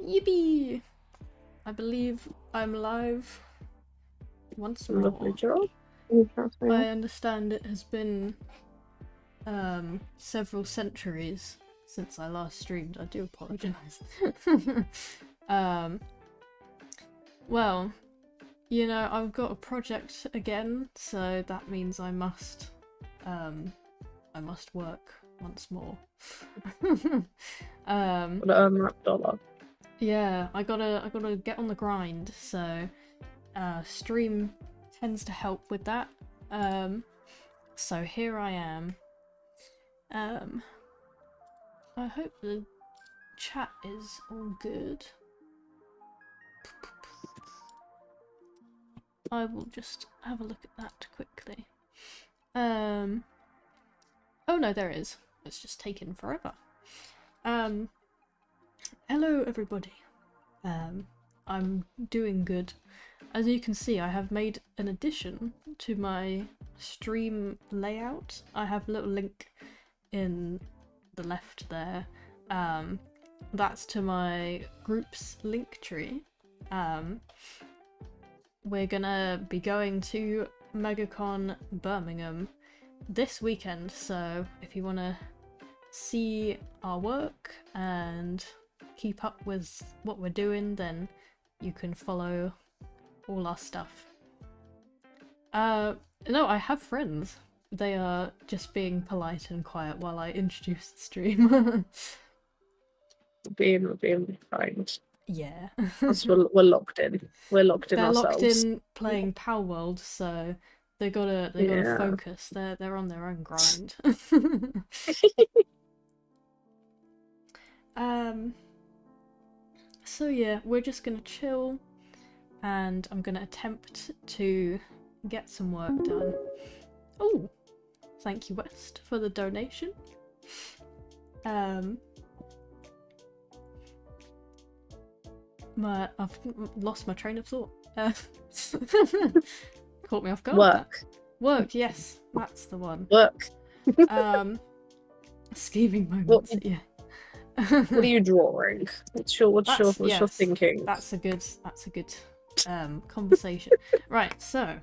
Yippee! I believe I'm live once Lovely more. job. I understand it has been several centuries since I last streamed. I do apologise. Well, you know, I've got a project again, so that means I must work once more. Gotta earn that dollar. Yeah, I gotta get on the grind, so stream tends to help with that. So here I am. I hope the chat is all good. I will just have a look at that quickly. Oh no, there it is. It's just taken forever. Hello everybody. I'm doing good. As you can see, I have made an addition to my stream layout. I have a little link in the left there. That's to my group's link tree. We're gonna be going to MegaCon Birmingham this weekend, so if you want to see our work and keep up with what we're doing, then you can follow all our stuff. No, I have friends. They are just being polite and quiet while I introduce the stream. Being kind. Yeah. we're locked in. We're locked in They're ourselves. locked in playing Power World, so they gotta focus. They're on their own grind. So yeah, we're just gonna chill, and I'm gonna attempt to get some work done. Oh, thank you, West, for the donation. I've lost my train of thought. Caught me off guard. Work, yes, that's the one. Work. Scheming moments. Yeah. What are you drawing? What's your thinking? That's a good conversation. Right, so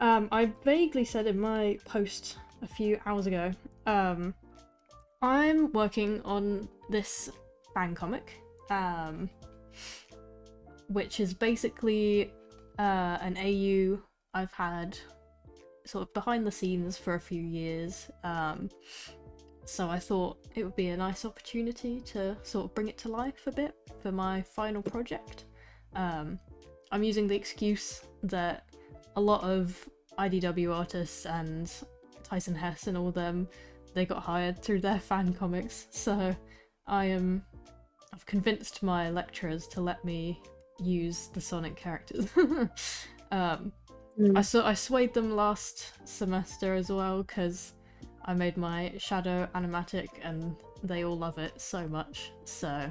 I vaguely said in my post a few hours ago, I'm working on this fan comic, which is basically an AU I've had sort of behind the scenes for a few years. So I thought it would be a nice opportunity to sort of bring it to life a bit for my final project. I'm using the excuse that a lot of IDW artists and Tyson Hess and all them, they got hired through their fan comics, so I've convinced my lecturers to let me use the Sonic characters. I swayed them last semester as well, because I made my shadow animatic and they all love it so much, so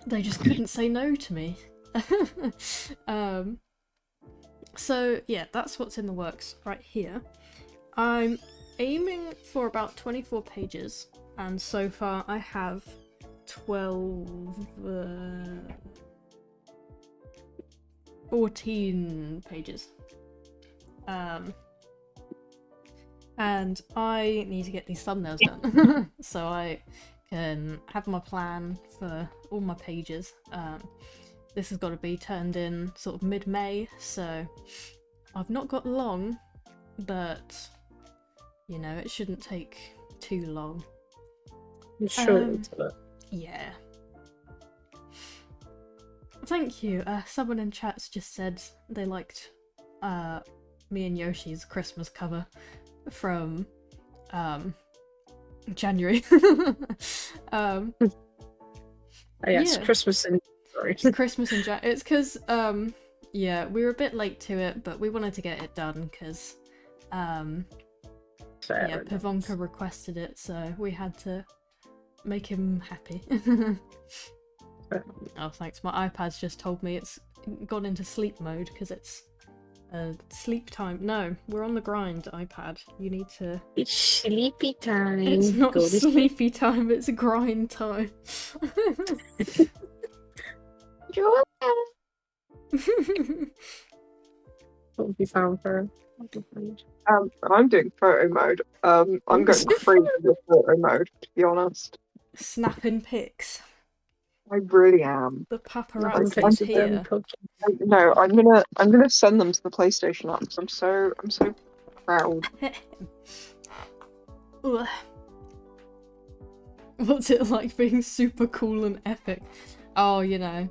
they just couldn't say no to me. So yeah, that's what's in the works right here. I'm aiming for about 24 pages, and so far I have 14 pages. And I need to get these thumbnails done so I can have my plan for all my pages. This has got to be turned in sort of mid-May, so I've not got long, but you know, it shouldn't take too long. I'm sure yeah. Thank you. Someone in chat's just said they liked me and Yoshi's Christmas cover from January. yes, yeah. Christmas in January. Christmas in January. It's because yeah, we were a bit late to it, but we wanted to get it done because yeah, Pivonka requested it, so we had to make him happy. Oh, thanks. My iPad's just told me it's gone into sleep mode because it's Sleep time. No, we're on the grind, iPad. You need to... It's sleepy time. It's not Go to sleep. sleepy time, it's grind time. What have you found for? I'm doing photo mode. I'm going crazy with photo mode, to be honest. Snapping pics. I really am. The paparazzi's here. No, I'm gonna send them to the PlayStation app because I'm so proud. Ugh. What's it like being super cool and epic? Oh, you know,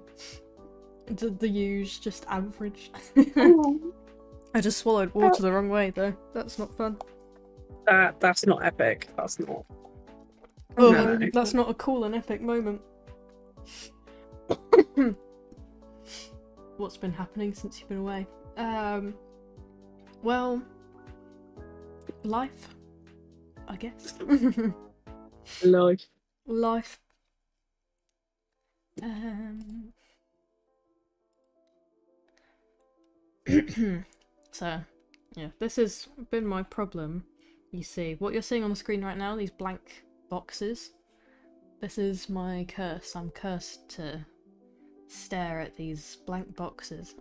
the usual, just average. I just swallowed water the wrong way though. That's not fun. That's not epic. That's not. Oh, No. that's not a cool and epic moment. What's been happening since you've been away? Well, life, I guess. Life. Life. So, yeah, this has been my problem. You see, what you're seeing on the screen right now, these blank boxes, this is my curse. I'm cursed to stare at these blank boxes.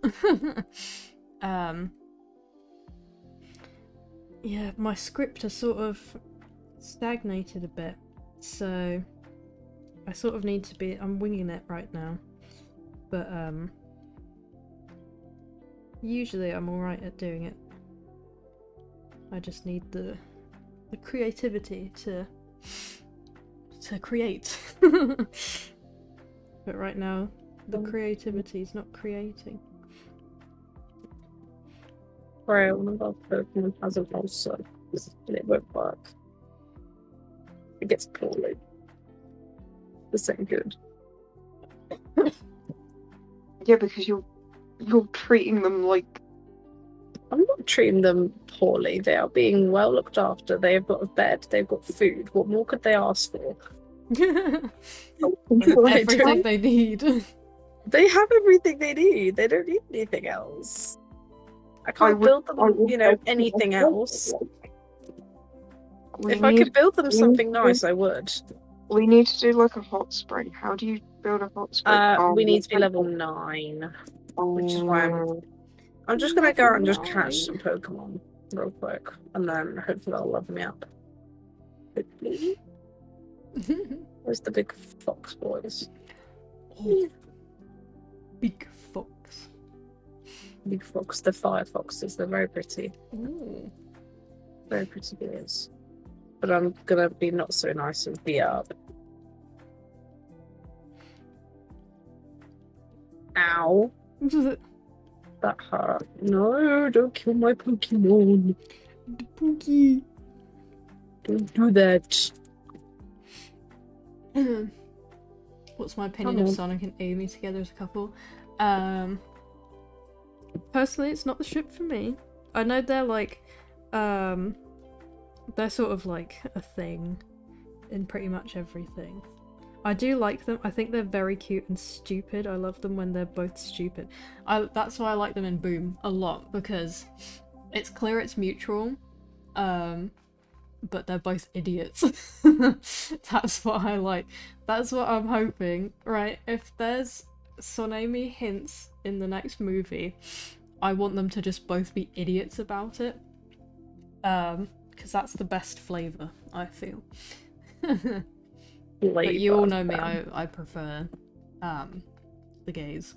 Yeah, my script has sort of stagnated a bit, so I sort of need to be... I'm winging it right now, but usually I'm alright at doing it. I just need the creativity to create. But right now, the creativity is not creating. Right, one of our Pokemon has a monster, and it won't work. It gets poorly. This ain't good. Yeah, because you're treating them like... I'm not treating them poorly. They are being well looked after. They have got a bed. They've got food. What more could they ask for? Everything they need. They have everything they need. They don't need anything else. I can't build them, anything else. If I could build them something nice, I would. We need to do like a hot spring. How do you build a hot spring? We need to be level 9, which is why I'm just gonna go out and just catch some Pokemon real quick, and then hopefully they'll level me up. Hopefully. Where's the big fox boys? Oh. Big fox. Big fox, the fire foxes. They're very pretty. Ooh. Very pretty bears. But I'm gonna be not so nice and be up. Ow. That hurt. No, don't kill my Pokemon. The Pookie. Don't do that. What's my opinion of Sonic and Amy together as a couple? Personally, it's not the ship for me. I know they're like, they're sort of like a thing in pretty much everything. I do like them. I think they're very cute and stupid. I love them when they're both stupid. That's why I like them in Boom a lot, because it's clear it's mutual, but they're both idiots. That's what I like. That's what I'm hoping, right? If there's Sonami hints in the next movie, I want them to just both be idiots about it. Because that's the best flavour, I feel. But you all know me, I prefer the gays.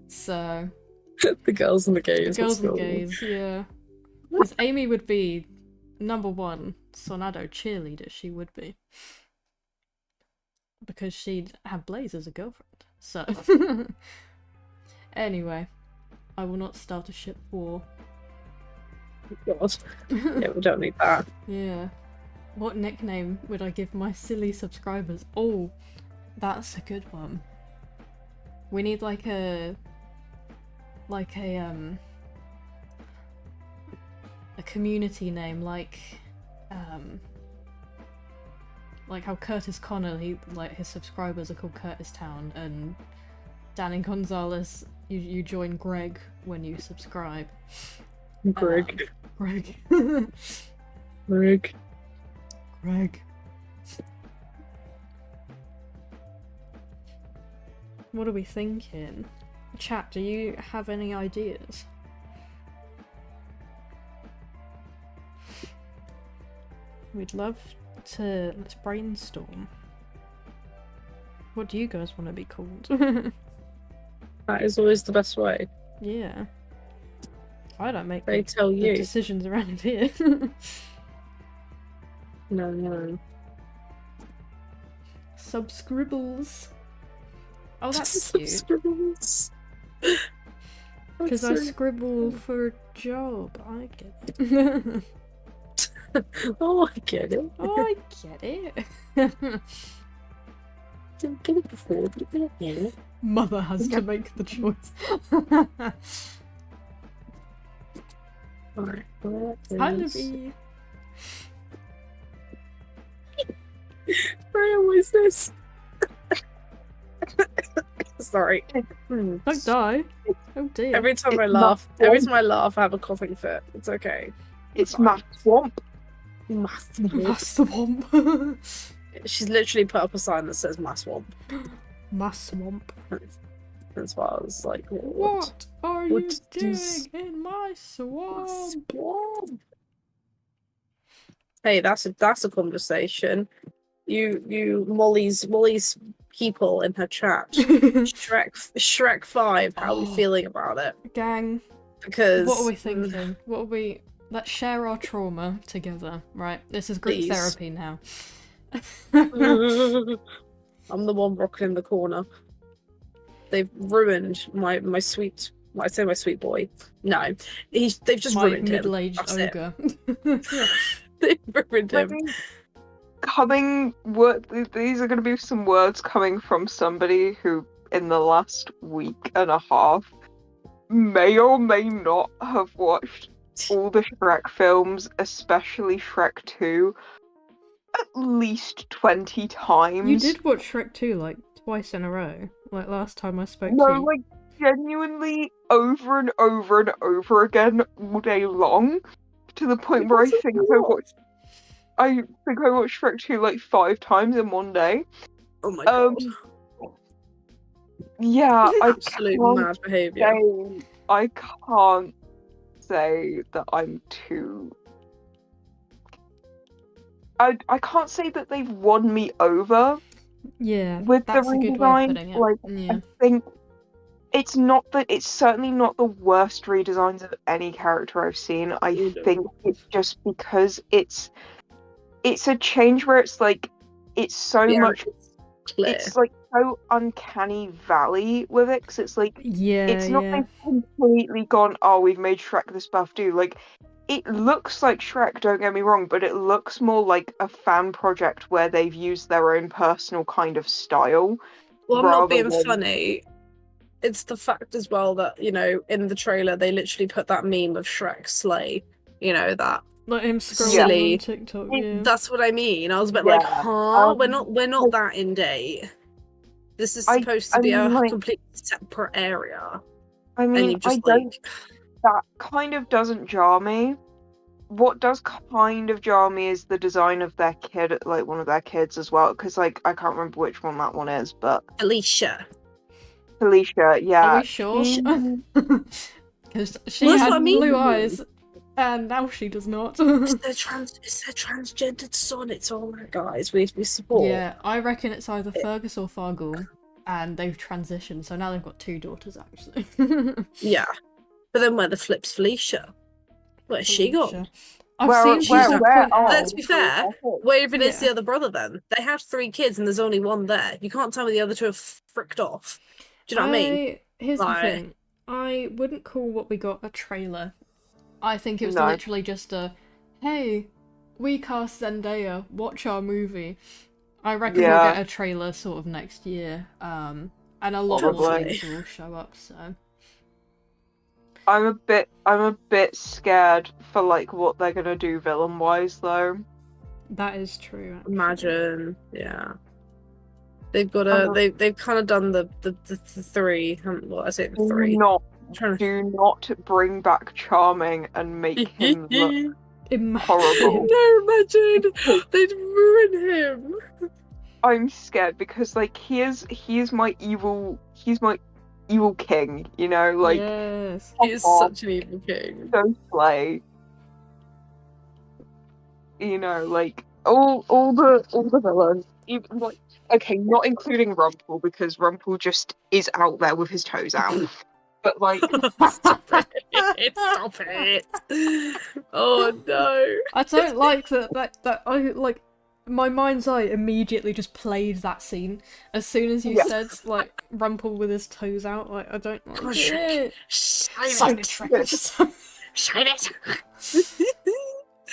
So the girls and the gays. The girls and the gays, yeah. Because Amy would be #1 Sonado cheerleader, she would be. Because she'd have Blaze as a girlfriend. So anyway, I will not start a ship war. God. Yeah, we don't need that. Yeah. What nickname would I give my silly subscribers? Oh, that's a good one. We need like a community name, like how Curtis Connor, his subscribers are called Curtis Town, and Danny Gonzalez, you join Greg when you subscribe. Greg. Greg. Greg. Greg. What are we thinking? Chat, do you have any ideas? We'd love to... Let's brainstorm. What do you guys want to be called? That is always the best way. Yeah. I don't make They tell the you. decisions around here. No. Subscribbles. Oh, that's cute. Scribbles. Because I scribble for a job. I get it. Oh, I get it. Oh, I get it. Didn't get it before, but I get it. Mother has to make the choice. Alright, where Hi, is... Libby. Where was this? Sorry. Don't die. Oh dear. Every time I It's laugh, not every fun. time I laugh, I have a coughing fit. It's okay. It's Math Swamp. Mass swamp. She's literally put up a sign that says Mass Swamp. Mass swamp. That's why I was like, What are you what doing does- in my swamp? Swamp? Hey, that's a conversation. You Molly's people in her chat. Shrek 5, how are we Oh. feeling about it? Gang, Because what are we thinking? What are we... Let's share our trauma together, right? This is group Please. therapy now. I'm the one rocking in the corner. They've ruined my sweet. I say my sweet boy. No, they've just My ruined him. middle-aged That's it. ogre. They've ruined him. These are going to be some words coming from somebody who, in the last week and a half, may or may not have watched all the Shrek films, especially Shrek 2, at least 20 times. You did watch Shrek 2 like twice in a row. Like last time I spoke to No, you. like, genuinely over and over and over again all day long, to the point where I think I watched Shrek 2 like 5 times in one day. Oh my god! Yeah, Absolute mad behaviour. I can't say that I'm too. I can't say that they've won me over Yeah, with the that's a good way of redesign. putting it. Like, Yeah. I think it's not that it's certainly not the worst redesigns of any character I've seen. I No. think it's just because it's a change where it's like it's so Yeah, much. Clear. It's like so uncanny valley with it, 'cause it's like Yeah, it's not yeah. they've completely gone, oh, we've made Shrek this buff dude. Like, it looks like Shrek, don't get me wrong, but it looks more like a fan project where they've used their own personal kind of style. Well, I'm not rather being than- funny. It's the fact as well that, you know, in the trailer they literally put that meme of Shrek slay. You know, that Like him scrolling Silly. on TikTok, yeah. that's what I mean. I was a bit like, Yeah, huh? We're not that in date. This is supposed to be a like- completely separate area. I And mean, you just I don't. like That kind of doesn't jar me. What does kind of jar me is the design of their kid, like one of their kids as well. Because like I can't remember which one that one is, but Alicia. Felicia, yeah. Are we sure? she- Because she Well, that's had what I mean. blue eyes, and now she does not. It's their transgendered son. It's all right, guys. We support. Yeah, I reckon it's either Fergus or Fargul, and they've transitioned, so now they've got 2 daughters, actually. Yeah. But then where the flip's Felicia? Where's she gone? Felicia. I've Where- seen where- she's where- at where point are- now. Let's be fair. Where even is Yeah. the other brother then? They had 3 kids and there's only one there. You can't tell me the other 2 have fricked off. Do you know what I mean? Here's Like- the thing. I wouldn't call what we got a trailer. I think it was No. literally just a, hey, we cast Zendaya, watch our movie. I reckon we'll Yeah. get a trailer sort of next year. And a lot more Probably. things will show up, so. I'm a bit scared for like what they're gonna do villain wise though. That is true. Actually. Imagine. Yeah. They've got they've kind of done the three. Well, I say the three. Do not bring back Charming and make him look horrible. No, imagine they'd ruin him. I'm scared because like he is my evil king, you know, like yes. He is such an evil king. so slay. You know, like all the villains, even like okay, not including Rumple because Rumple just is out there with his toes out. But like Stop it. Oh no. I don't like that I like my mind's eye immediately just played that scene as soon as you said like Rumple with his toes out. Like I don't like it. Shine it, Shrek. Shine it.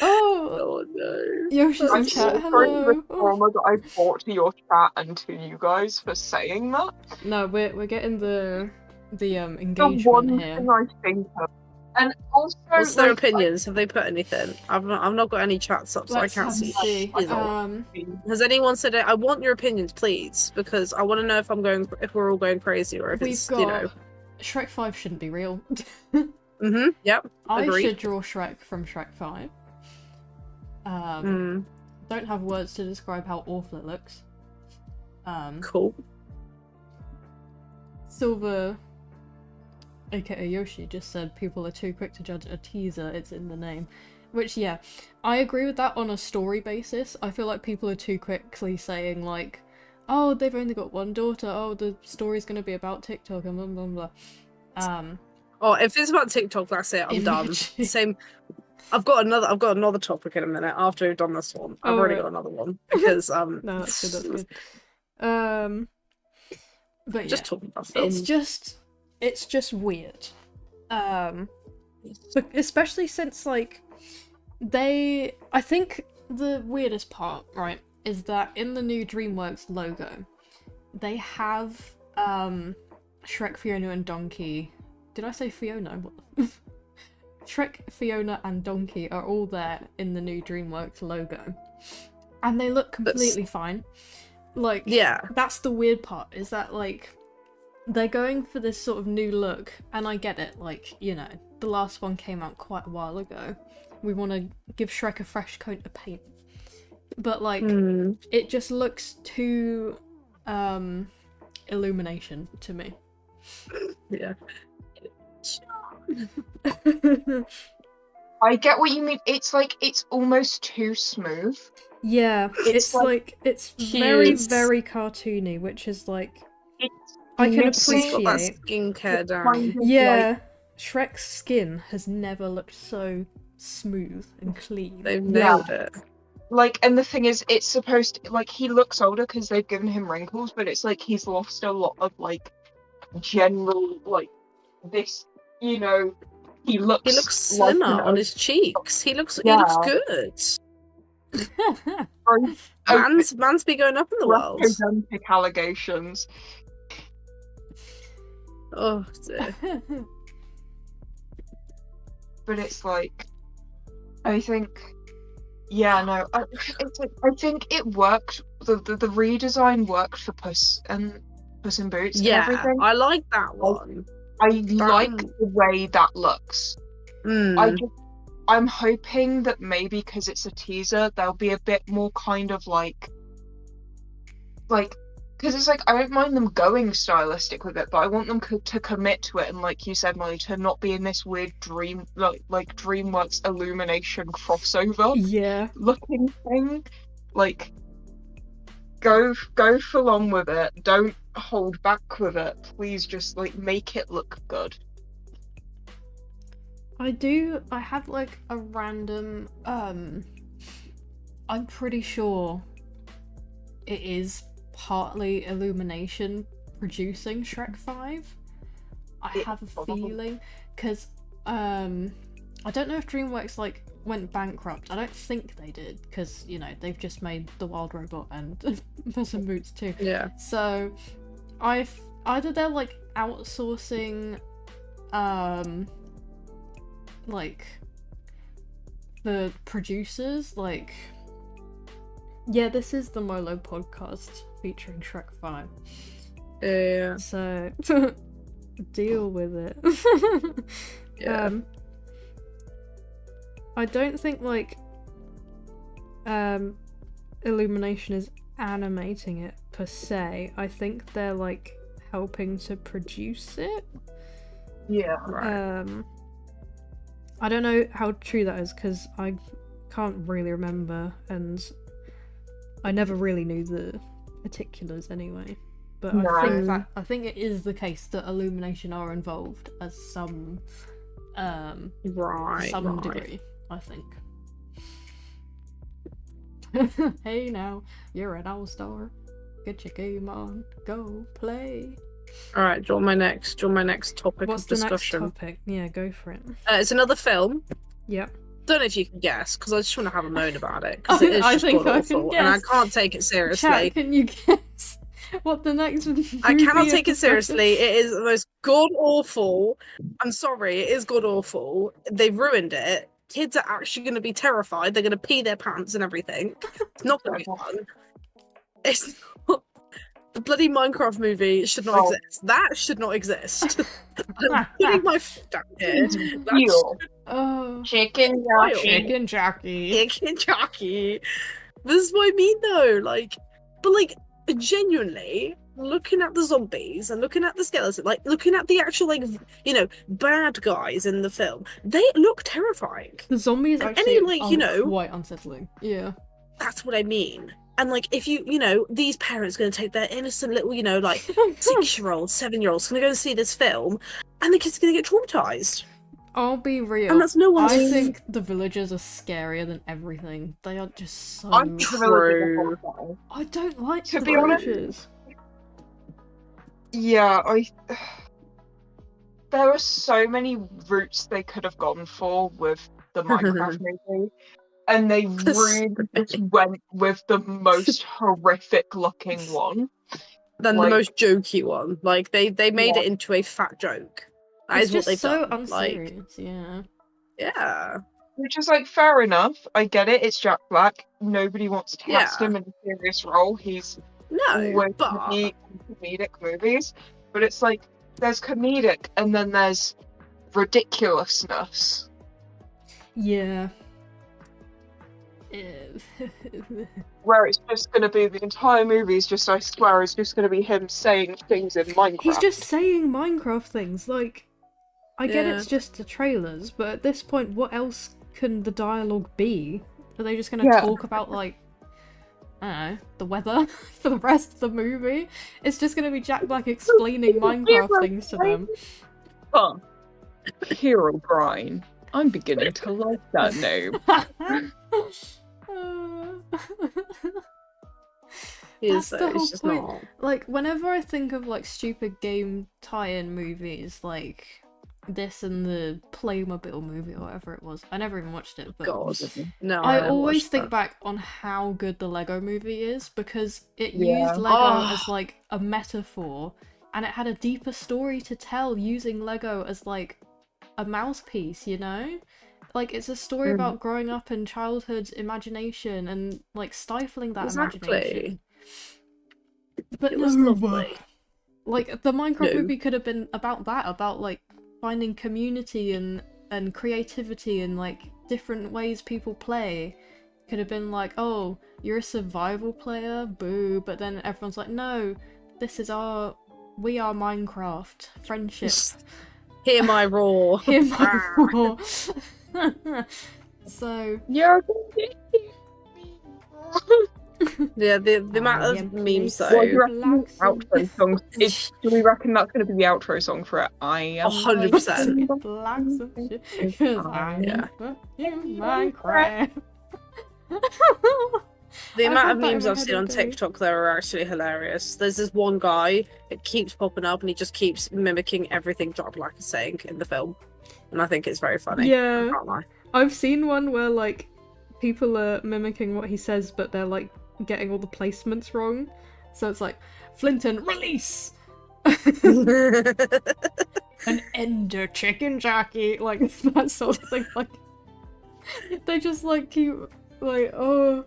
Oh no. Yoshi's I'm in so chat. sorry for the Hello. trauma that I brought to your chat and to you guys for saying that. No, we're getting the The engagement one here. thing I think of, and also What's their like, opinions? Have they put anything? I've not got any chats up, so Let's I can't have a see. see. Has anyone said it? I want your opinions, please, because I want to know if we're all going crazy or if We've it's got you know. Shrek 5 shouldn't be real. Yep. I Agreed. should draw Shrek from Shrek 5. Don't have words to describe how awful it looks. Cool. Silver, aka Yoshi, just said people are too quick to judge a teaser, it's in the name. Which, yeah, I agree with that on a story basis. I feel like people are too quickly saying, like, oh, they've only got one daughter, oh, the story's gonna be about TikTok, and blah blah blah. Oh, if it's about TikTok, that's it. I'm done. Imagine. Same. I've got another topic in a minute after we've done this one. I've already got another one because No, that's good, that's good. But just yeah, talking about films. it's just weird. Especially since like I think the weirdest part, right, is that in the new DreamWorks logo, they have Shrek, Fiona, and Donkey. Did I say Fiona? What? Shrek, Fiona, and Donkey are all there in the new DreamWorks logo, and they look completely fine. Like, yeah, that's the weird part, is that like they're going for this sort of new look, and I get it. Like, you know, the last one came out quite a while ago. We want to give Shrek a fresh coat of paint, but like it just looks too Illumination to me. yeah. I get what you mean. It's like it's almost too smooth. Yeah, it's like it's very very cartoony, which is like I can It's got that appreciate. skincare down. Yeah, Shrek's skin has never looked so smooth and clean. They've nailed it. Like, and the thing is, it's supposed to, like, he looks older because they've given him wrinkles, but it's like he's lost a lot of like general like this, you know. He looks slimmer like on his cheeks. He looks good. Man's be going up in the world. Ozempic allegations. Oh dear. But it's like, I think, yeah, no, it's like, I think it worked. The redesign worked for Puss in Boots and everything. I like that one. I like the way that looks. I'm hoping that maybe because it's a teaser, there'll be a bit more kind of like, because it's like I don't mind them going stylistic with it, but I want them to commit to it, and like you said, Molly, to not be in this weird dream like DreamWorks Illumination crossover looking thing. Like, go full on with it. Don't hold back with it. Please, just like make it look good. I have like a random I'm pretty sure it is partly Illumination producing Shrek 5. I have a feeling, because I don't know if DreamWorks like went bankrupt. I don't think they did, because you know they've just made The Wild Robot and Puss in Boots too. Yeah. So either they're like outsourcing like the producers, like Yeah, this is the Molo podcast featuring Shrek 5. Yeah. So deal with it. Yeah. I don't think like Illumination is animating it per se. I think they're like helping to produce it. Yeah. Right. I don't know how true that is because I can't really remember, and I never really knew the particulars anyway. But No. I think it is the case that Illumination are involved as some Right. degree, I think. Hey now, you're an all-star. Get your game on, go play. All right. Do you want my next topic What's of the discussion? next topic? Yeah, go for it. It's another film. Yep. Don't know if you can guess because I just want to have a moan about it because it is I just think I god-awful, can and I guess. can't take it seriously. Chat, can you guess what the next movie I cannot of take it discussion- seriously. It is the most god awful. I'm sorry, it is god awful. They've ruined it. Kids are actually going to be terrified. They're going to pee their pants and everything. It's not going to be fun. It's not... The bloody Minecraft movie should not Oh. exist. That should not exist. I'm putting my foot down here. That's Deal. Oh, Chicken Wild. chicken jockey. chicken jockey. This is what I mean, though. But genuinely, looking at the zombies and looking at the skeleton, like looking at the actual, bad guys in the film, they look terrifying. The zombies And actually any, are quite unsettling. Yeah. That's what I mean. And if these parents going to take their innocent little, 6-year-old, 7-year-olds going to go and see this film, and the kids are going to get traumatized. I'll be real. And that's no one's. I think the villagers are scarier than everything. They are just so. I'm True. I don't like To the be honest- villagers. Yeah, there are so many routes they could have gone for with the Minecraft movie, and they really just went with the most horrific looking one. Than like- the most jokey one. They made Yeah. it into a fat joke. That It's is what just they've so done. unserious. Yeah. Yeah. Which is fair enough. I get it. It's Jack Black. Nobody wants to cast Yeah. him in a serious role. He's No, always but gonna be in comedic movies, but it's there's comedic and then there's ridiculousness. Yeah. Where it's just going to be the entire movie is just, I swear, it's just going to be him saying things in Minecraft. He's just saying Minecraft things. I get Yeah. it's just the trailers, but at this point, what else can the dialogue be? Are they just gonna Yeah. talk about I don't know, the weather for the rest of the movie? It's just gonna be Jack Black explaining Minecraft things to them. Huh. Hero Brian. I'm beginning to like that name. He That's is, the though. whole It's just point. not. Whenever I think of stupid game tie-in movies like this and the Playmobil movie or whatever it was, I never even watched it, but God. No, I haven't always watched think that. back on how good the Lego movie is because it Yeah. used Lego Oh. as a metaphor, and it had a deeper story to tell using Lego as a mouthpiece, you know? It's a story about growing up in childhood imagination and stifling that Exactly. imagination. But It was no, lovely. the Minecraft No. movie could have been about that, about finding community and creativity and different ways people play. Could have been oh, you're a survival player, boo, but then everyone's no, we are Minecraft, friendship. Hear my roar. Hear my roar. So Yeah. Yeah, the amount I of am memes placed though. What do you reckon Black the outro song is? Do we reckon that's going to be the outro song for it? I am 100%. Black some shit, 'cause I'm Yeah. in Minecraft. The I've amount had of that in memes my I've head seen all on day. TikTok that are actually hilarious. There's this one guy that keeps popping up and he just keeps mimicking everything Jack Black is saying in the film. And I think it's very funny. Yeah. I can't lie. I've seen one where people are mimicking what he says, but they're getting all the placements wrong. So it's Flinton, release! An ender chicken jockey, that sort of thing. They just keep oh,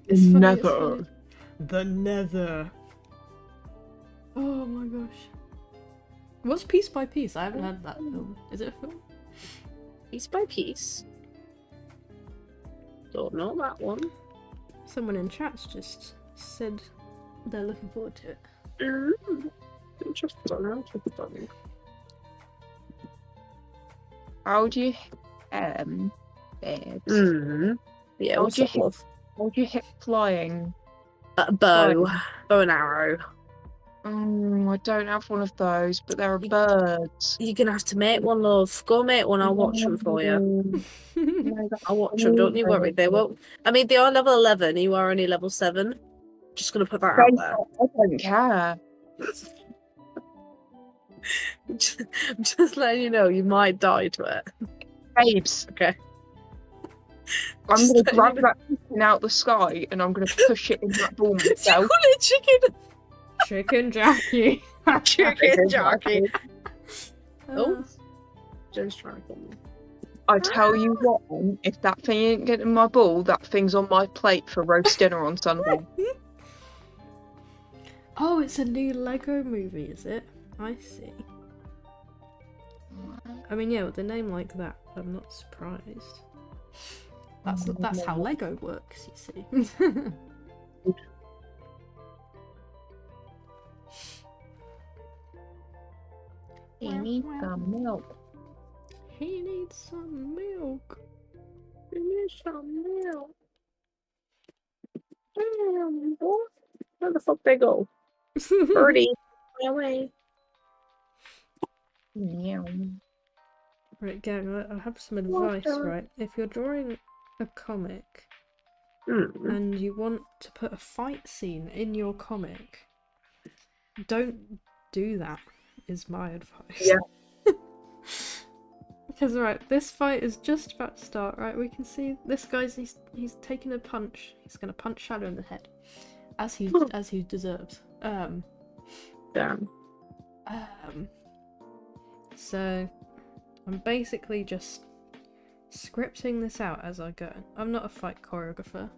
It's funny, it's Nether. funny. The Nether. Oh my gosh. What's Piece by Piece? I haven't heard that film. Is it a film? Piece by piece. Don't know that one. Someone in chat's just said they're looking forward to it. Interesting. How do you babes? Yeah, How what's do you up, hit, love? how do you hit flying? Bow. Flying. Bow and arrow. I don't have one of those, but there are birds. You're gonna have to make one, love. Go make one, I'll watch them for you. I'll watch them, don't you worry. They won't. I mean, they are level 11, you are only level 7. Just gonna put that out there. I don't care. just letting you know, you might die to it. Babes, Okay. I'm Just gonna let grab you- that chicken out the sky and I'm gonna push it in that ball You myself. call it chicken. Chicken Jackie. Chicken jockey. Oh. Uh, Just trying to kill me. I tell you what, if that thing ain't getting my ball, that thing's on my plate for roast dinner on Sunday. Oh, it's a new Lego movie, is it? I see. I mean, yeah, with a name like that, I'm not surprised. That's how Lego works, you see. He needs some milk. He needs some milk. We need some milk. Where the fuck they go? Birdie. Fly away. Meow. Right, gang, I have some advice, Water. right? If you're drawing a comic Hmm. and you want to put a fight scene in your comic, don't do that, is my advice. Yeah. Because, right, this fight is just about to start, right? We can see this guy's, he's taking a punch. He's gonna punch Shadow in the head. As he deserves. Damn. So I'm basically just scripting this out as I go. I'm not a fight choreographer.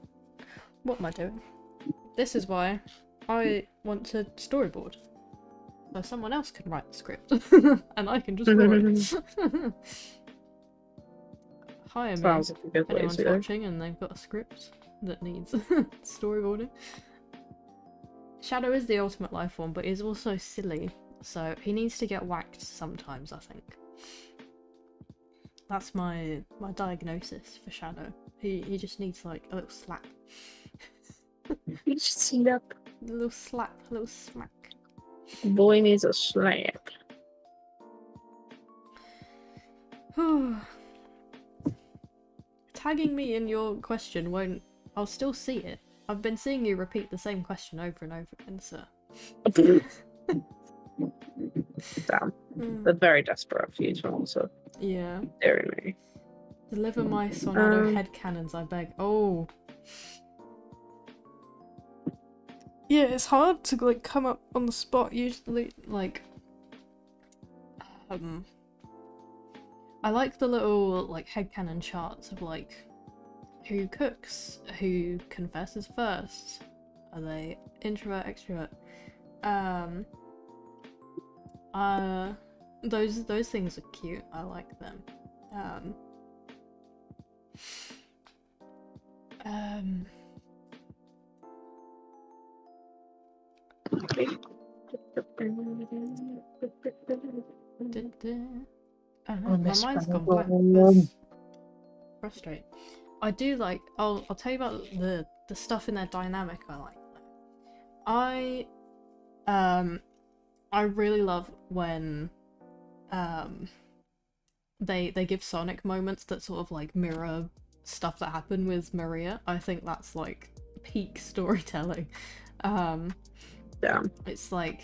What am I doing? This is why I want to storyboard. So someone else can write the script. And I can just draw it. Hire me. Sounds like a good way Anyone's to go. watching and they've got a script that needs storyboarding. Shadow is the ultimate life form, but he's also silly, so he needs to get whacked sometimes, I think. That's my diagnosis for Shadow. He just needs like a little slap. You should see that. A little slap, a little smack. Boy needs a slap. Tagging me in your question won't... I'll still see it. I've been seeing you repeat the same question over and over again, sir. Damn. They're very desperate for you to answer. Yeah. Daring me. Deliver my Sonado headcanons, I beg. Oh. Yeah, it's hard to like come up on the spot usually, like I like the little like headcanon charts of like who cooks, who confesses first, are they introvert, extrovert, those things are cute, I like them. I don't know, my mind's gone blank. That's frustrating. I do like. I'll tell you about the stuff in their dynamic. I like. I really love when they give Sonic moments that sort of like mirror stuff that happened with Maria. I think that's like peak storytelling. Yeah. It's like,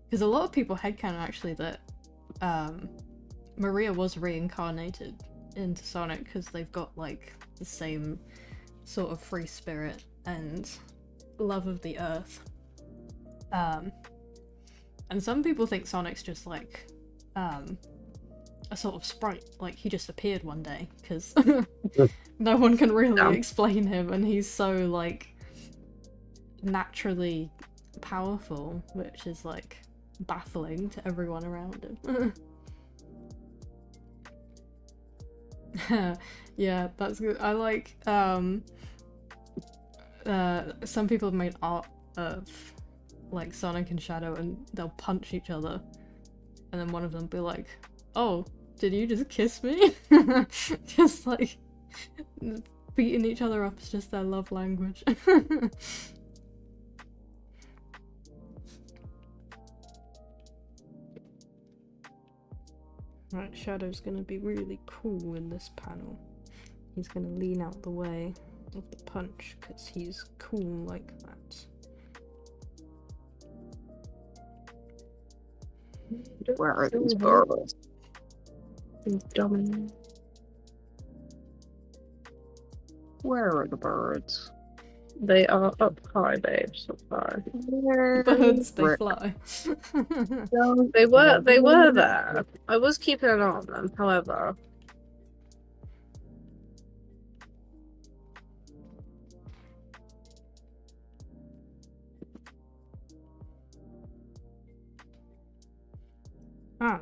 because a lot of people headcanon actually that Maria was reincarnated into Sonic because they've got like the same sort of free spirit and love of the earth. And some people think Sonic's just like a sort of sprite, like he just appeared one day because No one can really Damn. explain him, and he's so like naturally powerful, which is like baffling to everyone around him. Yeah, that's good. I like some people have made art of like Sonic and Shadow, and they'll punch each other, and then one of them be like, "Oh, did you just kiss me?" Just like beating each other up is just their love language. Right, Shadow's gonna be really cool in this panel. He's gonna lean out the way of the punch because he's cool like that. Where are these birds? Dummy. Where are the birds? They are up high, babes. Up high. Birds, they Rick. fly. They were there. I was keeping an eye on them, however.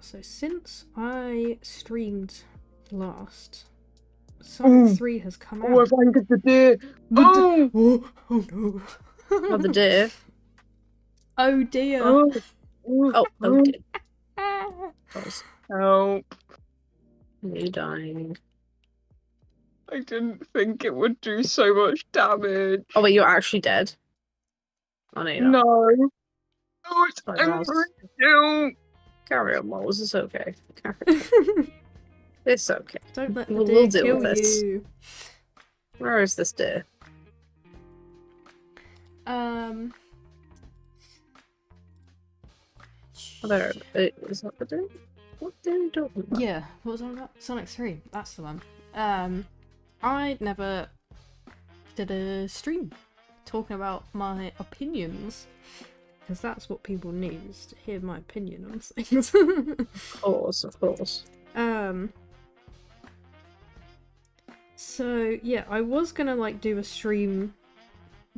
So since I streamed last, Sonic 3 has come Oh, out. I've angered the deer! Oh! Oh no. Oh, the deer. Oh dear. Oh! Oh, okay. Help. Me dying. I didn't think it would do so much damage. Oh, wait, you're actually dead? Oh, no, you're not. No. Oh, it's Sorry, angry Mouse. still. Carry on, Moles. It's okay. Carry on. It's okay. Don't let the We'll deer deal kill with this. you. Where is this deer? Um. Oh, there. Is that the deer? What deer are you talking about? Yeah, what was I on about? Sonic 3, that's the one. I never did a stream talking about my opinions, because that's what people need, is to hear my opinion on things. Of course, of course. So yeah, I was gonna like do a stream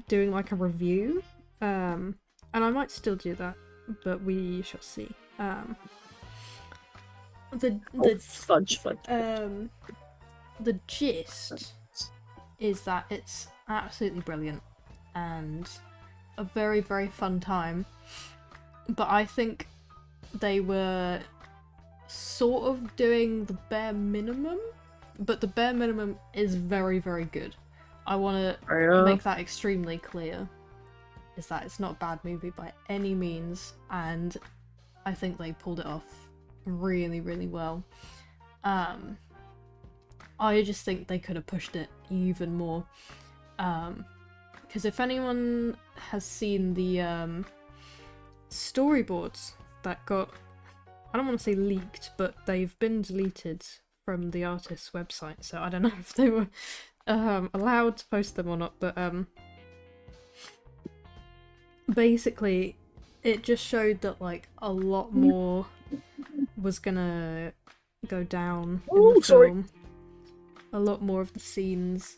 doing like a review, and I might still do that, but we shall see. The Fudge. the gist is that it's absolutely brilliant and a very, very fun time, but I think they were sort of doing the bare minimum, but the bare minimum is very, very good. I want to make that extremely clear, is that it's not a bad movie by any means, and I think they pulled it off really, really well. I just think they could have pushed it even more, because if anyone has seen the storyboards that got, I don't want to say leaked, but they've been deleted from the artist's website, so I don't know if they were allowed to post them or not, but basically it just showed that like a lot more was gonna go down in the film. A lot more of the scenes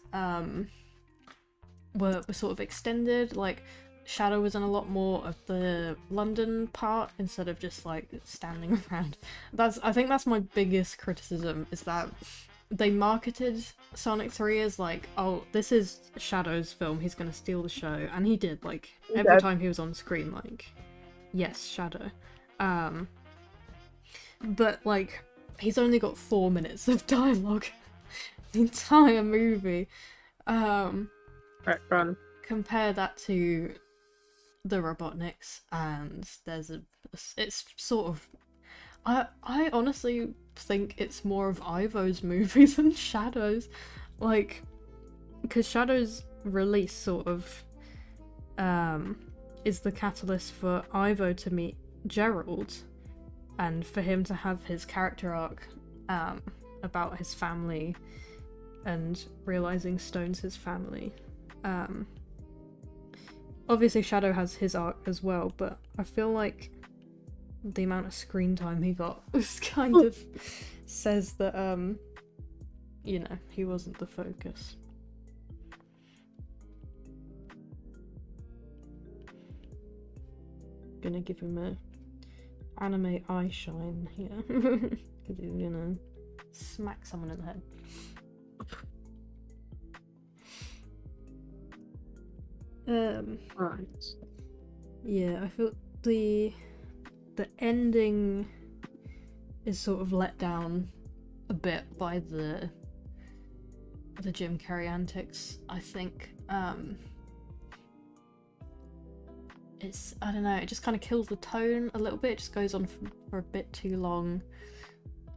were sort of extended, like Shadow was in a lot more of the London part instead of just like standing around. I think that's my biggest criticism, is that they marketed Sonic 3 as like, oh, this is Shadow's film, he's gonna steal the show, and he did, like every time he was on screen, like, yes, Shadow. But like he's only got 4 minutes of dialogue the entire movie. Right, run. Compare that to the Robotniks, and it's sort of, I honestly think it's more of Ivo's movie than Shadow's, like, because Shadow's release sort of is the catalyst for Ivo to meet Gerald and for him to have his character arc about his family and realizing Stone's his family. Obviously Shadow has his arc as well, but I feel like the amount of screen time he got was kind of says that you know, he wasn't the focus. Gonna give him a anime eye shine here. Because he's gonna smack someone in the head. Right. Yeah, I feel the ending is sort of let down a bit by the Jim Carrey antics, I think. It's, I don't know, it just kind of kills the tone a little bit. It just goes on for a bit too long.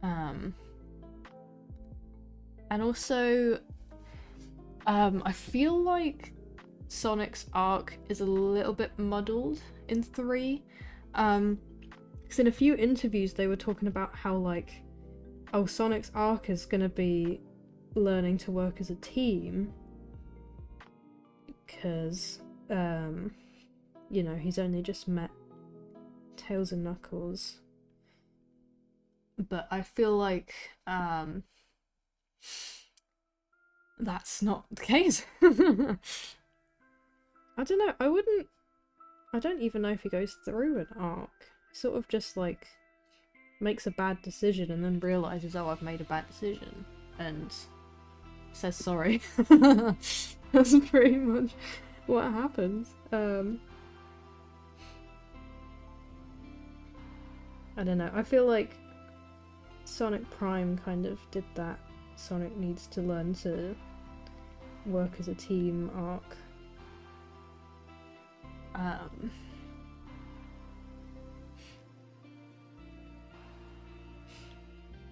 And also, I feel like Sonic's arc is a little bit muddled in 3. Because in a few interviews they were talking about how, like, oh, Sonic's arc is gonna be learning to work as a team. Because, you know, he's only just met Tails and Knuckles. But I feel like, that's not the case. I don't know, I don't even know if he goes through an arc. He sort of just, like, makes a bad decision and then realises, oh, I've made a bad decision, and says sorry. That's pretty much what happens. I don't know, I feel like Sonic Prime kind of did that Sonic needs to learn to work as a team arc. I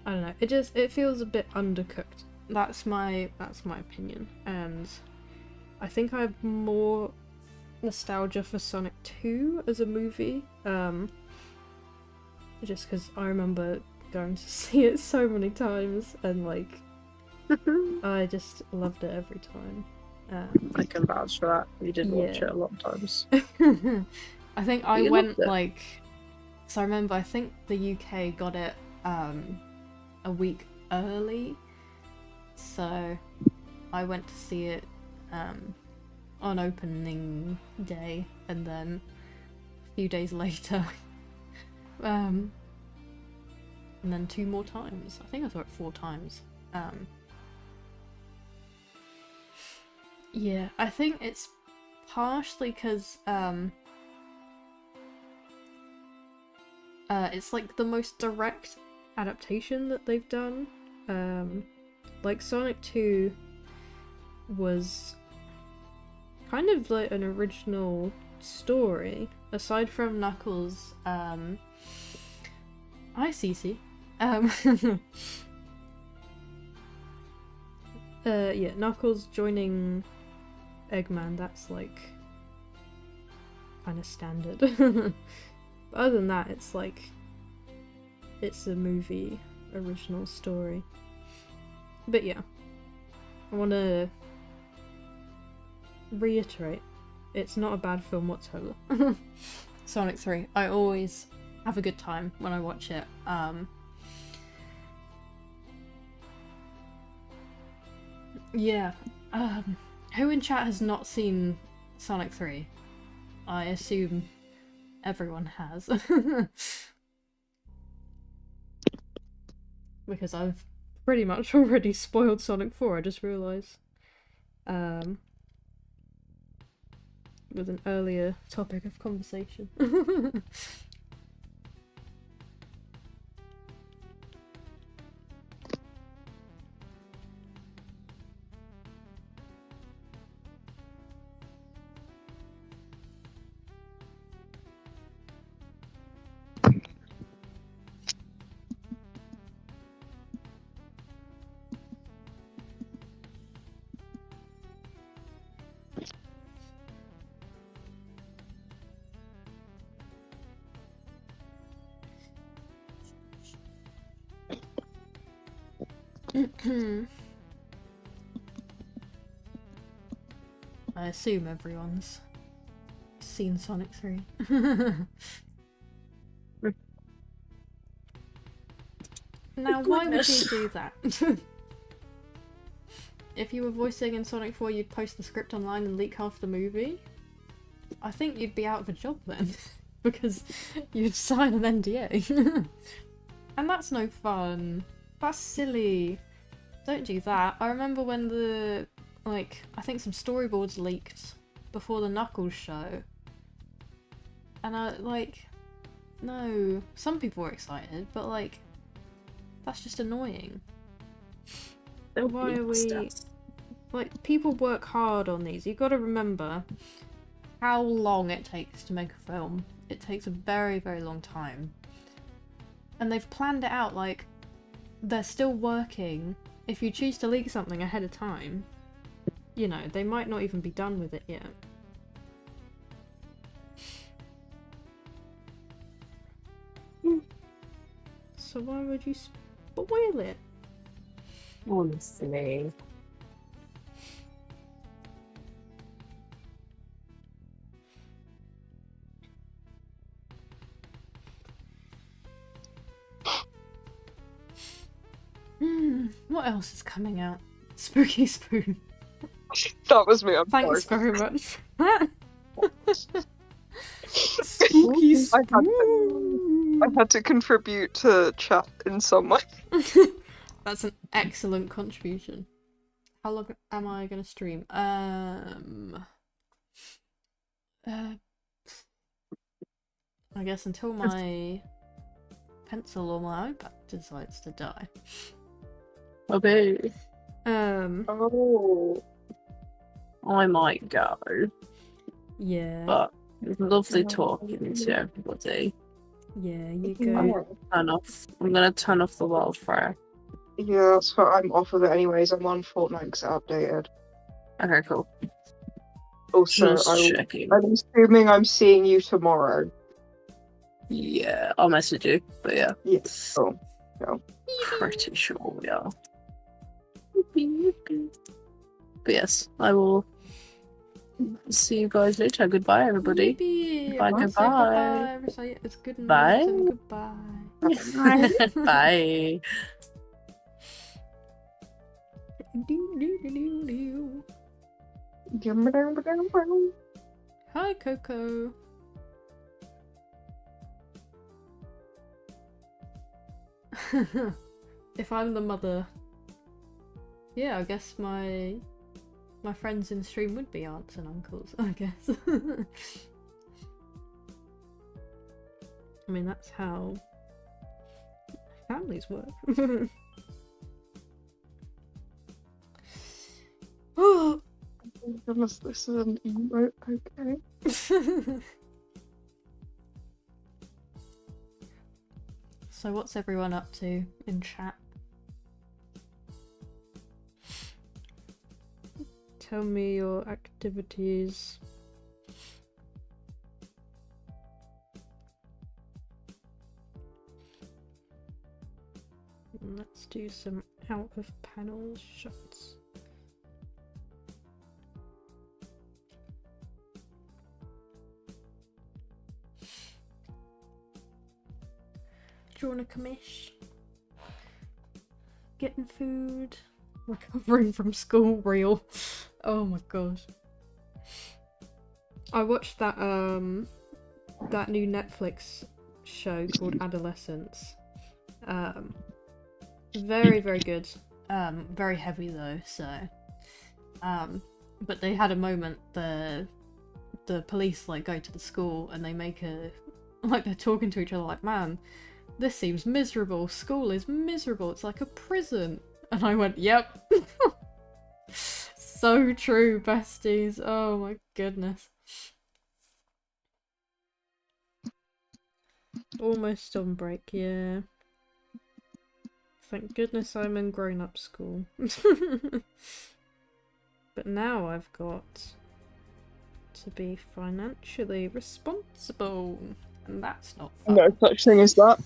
don't know, it feels a bit undercooked. That's my opinion, and I think I have more nostalgia for Sonic 2 as a movie, just because I remember going to see it so many times, and like I just loved it every time. I can vouch for that. We did watch it a lot of times. I think I You went loved it. like, so I remember I think the UK got it a week early, so I went to see it on opening day, and then a few days later and then 2 more times. I think I saw it 4 times. Yeah, I think it's partially because it's like the most direct adaptation that they've done. Like Sonic 2 was kind of like an original story, aside from Knuckles. Hi, Cece. Yeah, Knuckles joining Eggman, that's like kind of standard. But other than that, it's like it's a movie original story. But yeah, I want to reiterate, it's not a bad film whatsoever. Sonic 3, I always have a good time when I watch it. Yeah, who in chat has not seen Sonic 3? I assume everyone has. Because I've pretty much already spoiled Sonic 4, I just realised. With an earlier topic of conversation. I assume everyone's seen Sonic 3. Now, why would you do that? if you were voicing in Sonic 4, you'd post the script online and leak half the movie, I think you'd be out of a job then. Because you'd sign an NDA. And that's no fun. That's silly. Don't do that. I remember when the, like, I think some storyboards leaked before the Knuckles show. And I, like, no. Some people were excited, but, like, that's just annoying. Why are we... Like, people work hard on these. You've got to remember how long it takes to make a film. It takes a very, very long time. And they've planned it out, like, they're still working. If you choose to leak something ahead of time, you know, they might not even be done with it yet. So why would you spoil it? Honestly. What else is coming out? Spooky Spoon. That was me. I'm Thanks sorry. very much for that. Spooky I had Spoon. I had to contribute to chat in some way. That's an excellent contribution. How long am I gonna stream? I guess until my pencil or my iPad decides to die. Okay. Oh. I might go, Yeah. but it was lovely talking to everybody. Yeah, you I'm go. gonna turn off the wildfire. Yeah, so I'm off of it anyways. I'm on Fortnite because it updated. Okay, cool. Also, Just checking. I'm assuming I'm seeing you tomorrow. Yeah, I'll message you, but yeah. Yeah, cool. Pretty sure we are. But yes, I will see you guys later. Goodbye, everybody. Maybe. Bye, Everyone say goodbye. Everyone say it's good night Bye. and goodbye. Bye. Hi, Coco. If I'm the mother, yeah, I guess my friends in stream would be aunts and uncles, I guess. I mean, that's how families work. Oh. Goodness, this is an emote, okay. So what's everyone up to in chat? Tell me your activities. Let's do some out of panel shots. Drawing a commish. Getting food. Recovering from school real. Oh my gosh. I watched that that new Netflix show called Adolescence. Very, very good. Very heavy though, so but they had a moment the police like go to the school and they make a like they're talking to each other like, man, this seems miserable. School is miserable. It's like a prison. And I went, yep. So true, besties. Oh my goodness. Almost on break, yeah. Thank goodness I'm in grown-up school. But now I've got to be financially responsible. And that's not fun. No such thing as that.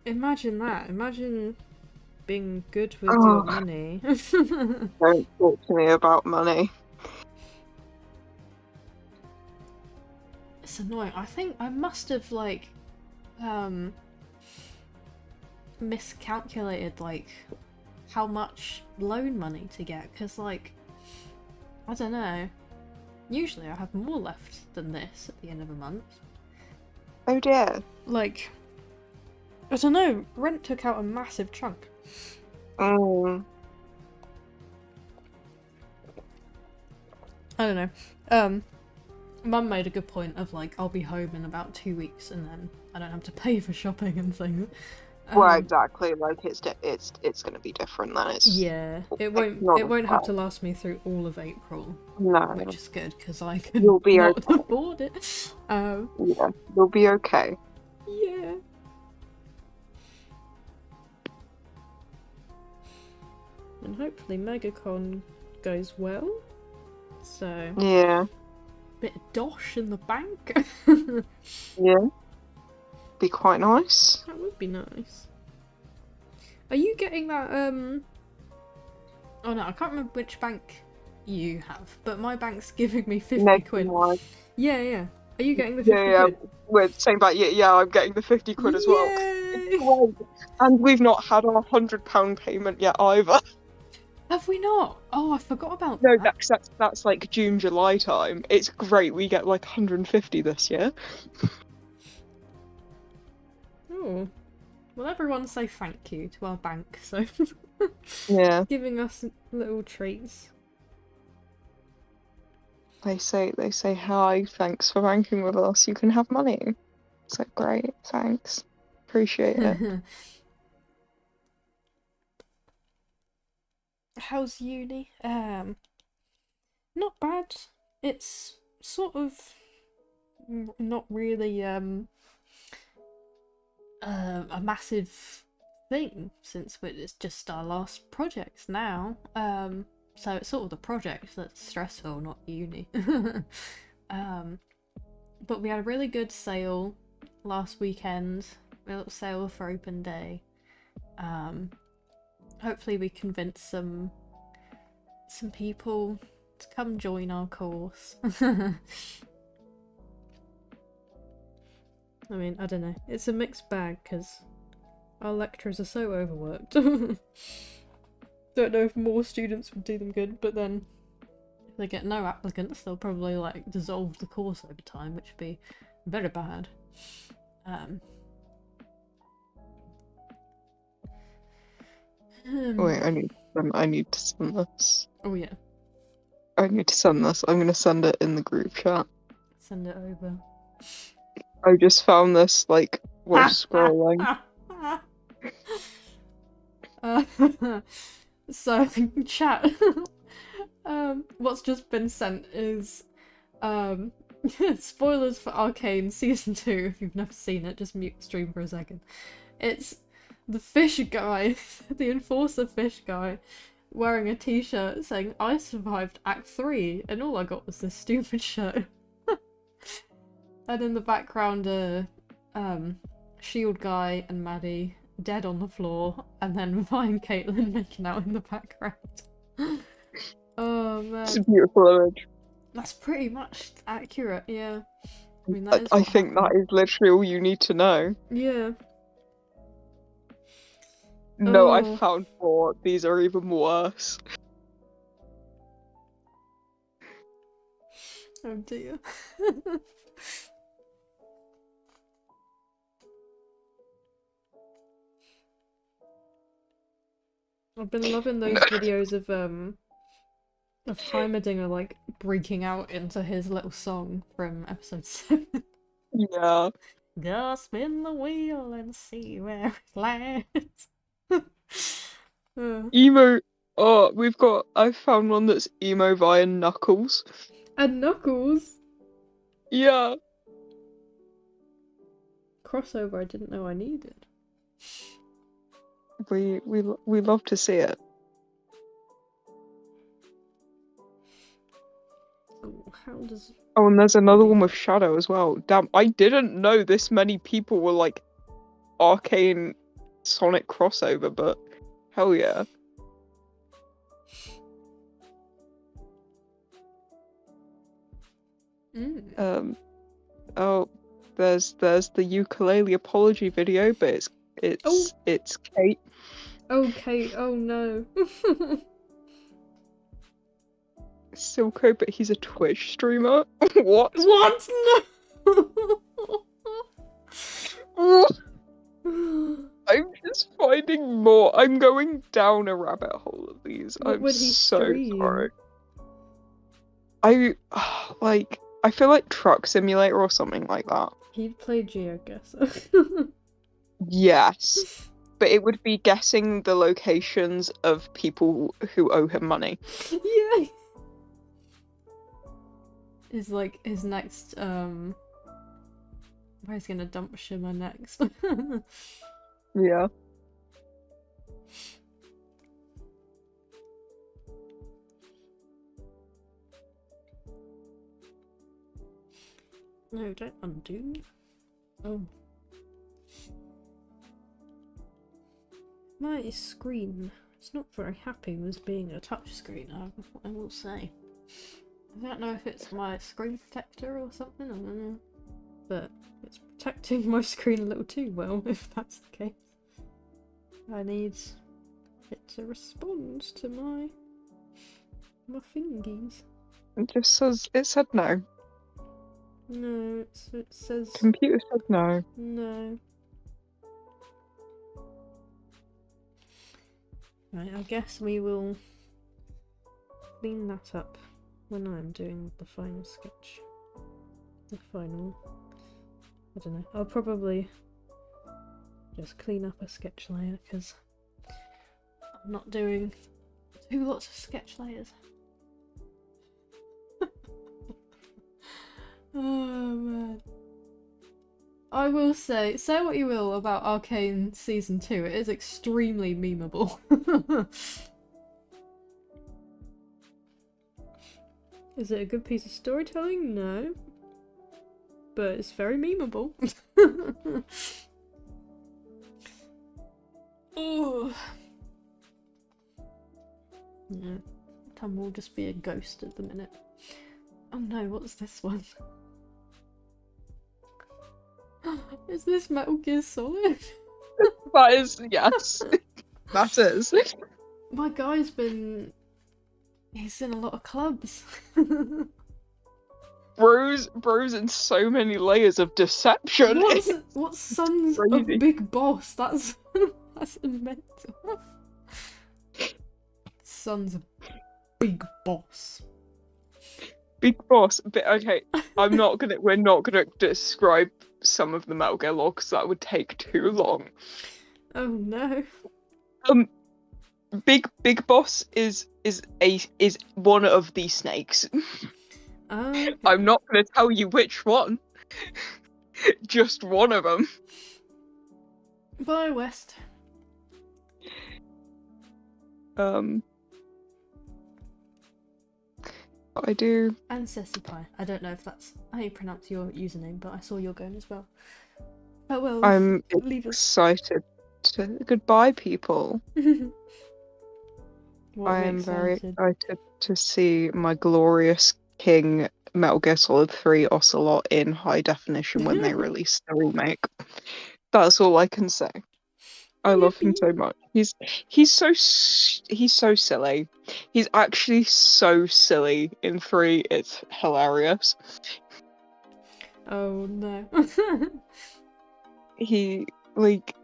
Imagine that. Imagine being good with your money. Don't talk to me about money. It's annoying. I think I must have like miscalculated like how much loan money to get, because, like, I don't know. Usually I have more left than this at the end of a month. Oh dear. Like, I don't know, rent took out a massive chunk. Mm. I don't know. Mum made a good point of, like, I'll be home in about 2 weeks and then I don't have to pay for shopping and things. Well, exactly. Like it's gonna be different then. It's Yeah, it not won't have bad. to last me through all of April, No, which is good because I can You'll be not okay. afford it. yeah, you'll be okay. Yeah. And hopefully MegaCon goes well. So, Yeah, bit of dosh in the bank. yeah. Be quite nice. That would be nice. Are you getting that, Oh no, I can't remember which bank you have, but my bank's giving me 50 quid. Nationwide. Yeah. Are you getting the 50 Yeah, quid? we're saying about yeah, I'm getting the 50 quid as well. Yay! It's great. And we've not had our £100 payment yet either. Have we not? Oh, I forgot about No, that. that's like June, July time. It's great. We get like 150 this year. Oh. Well, everyone say thank you to our bank, so Yeah, giving us little treats. they say hi. Thanks for banking with us. You can have money. It's like great. Thanks. Appreciate it. How's uni? Not bad. It's sort of not really a massive thing since it's just our last project now. So it's sort of the project that's stressful, not uni. But we had a really good sale last weekend. A little sale for open day. Hopefully we convince some people to come join our course. I mean, I don't know. It's a mixed bag because our lecturers are so overworked. Don't know if more students would do them good, but then if they get no applicants, they'll probably like dissolve the course over time, which would be very bad. Wait, I need to send this. Oh yeah, I need to send this. I'm gonna send it in the group chat. send it over. I just found this like while scrolling. So chat. What's just been sent is spoilers for Arcane Season 2. If you've never seen it, just mute the stream for a second. It's the fish guy, the enforcer fish guy, wearing a t-shirt saying, "I survived Act 3, and all I got was this stupid show." And in the background, Shield guy and Maddie dead on the floor, and then Vi and Caitlin making out in the background. Oh man. It's a beautiful image. That's pretty much accurate, yeah. I mean, that is I what think happened. that is literally all you need to know. Yeah. No, Oh. I found more. These are even worse. Oh dear. I've been loving those videos of Heimerdinger like breaking out into his little song from episode 7. Yeah. Go spin the wheel and see where it lands. Emo. Oh, I found one that's emo via Knuckles. And Knuckles. Yeah. Crossover I didn't know I needed. We love to see it. Oh, how does... Oh, and there's another one with Shadow as well. Damn, I didn't know this many people were like Arcane Sonic crossover, but hell yeah. Oh, there's the ukulele apology video, but it's Kate. Okay, oh no. Silco, but he's a Twitch streamer. What? What? No! I'm just finding more. I'm going down a rabbit hole of these. What I'm would he so stream? sorry. I feel like Truck Simulator or something like that. He'd play GeoGuessr. Yes. But it would be guessing the locations of people who owe him money. Yeah. Is like his next where he's gonna dump Shimmer next. Yeah. No, don't undo. Oh. My screen is not very happy with being a touchscreen, I will say. I don't know if it's my screen protector or something, I don't know. But it's protecting my screen a little too well, if that's the case. I need it to respond to my fingies. It said no. No, it says Computer said no. no. Right, I guess we will clean that up when I'm doing the final sketch. The final... I don't know. I'll probably just clean up a sketch layer because I'm not doing lots of sketch layers. Oh man. I will say what you will about Arcane Season 2, it is extremely memeable. Is it a good piece of storytelling? No. But it's very memeable. Oh. Yeah. Tom will just be a ghost at the minute. Oh no, what's this one? Is this Metal Gear Solid? That is, yes. That is. My guy's been... He's in a lot of clubs. Bro's in so many layers of deception. What's Sons of Crazy. Big Boss? That's mental. Sons of Big Boss. Big Boss, but okay, we're not gonna describe some of the Metal Gear lore because that would take too long. Oh no. Big Boss is one of the snakes. Okay. I'm not gonna tell you which one. Just one of them. Bye, West. I do. And Ceci Pie. I don't know if that's how you pronounce your username, but I saw you're going as well. Oh well. I'm leave us. excited to goodbye, people. What are I we am very excited? excited to see my glorious King Metal Gear Solid 3 Ocelot in high definition when they release the remake. That's all I can say. I love him so much. He's so silly. He's actually so silly in 3. It's hilarious. Oh no. He like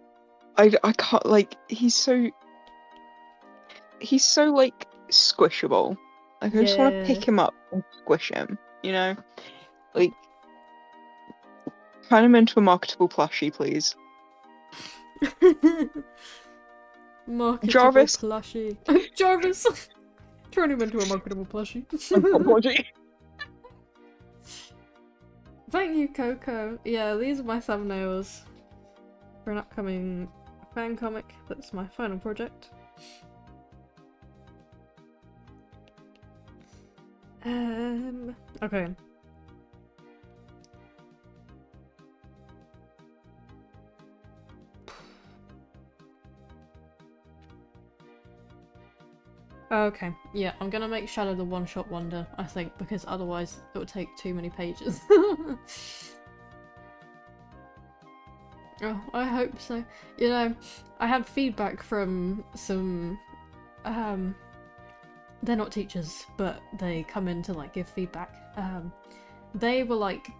I can't like he's so like squishable. Like I just want to Yeah. pick him up and squish him, you know? Like turn him into a marketable plushie, please. Marketable Jarvis. plushie. Jarvis! Turn him into a marketable plushie. Plushie. Thank you, Coco. Yeah, these are my thumbnails for an upcoming fan comic. That's my final project. Okay. Okay, yeah, I'm gonna make Shadow the one-shot wonder, I think, because otherwise it would take too many pages. Oh, I hope so. You know, I had feedback from some, they're not teachers, but they come in to like give feedback. They were like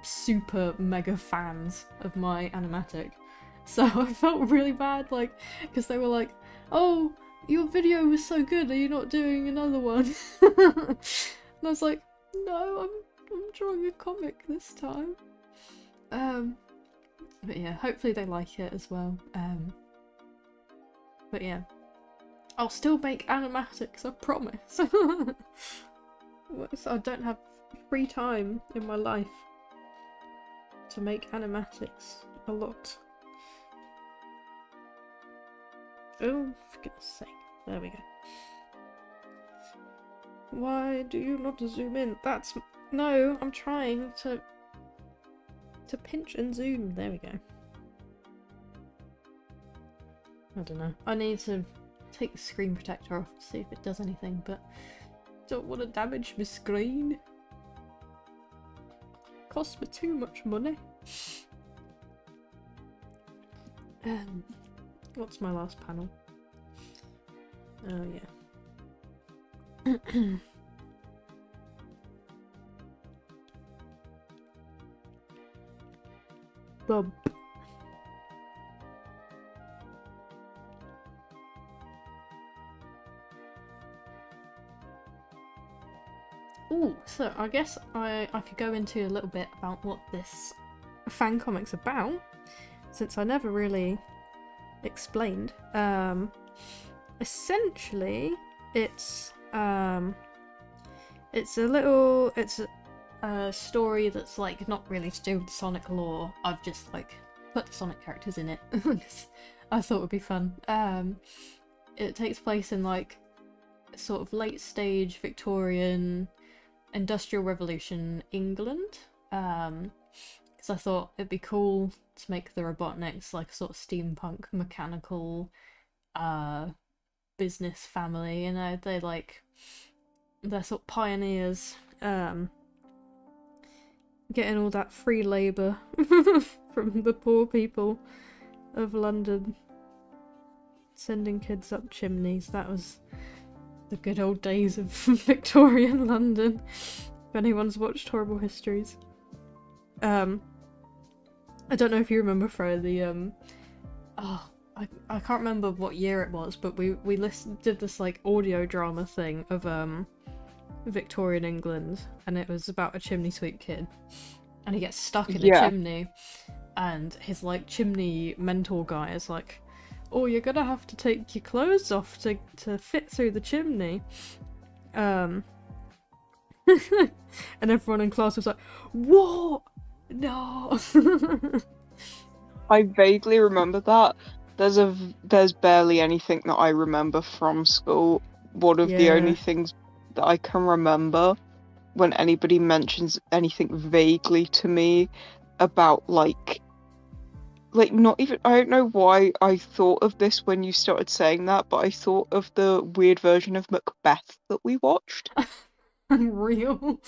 super mega fans of my animatic, so I felt really bad, like, because they were like, "Oh, your video was so good. Are you not doing another one?" And I was like, "No, I'm drawing a comic this time." But yeah, hopefully they like it as well. But yeah, I'll still make animatics, I promise. I don't have free time in my life to make animatics a lot. Oh, for goodness sake. There we go. Why do you not zoom in? That's... No, I'm trying to pinch and zoom. There we go. I don't know. I need to take the screen protector off to see if it does anything, but don't want to damage my screen. Costs me too much money. What's my last panel? Oh yeah. Bob. Ooh, so I guess I could go into a little bit about what this fan comic's about, since I never really explained. Essentially, it's a story that's like not really to do with Sonic lore. I've just like put the Sonic characters in it. I thought it would be fun. It takes place in like sort of late stage Victorian Industrial Revolution England. Because I thought it'd be cool to make the Robotniks like a sort of steampunk mechanical business family, you know, they're sort of pioneers, getting all that free labour from the poor people of London, sending kids up chimneys. That was the good old days of Victorian London, if anyone's watched Horrible Histories. I don't know if you remember, Fro, the I can't remember what year it was, but we did this like audio drama thing of Victorian England, and it was about a chimney sweep kid, and he gets stuck in a chimney, and his like chimney mentor guy is like, "Oh, you're gonna have to take your clothes off to fit through the chimney." And everyone in class was like, "What? No." I vaguely remember that. There's barely anything that I remember from school. One of the only things that I can remember when anybody mentions anything vaguely to me about like not even, I don't know why I thought of this when you started saying that, but I thought of the weird version of Macbeth that we watched. Unreal.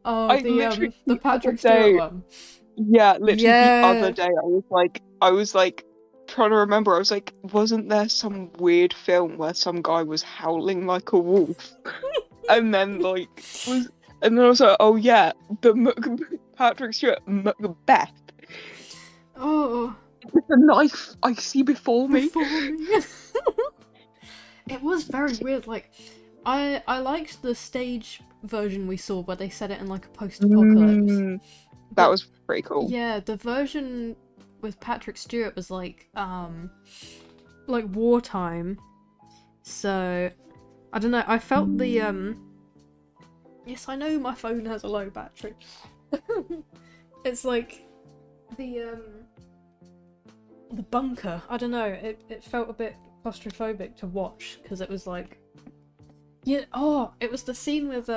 Oh, the Patrick Stewart Stewart one. Yeah, literally the other day I was like trying to remember. I was like, wasn't there some weird film where some guy was howling like a wolf? And then I was like, oh yeah, the Patrick Stewart Macbeth. Oh, with the knife I see before me. It was very weird. Like, I liked the stage version we saw where they set it in like a post-apocalypse. That was pretty cool. Yeah, the version with Patrick Stewart was like wartime. So I don't know. I felt the Yes, I know my phone has a low battery. It's like the bunker. I don't know. It felt a bit claustrophobic to watch because it was like, it was the scene with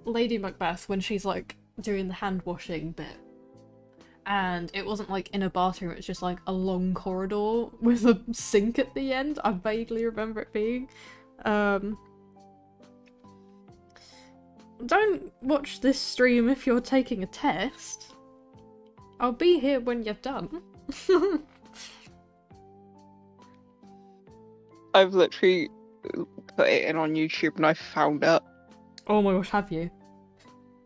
Lady Macbeth when she's like doing the hand washing bit, and it wasn't like in a bathroom. It was just like a long corridor with a sink at the end. I vaguely remember it being. Don't watch this stream if you're taking a test. I'll be here when you're done. I've literally put it in on YouTube and I found it. Oh my gosh, have you?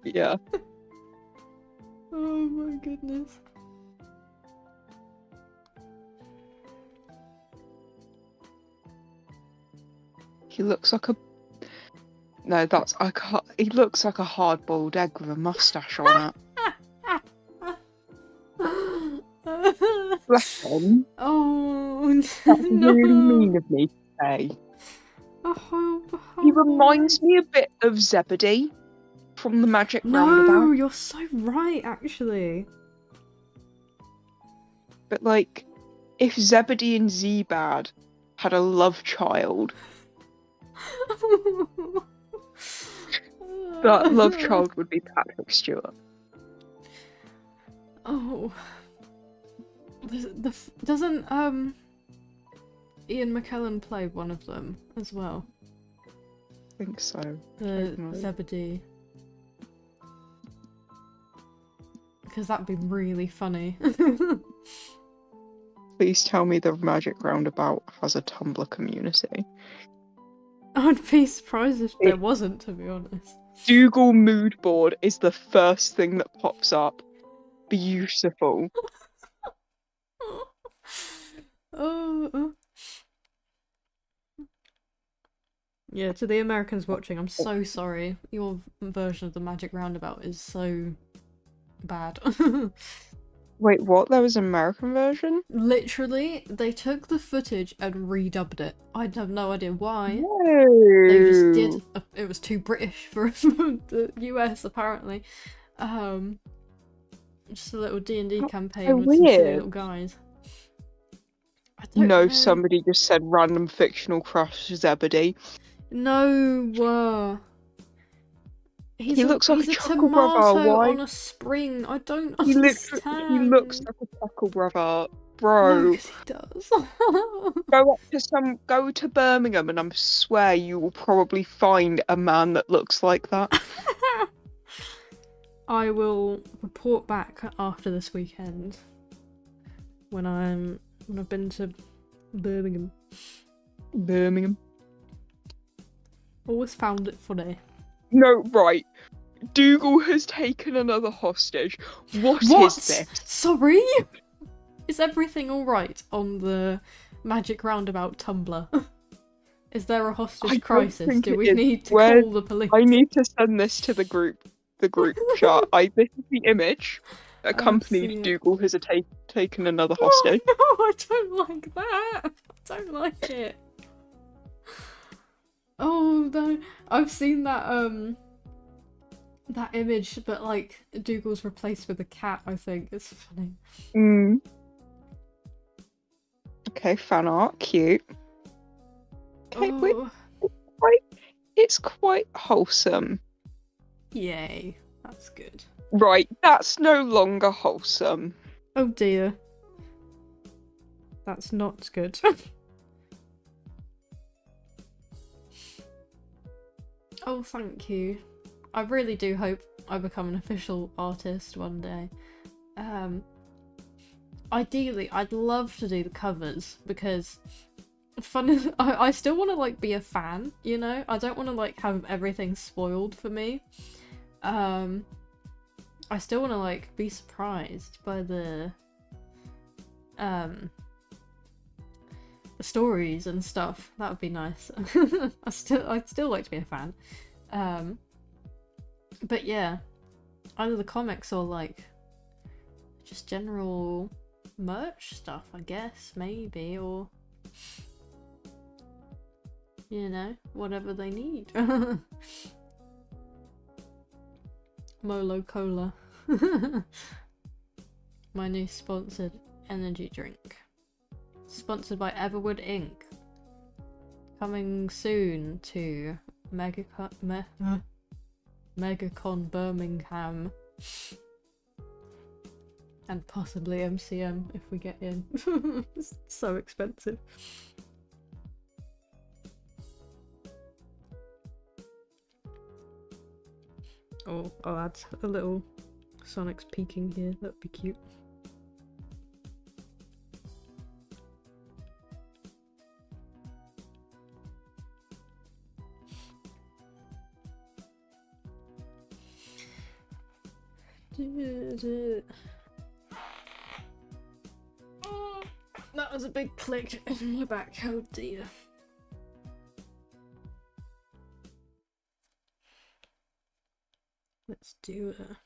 Yeah. Oh my goodness. He looks like a... No, that's... I can't... He looks like a hard-boiled egg with a mustache on it. Bless him. Oh, That's no. really mean of me to say. He reminds me a bit of Zebedee from the Magic No, Roundabout. you're so right, actually. But, like, if Zebedee and Zebad had a love child, that love child would be Patrick Stewart. Oh. Doesn't Ian McKellen play one of them as well? I think so. The Don't know. Zebedee. Because that'd be really funny. Please tell me the Magic Roundabout has a Tumblr community. I'd be surprised if there wasn't, to be honest. Dougal mood board is the first thing that pops up. Beautiful. Oh. Yeah, to the Americans watching, I'm so sorry. Your version of the Magic Roundabout is so bad. Wait, what? There was an American version? Literally, they took the footage and redubbed it. I have no idea why. No. They just did. It was too British for the US, apparently. Just a little D&D campaign with some silly weird. little guys. I don't No, know. somebody just said random fictional crush Zebedee. No. He looks like he's a a Chuckle tomato Brother. Why? on a spring. I don't He understand. looks like a Chuckle Brother. No, Bro, 'cause he does. go to Birmingham and I swear you will probably find a man that looks like that. I will report back after this weekend when I've been to Birmingham. Birmingham. Always found it funny. No, right. Dougal has taken another hostage. What is this? Sorry? Is everything alright on the Magic Roundabout Tumblr? Is there a hostage crisis? think Do it we is. need to Where- call the police? I need to send this to the group chat. This is the image see accompanied it. Dougal has taken another Oh, hostage. no, I don't like that. I don't like it. Oh no, I've seen that image, but like Dougal's replaced with a cat. I think it's funny. Mm. Okay, fan art, cute. Okay, wait, Oh, it's quite wholesome. yay, that's good. Right, that's no longer wholesome. Oh dear, that's not good. Oh, thank you. I really do hope I become an official artist one day. Ideally, I'd love to do the covers because I still want to like be a fan, you know? I don't want to like have everything spoiled for me. I still want to like be surprised by the stories and stuff. That would be nice. I'd still like to be a fan. But yeah, either the comics or like just general merch stuff, I guess, maybe, or you know, whatever they need. Molo Cola. My new sponsored energy drink. Sponsored by Everwood Inc. Coming soon to MegaCon Birmingham. And possibly MCM if we get in. It's so expensive. Oh, I'll add a little Sonic's peeking here. That'd be cute. Oh, that was a big click in my back. Oh dear. Let's do a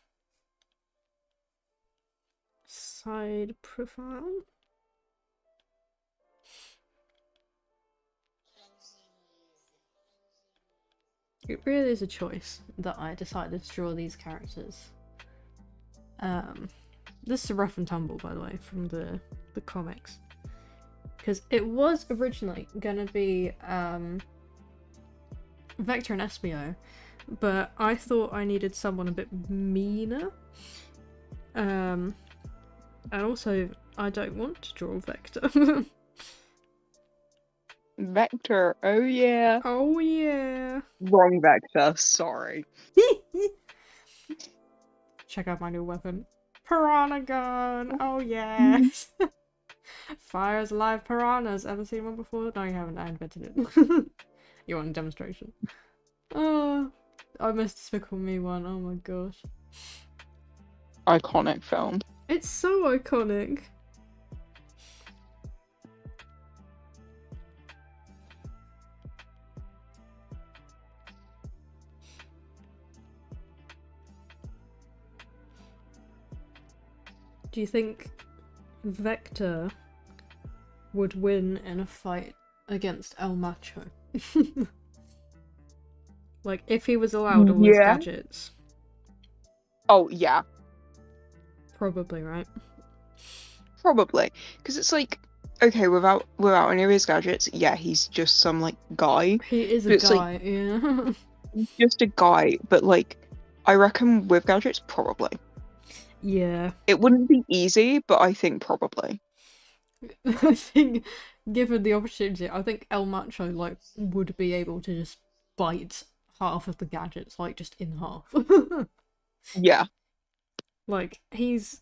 side profile. It really is a choice that I decided to draw these characters. This is a rough and tumble, by the way, from the comics. Because it was originally gonna be Vector and Espio, but I thought I needed someone a bit meaner. And also, I don't want to draw Vector. Vector, oh yeah. Oh yeah. Wrong Vector, sorry. Check out my new weapon. Piranha gun! Oh yes! Fires live piranhas. Ever seen one before? No, you haven't. I invented it. You want a demonstration? Oh, I missed Despicable Me one. Oh my gosh. Iconic film. It's so iconic. Do you think Vector would win in a fight against El Macho? Like, if he was allowed all his Yeah. gadgets. Oh yeah, Probably, right? probably. Because it's like, okay, without any of his gadgets, yeah, he's just some like guy. He is But a it's guy, yeah. He's just a guy, but like, I reckon with gadgets, probably. Yeah. It wouldn't be easy, but I think probably. I think, given the opportunity, I think El Macho, like, would be able to just bite half of the gadgets, like, just in half. Yeah. Like, he's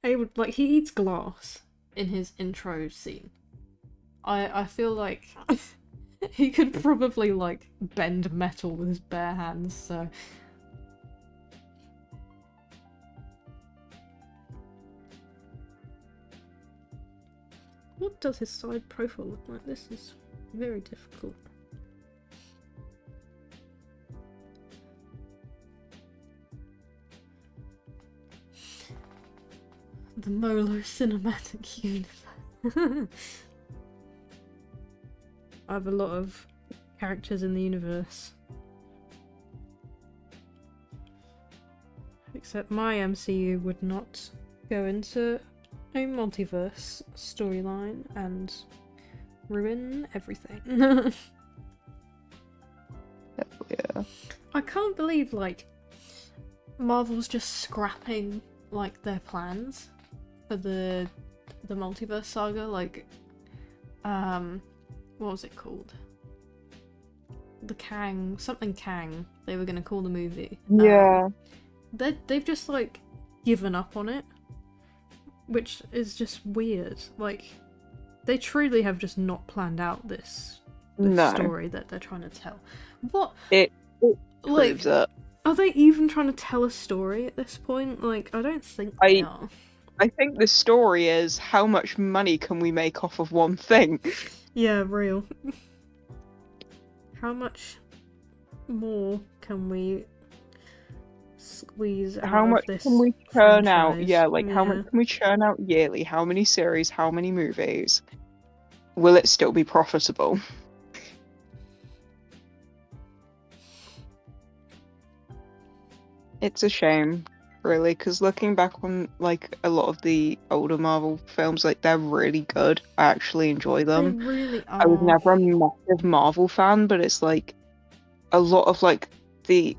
able, like, he eats glass in his intro scene. I feel like he could probably, like, bend metal with his bare hands, so... What does his side profile look like? This is very difficult. The Molo Cinematic Universe. I have a lot of characters in the universe. Except my MCU would not go into a multiverse storyline and ruin everything. Yeah. I can't believe, like, Marvel's just scrapping, like, their plans for the multiverse saga. Like, what was it called? The Kang, something Kang, they were gonna call the movie. Yeah. They've just, like, given up on it, which is just weird. Like, they truly have just not planned out this No. story that they're trying to tell. What? It like, proves it. are they even trying to tell a story at this point? Like, I don't think they are. I think the story is how much money can we make off of one thing? Yeah, real. How much more can we squeeze out How of much this can we churn out? franchise? Yeah, like how much can we churn out yearly? How many series? How many movies? Will it still be profitable? It's a shame, really, because looking back on like a lot of the older Marvel films, like they're really good. I actually enjoy They them. really are. I was never a massive Marvel fan, but it's like a lot of like the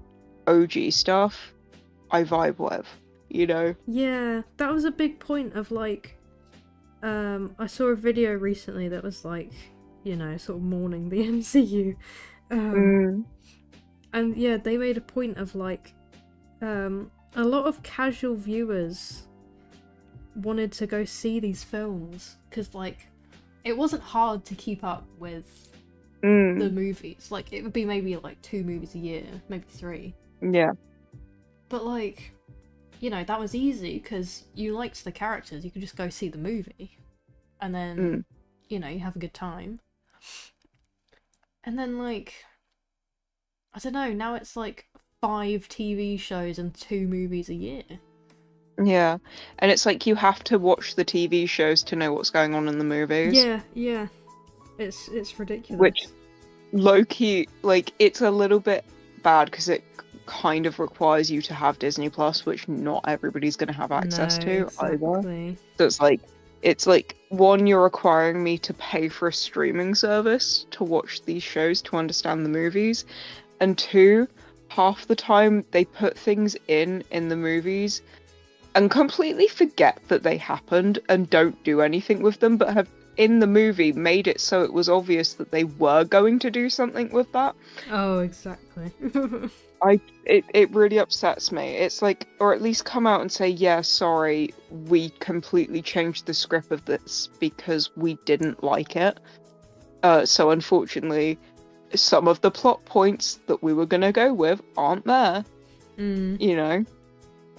OG stuff I vibe with, you know? Yeah, that was a big point of, like, I saw a video recently that was like, you know, sort of mourning the MCU. And yeah, they made a point of, like, a lot of casual viewers wanted to go see these films because, like, it wasn't hard to keep up with the movies. Like, it would be maybe like 2 movies a year, maybe 3. Yeah. But, like, you know, that was easy because you liked the characters. You could just go see the movie, and then you know, you have a good time. And then like, I don't know. Now it's like 5 TV shows and 2 movies a year. Yeah, and it's like you have to watch the TV shows to know what's going on in the movies. Yeah. It's ridiculous. Which, low-key, like, it's a little bit bad because it kind of requires you to have Disney Plus, which not everybody's going to have access to either. So it's like, one, you're requiring me to pay for a streaming service to watch these shows to understand the movies, and 2, half the time they put things in the movies and completely forget that they happened and don't do anything with them, but have in the movie made it so it was obvious that they were going to do something with that. Oh, exactly. It really upsets me. It's like, or at least come out and say, yeah, sorry, we completely changed the script of this because we didn't like it. So unfortunately, some of the plot points that we were gonna go with aren't there. You know?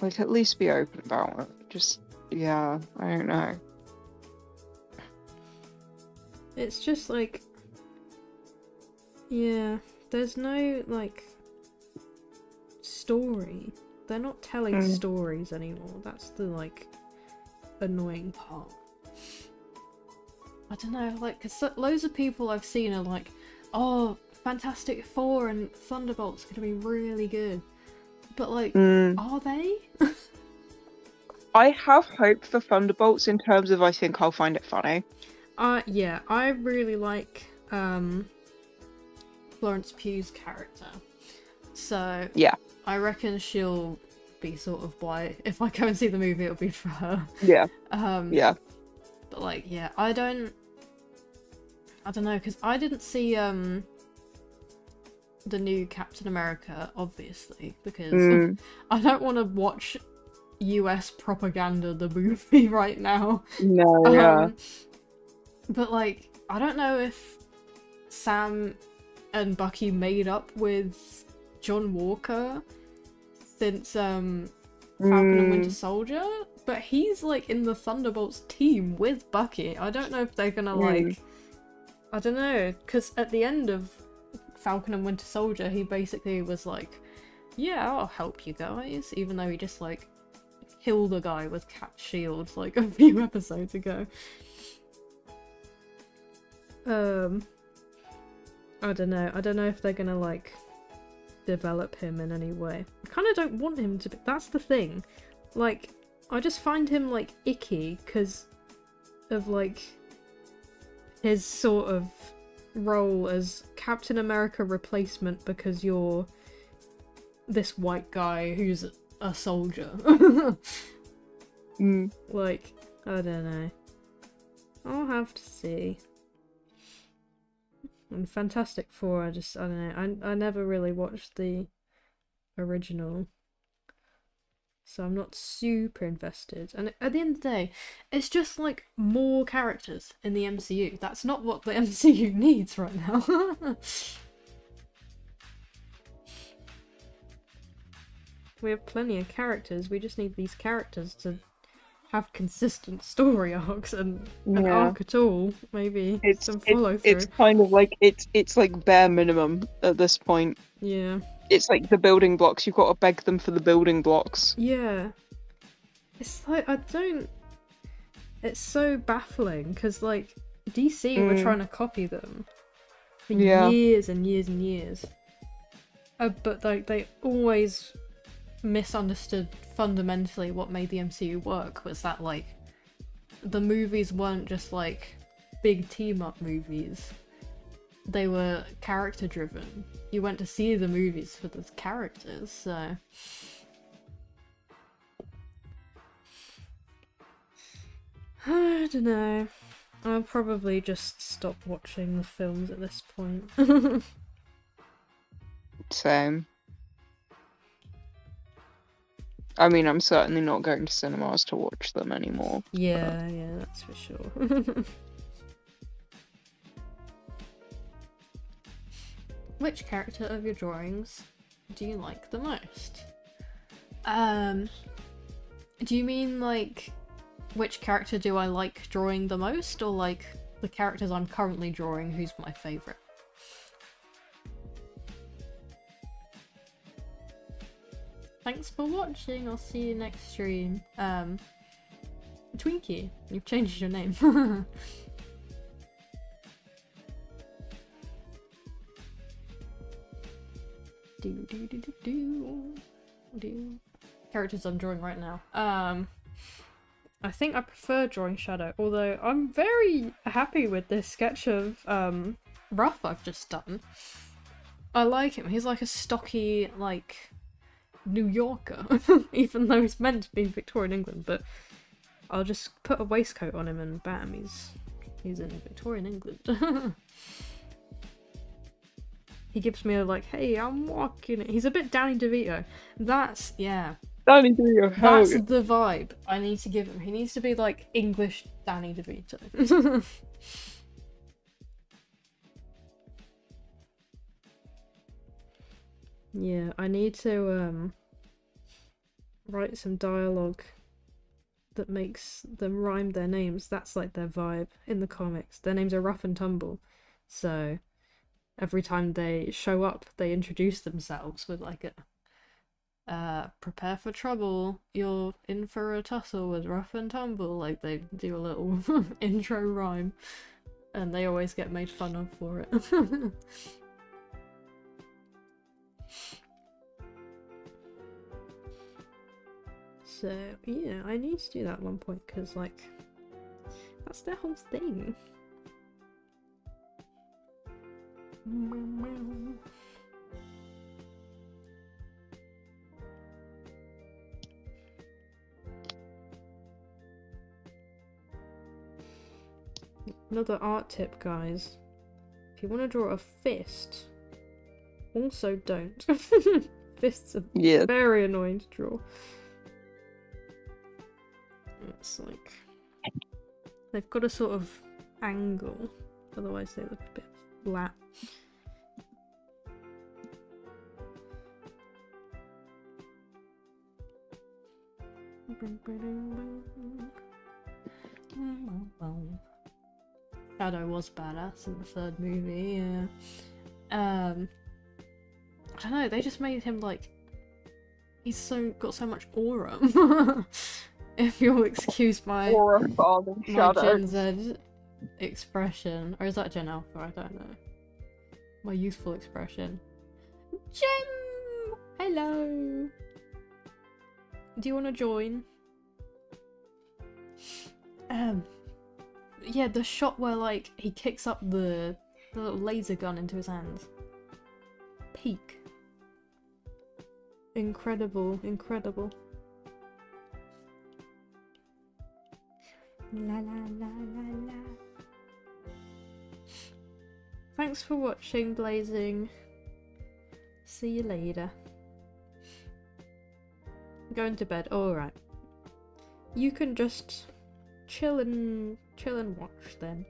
Like, at least be open about it. Just, yeah, I don't know. It's just like, yeah, there's no, like, story. They're not telling stories anymore. That's the, like, annoying part. I don't know, like, cause loads of people I've seen are like, oh, Fantastic Four and Thunderbolt's gonna be really good. But, like, are they? I have hope for Thunderbolts in terms of I think I'll find it funny. Yeah, I really like Florence Pugh's character. So yeah, I reckon she'll be sort of why if I go and see the movie it'll be for her. Yeah. Yeah. But like, yeah, I don't know, because I didn't see the new Captain America, obviously, because I don't want to watch US propaganda the movie right now. No, yeah. But like, I don't know if Sam and Bucky made up with John Walker since Falcon and Winter Soldier, but he's like in the Thunderbolts team with Bucky. I don't know if they're gonna like, I don't know, because at the end of Falcon and Winter Soldier, he basically was like, yeah, I'll help you guys, even though he just like killed a guy with Cat's shield like a few episodes ago. I don't know if they're gonna like develop him in any way. I kind of don't want him to be, that's the thing, like, I just find him like icky because of like his sort of role as Captain America replacement, because you're this white guy who's a soldier. Like, I don't know, I'll have to see. And Fantastic Four, I don't know, I never really watched the original, so I'm not super invested. And at the end of the day, it's just like more characters in the MCU. That's not what the MCU needs right now. We have plenty of characters, we just need these characters to have consistent story arcs and an arc at all. Maybe some follow through. It's kind of like it's like bare minimum at this point. Yeah. It's like the building blocks. You've got to beg them for the building blocks. Yeah. It's like it's so baffling because like DC were trying to copy them for years and years and years. But like they always misunderstood fundamentally what made the MCU work, was that like the movies weren't just like big team up movies, they were character driven. You went to see the movies for the characters, so I don't know, I'll probably just stop watching the films at this point. Same. I mean, I'm certainly not going to cinemas to watch them anymore. Yeah, that's for sure. Which character of your drawings do you like the most? Do you mean like which character do I like drawing the most, or like the characters I'm currently drawing, who's my favourite? Thanks for watching, I'll see you next stream. Twinkie, you've changed your name. do. Characters I'm drawing right now. I think I prefer drawing Shadow, although I'm very happy with this sketch of Ruff I've just done. I like him. He's like a stocky, like, New Yorker, even though he's meant to be Victorian England, but I'll just put a waistcoat on him and bam, he's in Victorian England. He gives me a like, hey, I'm walking it. He's a bit Danny DeVito. That's, yeah. Danny DeVito, That's the vibe I need to give him. He needs to be like English Danny DeVito. Yeah, I need to write some dialogue that makes them rhyme their names. That's like their vibe in the comics. Their names are Rough and Tumble, so every time they show up, they introduce themselves with like a prepare for trouble, you're in for a tussle with Rough and Tumble. Like they do a little intro rhyme, and they always get made fun of for it. So yeah, I need to do that at one point because like that's their whole thing. Another art tip, guys. If you want to draw a fist, also don't. Fists are very annoying to draw. It's like they've got a sort of angle, otherwise they look a bit flat. Shadow was badass in the third movie, yeah. I don't know, they just made him like he's got so much aura. If you'll excuse my Gen Z expression. Or is that Gen Alpha? I don't know. My youthful expression. Gem! Hello! Do you want to join? Yeah, the shot where like he kicks up the little laser gun into his hands. Peak. Incredible, incredible. La la la la la. Thanks for watching, Blazing. See you later. Going to bed. Alright. You can just chill and watch then.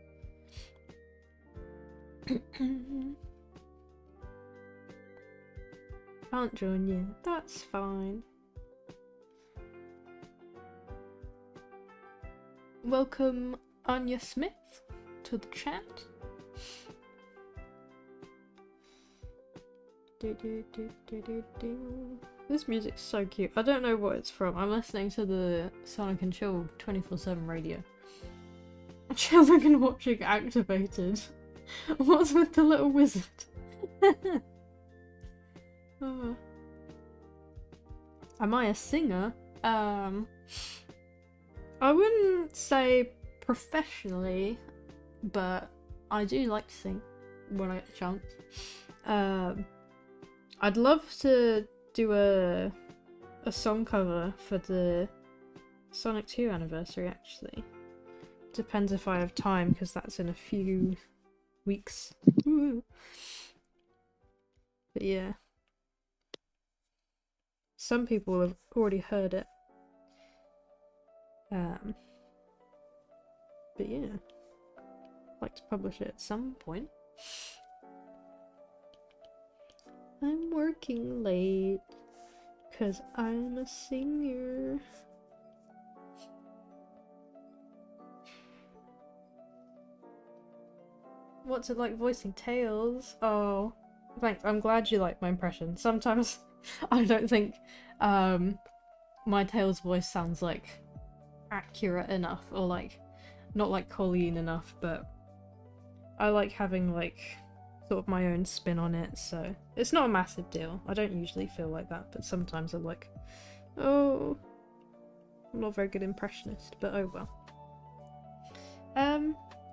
Can't join you. That's fine. Welcome Anya Smith to the chat. This music's so cute. I don't know what it's from. I'm listening to the Sonic and Chill 24/7 radio. Chilling and watching activated. What's with the little wizard? Oh. Am I a singer? I wouldn't say professionally, but I do like to sing when I get the chance. I'd love to do a song cover for the Sonic 2 anniversary, actually. Depends if I have time, because that's in a few weeks. But yeah. Some people have already heard it. But yeah, I'd like to publish it at some point. I'm working late because I'm a singer. What's it like voicing Tails? Oh, thanks. I'm glad you like my impression. Sometimes I don't think my Tails voice sounds like accurate enough, or like not like Colleen enough, but I like having like sort of my own spin on it, so it's not a massive deal. I don't usually feel like that, but sometimes I'm like, oh, I'm not a very good impressionist, but oh well.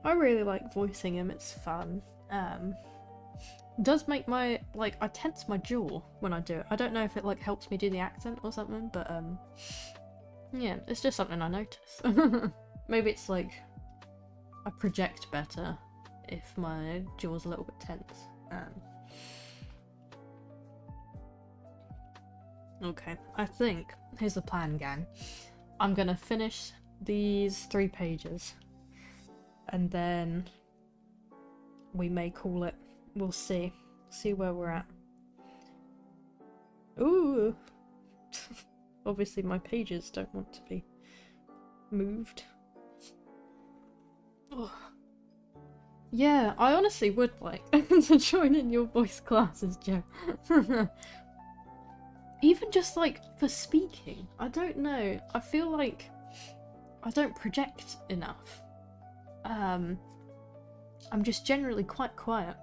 I really like voicing him, it's fun. It does make my, like, I tense my jaw when I do it. I don't know if it like helps me do the accent or something, but yeah, it's just something I notice. Maybe it's like I project better if my jaw's a little bit tense. Okay, I think here's the plan, gang. I'm gonna finish these 3 pages and then we may call it. We'll see where we're at. Ooh. Obviously my pages don't want to be moved. Oh. Yeah, I honestly would like to join in your voice classes, Joe. Even just like for speaking. I don't know. I feel like I don't project enough. I'm just generally quite quiet.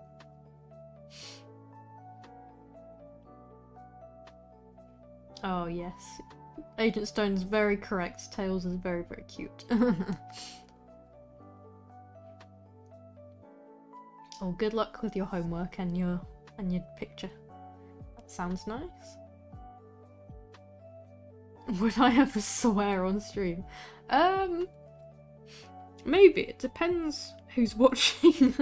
Oh yes. Agent Stone's very correct. Tails is very, very cute. Oh, good luck with your homework and your picture. That sounds nice. Would I ever swear on stream? Maybe. It depends who's watching.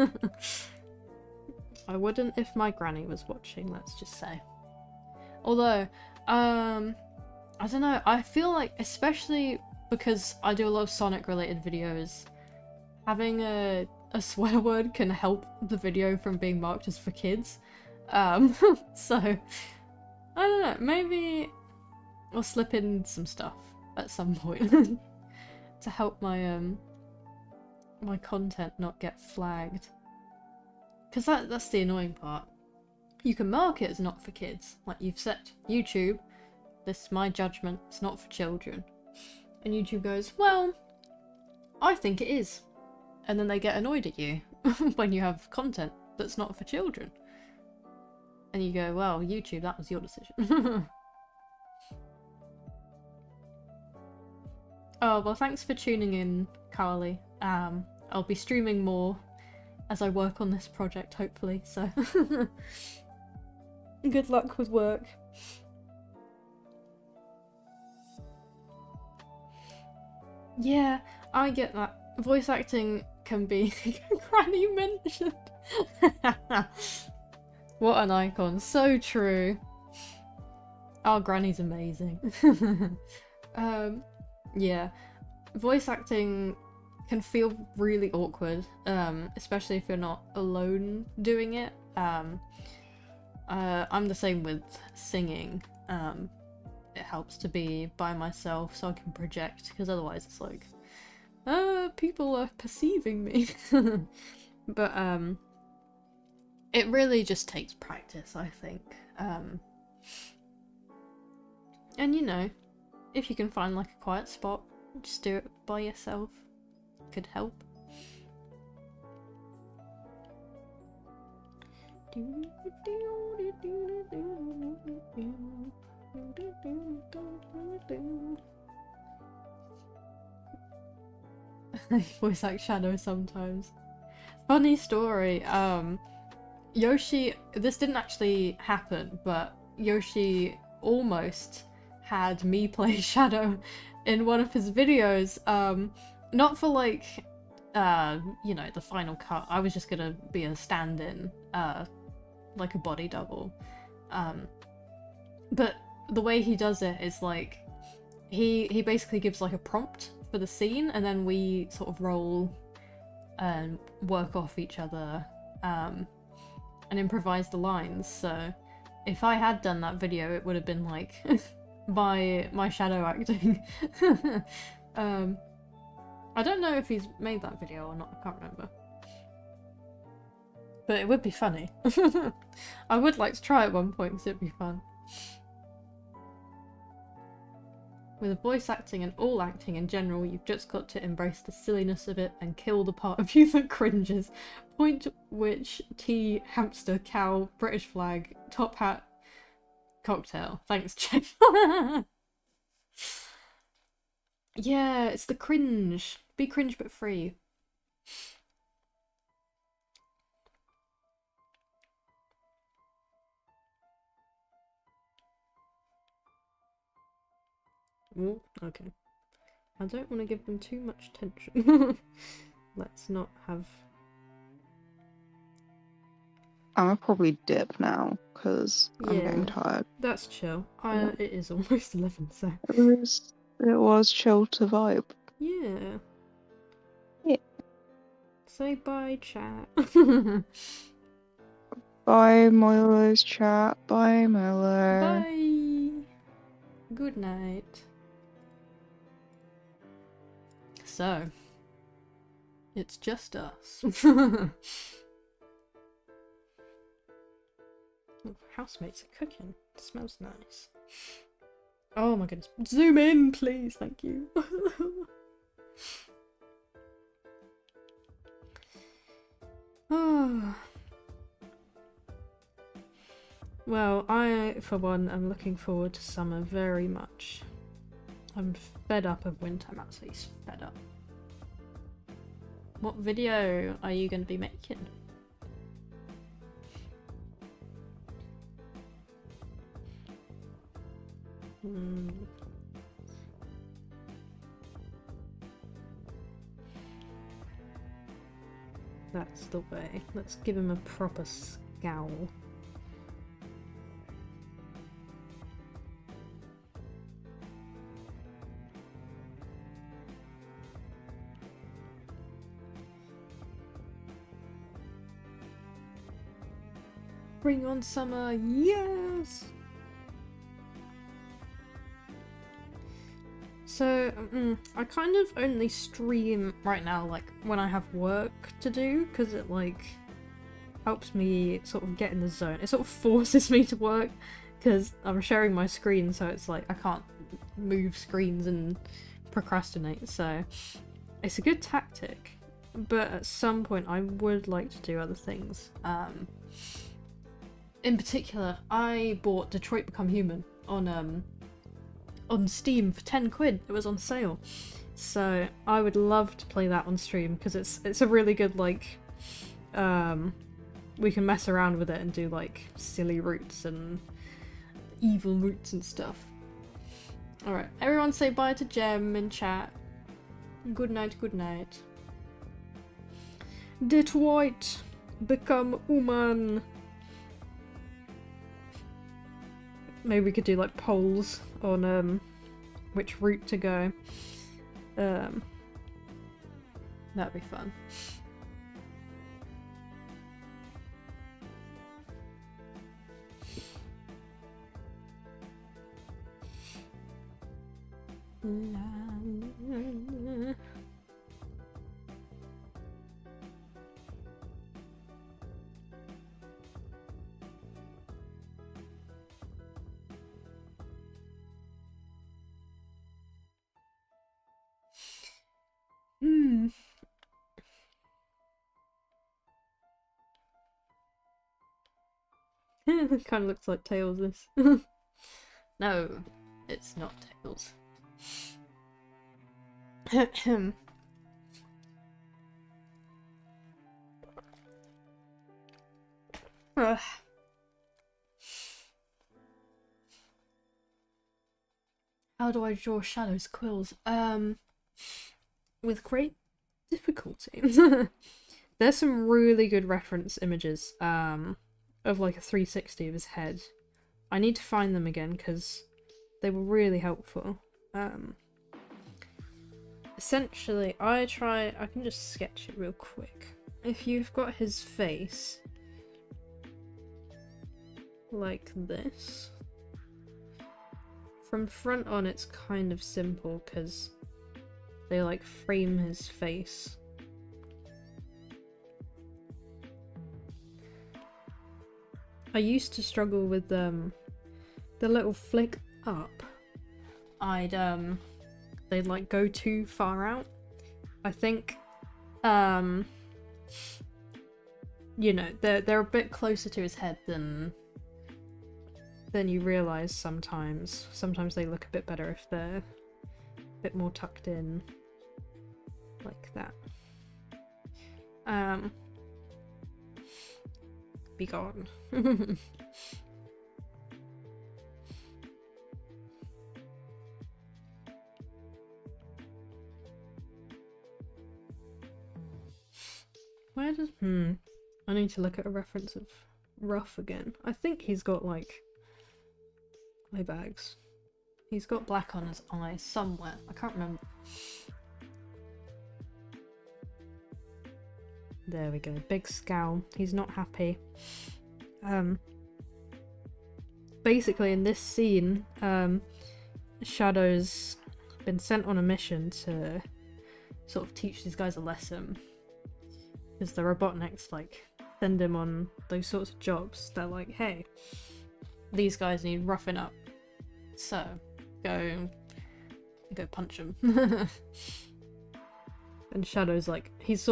I wouldn't if my granny was watching, let's just say. Although, I don't know, I feel like, especially because I do a lot of Sonic related videos, having a swear word can help the video from being marked as for kids. So, I don't know, maybe I'll slip in some stuff at some point to help my my content not get flagged. Because that's the annoying part. You can mark it as not for kids, like you've set YouTube, this is my judgment, it's not for children. And YouTube goes, well, I think it is. And then they get annoyed at you when you have content that's not for children. And you go, well, YouTube, that was your decision. Oh, well, thanks for tuning in, Carly. I'll be streaming more as I work on this project, hopefully, so good luck with work. Yeah, I get that. Voice acting can be Granny mentioned. What an icon, so true. Oh, Granny's amazing. Yeah, voice acting can feel really awkward, especially if you're not alone doing it. I'm the same with singing. It helps to be by myself so I can project, because otherwise it's like, people are perceiving me. But it really just takes practice, I think. And you know, if you can find like a quiet spot, just do it by yourself. Could help. Voice like Shadow sometimes. Funny story, Yoshi, this didn't actually happen, but Yoshi almost had me play Shadow in one of his videos, not for like, you know, the final cut. I was just gonna be a stand-in, like a body double. But the way he does it is like, he basically gives like a prompt for the scene, and then we sort of roll and work off each other, and improvise the lines. So if I had done that video, it would have been like my shadow acting. I don't know if he's made that video or not, I can't remember. But it would be funny. I would like to try at one point because it'd be fun. With voice acting and all acting in general, you've just got to embrace the silliness of it and kill the part of you that cringes. Point which tea, hamster, cow, British flag, top hat, cocktail. Thanks, Jeff. Yeah, it's the cringe. Be cringe but free. Ooh, okay. I don't want to give them too much tension. Let's not have... I'm gonna probably dip now, because I'm Yeah. getting tired. That's chill. Yeah. It is almost 11, so... It was chill to vibe. Yeah. Yeah. Say bye, chat. Bye, Milo's chat. Bye, Milo. Bye. Good night. So, it's just us. Oh, housemates are cooking. It smells nice. Oh my goodness. Zoom in, please. Thank you. Oh. Well, I, for one, am looking forward to summer very much. I'm fed up of winter. I'm absolutely fed up. What video are you going to be making? That's the way. Let's give him a proper scowl. Bring on summer, yes! So, I kind of only stream right now, like, when I have work to do, because it, like, helps me sort of get in the zone. It sort of forces me to work, because I'm sharing my screen, so it's like, I can't move screens and procrastinate, so it's a good tactic. But at some point, I would like to do other things. In particular, I bought Detroit Become Human on Steam for 10 quid. It was on sale. So I would love to play that on stream because it's a really good, like, we can mess around with it and do like silly routes and evil routes and stuff. Alright, everyone say bye to Gem in chat. Good night, good night. Detroit Become Human. Maybe we could do like polls on which route to go. That'd be fun. It kind of looks like Tails, this. No, it's not Tails. Ugh. How do I draw shadows, quills? With great difficulty. There's some really good reference images of like a 360 of his head. I need to find them again because they were really helpful. Essentially, I can just sketch it real quick. If you've got his face like this, from front on it's kind of simple because they like frame his face. I used to struggle with the little flick up. They'd like go too far out. I think you know, they're a bit closer to his head than you realise sometimes. Sometimes they look a bit better if they're a bit more tucked in. Like that. Be gone. Where does I need to look at a reference of Ruff again. I think he's got like eye bags. He's got black on his eye somewhere. I can't remember. There we go. Big scowl. He's not happy. Basically in this scene, Shadow's been sent on a mission to sort of teach these guys a lesson. Because the Robotniks like send him on those sorts of jobs. They're like, hey, these guys need roughing up. So go punch them. And Shadow's like, he's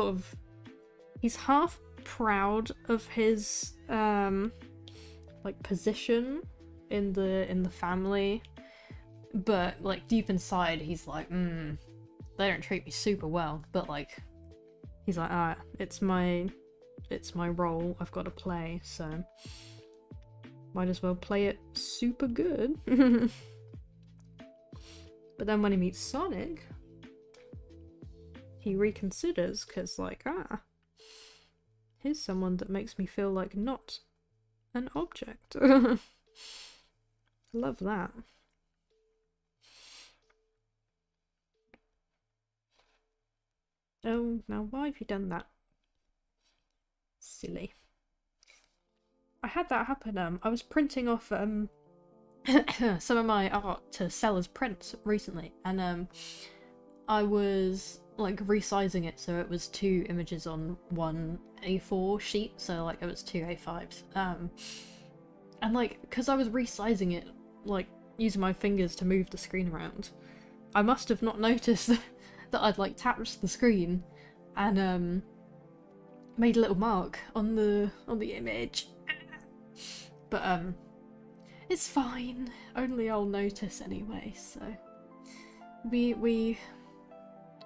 half proud of his like position in the family, but like deep inside he's like, they don't treat me super well, but like he's like, it's my role, I've got to play, so might as well play it super good. But then when he meets Sonic, he reconsiders, because like, here's someone that makes me feel like not an object. Love that. Oh, now why have you done that? Silly. I had that happen, I was printing off some of my art to sell as prints recently, and I was like resizing it so it was 2 images on 1 A4 sheet, so like it was 2 A5s. And like, because I was resizing it, like using my fingers to move the screen around, I must have not noticed that I'd like tapped the screen and made a little mark on the image. But it's fine. Only I'll notice anyway, so we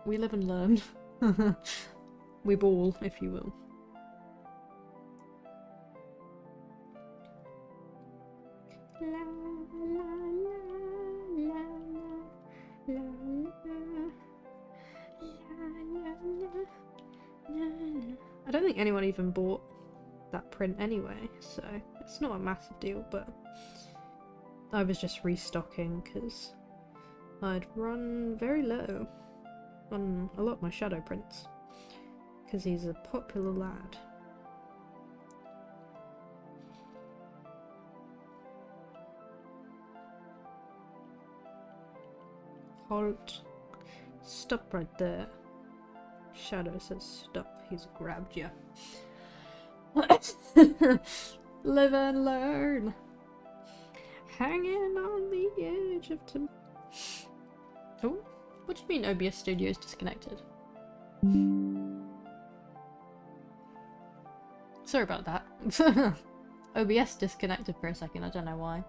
live and learn. We ball, if you will. I don't think anyone even bought that print anyway, so it's not a massive deal, but I was just restocking because I'd run very low on a lot of my Shadow prints because he's a popular lad. Halt. Stop right there. Shadow says stop, he's grabbed you. Live and learn. Hanging on the edge of Oh, what do you mean OBS Studios disconnected? Sorry about that. OBS disconnected for a second, I don't know why.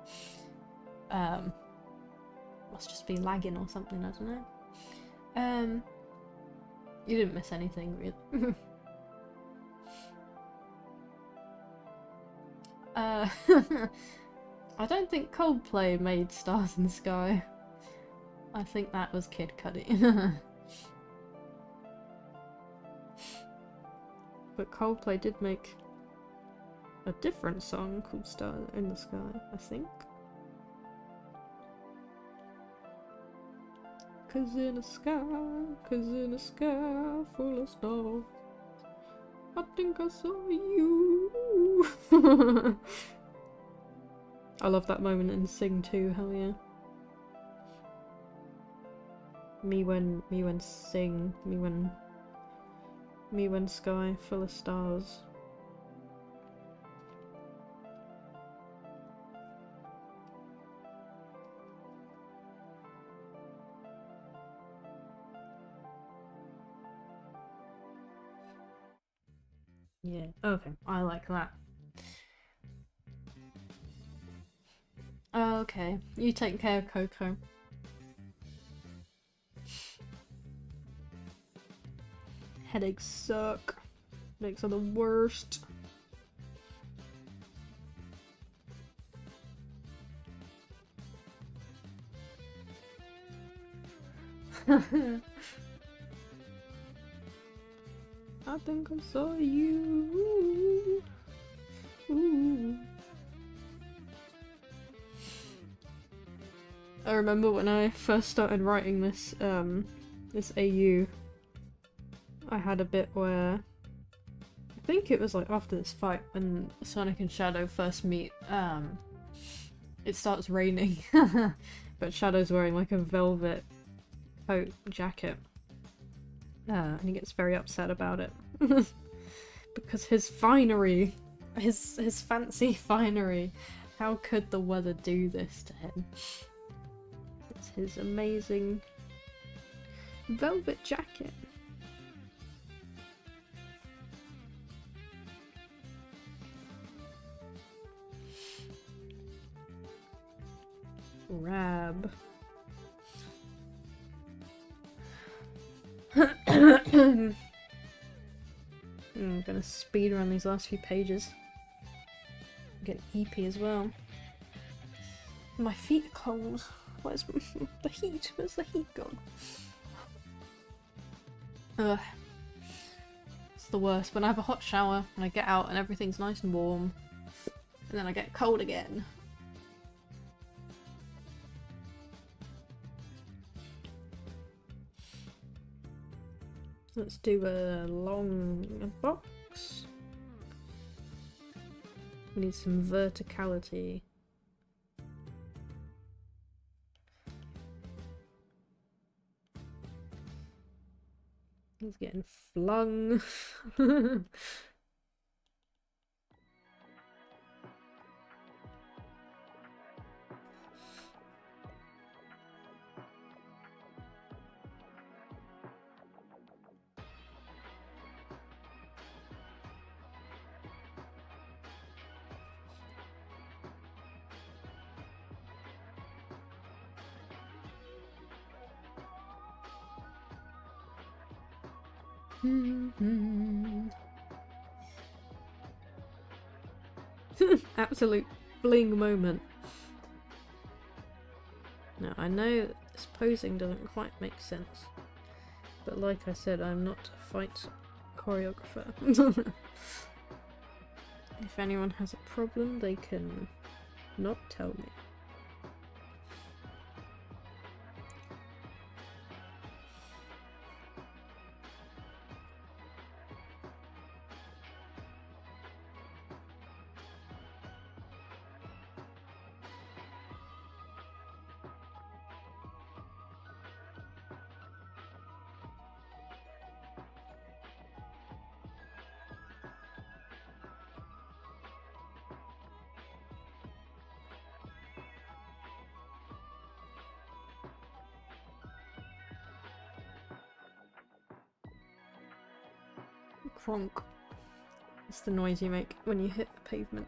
Must just be lagging or something, I don't know. You didn't miss anything, really. I don't think Coldplay made Stars in the Sky. I think that was Kid Cudi. But Coldplay did make a different song called Stars in the Sky, I think. 'Cause in a sky full of stars, I think I saw you. I love that moment in Sing 2, hell yeah. Me when Sing, me when sky full of stars. Yeah, okay, I like that. Okay, you take care of Coco. Headaches suck. Headaches are the worst. I think I saw you. Ooh. I remember when I first started writing this, this AU, I had a bit where, I think it was like after this fight when Sonic and Shadow first meet, it starts raining, but Shadow's wearing like a velvet coat jacket, and he gets very upset about it, because his finery, his fancy finery, how could the weather do this to him? It's his amazing velvet jacket. Rab. I'm gonna speed run these last few pages. Get EP as well. My feet are cold. Where's the heat? Where's the heat gone? Ugh. It's the worst. When I have a hot shower and I get out and everything's nice and warm, and then I get cold again. Let's do a long box. We need some verticality. He's getting flung. Absolute bling moment. Now, I know this posing doesn't quite make sense, but like I said, I'm not a fight choreographer. If anyone has a problem, they can not tell me. Cronk. It's the noise you make when you hit the pavement.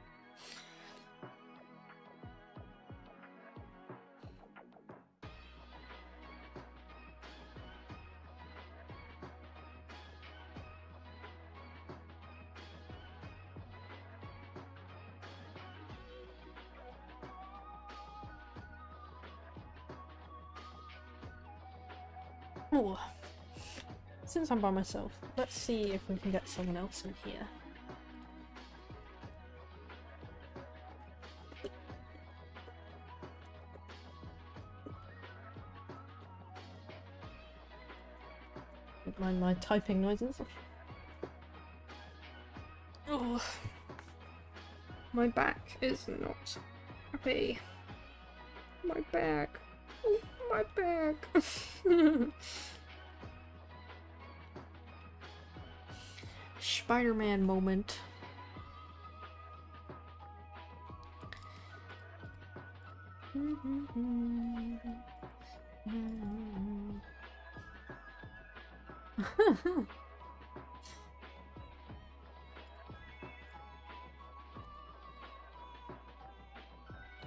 Oh. Since I'm by myself, let's see if we can get someone else in here. Don't mind my typing noises. Oh, my back is not happy. My back. Oh, my back. Spider-Man moment.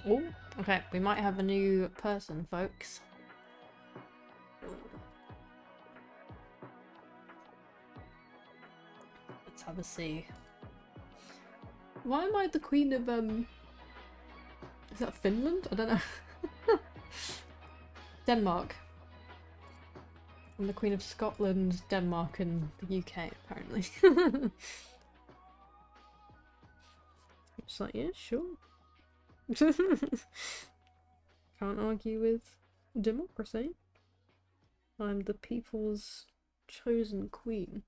Oh, okay. We might have a new person, folks. Let's have a see. Why am I the queen of, is that Finland? I don't know. Denmark. I'm the queen of Scotland, Denmark, and the UK, apparently. It's like, yeah, sure. Can't argue with democracy. I'm the people's chosen queen.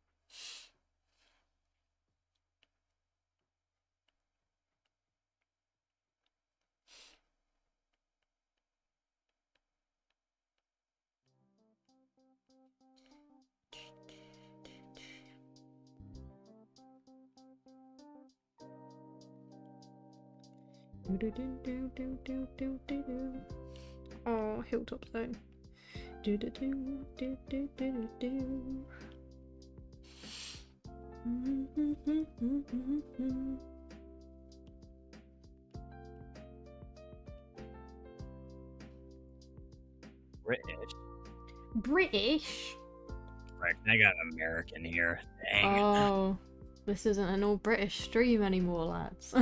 Oh, Hilltop Zone. British. British? Right, I got an American here. Dang. Oh, this isn't an all British stream anymore, lads.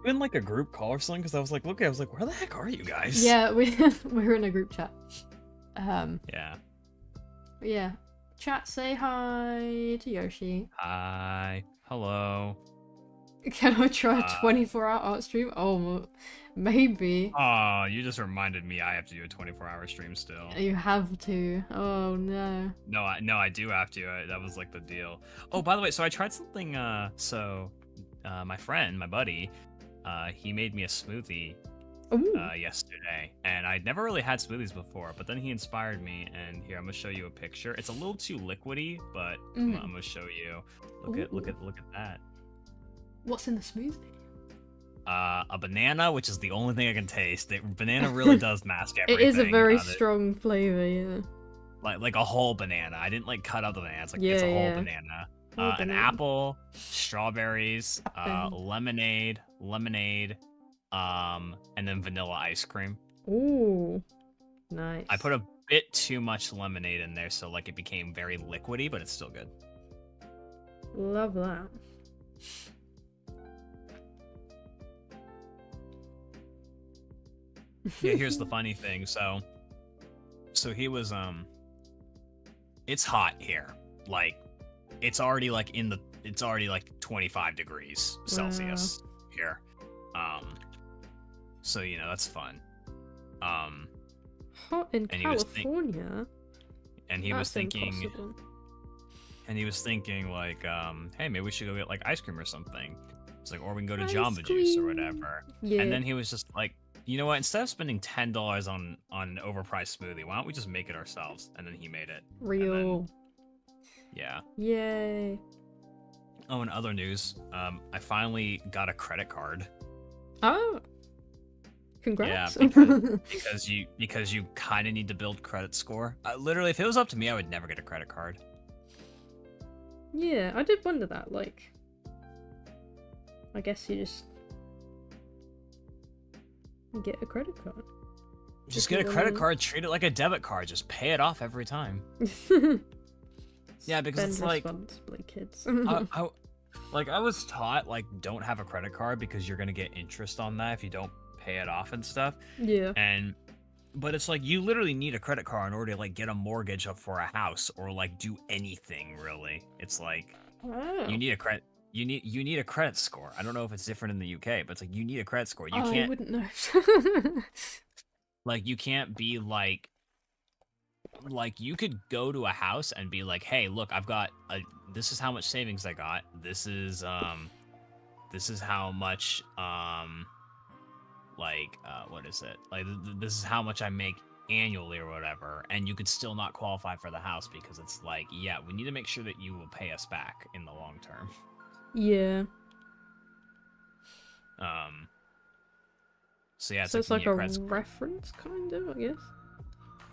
In like a group call or something, because I was like, look, I was like, where the heck are you guys? Yeah, we're in a group chat. Yeah. Yeah. Chat, say hi to Yoshi. Hi. Hello. Can I try a 24-hour art stream? Oh, maybe. Oh, you just reminded me I have to do a 24-hour stream still. You have to. Oh no. No, I do have to. That was like the deal. Oh, by the way, so I tried something. My friend, my buddy, he made me a smoothie Ooh. yesterday, and I'd never really had smoothies before. But then he inspired me, and here I'm gonna show you a picture. It's a little too liquidy, but I'm gonna show you. Look at that. What's in the smoothie? A banana, which is the only thing I can taste. Banana really does mask everything. It is a very about it. strong flavor, yeah. Like a whole banana. I didn't like cut up the banana. It's like it's a whole banana. Whole An banana. apple, strawberries, Apple. lemonade, and then vanilla ice cream. Ooh. Nice. I put a bit too much lemonade in there, so like it became very liquidy, but it's still good. Love that. Yeah, here's the funny thing. So he was it's hot here. Like it's already like 25 degrees Celsius here. So you know, that's fun. Hot in and California? He was thinking Impossible. and he was thinking like, hey, maybe we should go get like ice cream or something. It's like, or we can go to Ice Jamba Juice or cream. whatever. Yeah. And then he was just like, you know what? Instead of spending $10 on an overpriced smoothie, why don't we just make it ourselves? And then he made it. Real. Yeah. Yay. Oh, and other news, I finally got a credit card. Oh. Congrats. Yeah, because you kind of need to build credit score. Literally, if it was up to me, I would never get a credit card. Yeah, I did wonder that. Like, I guess you just get a credit card. Just get a credit card, treat it like a debit card, just pay it off every time. Yeah, because Spend it's like, responsibly, kids. I was taught like don't have a credit card because you're gonna get interest on that if you don't pay it off and stuff. Yeah. But it's like you literally need a credit card in order to like get a mortgage up for a house or like do anything really. It's like Oh. you need a credit. You need a credit score. I don't know if it's different in the UK, but it's like you need a credit score. You I can't wouldn't know. like you can't be like you could go to a house and be like, hey, look, I've got this is how much savings I got. This is how much what is it? Like this is how much I make annually or whatever, and you could still not qualify for the house because it's like, yeah, we need to make sure that you will pay us back in the long term. Yeah. So yeah, So it's like a credit score. reference, kind of, I guess.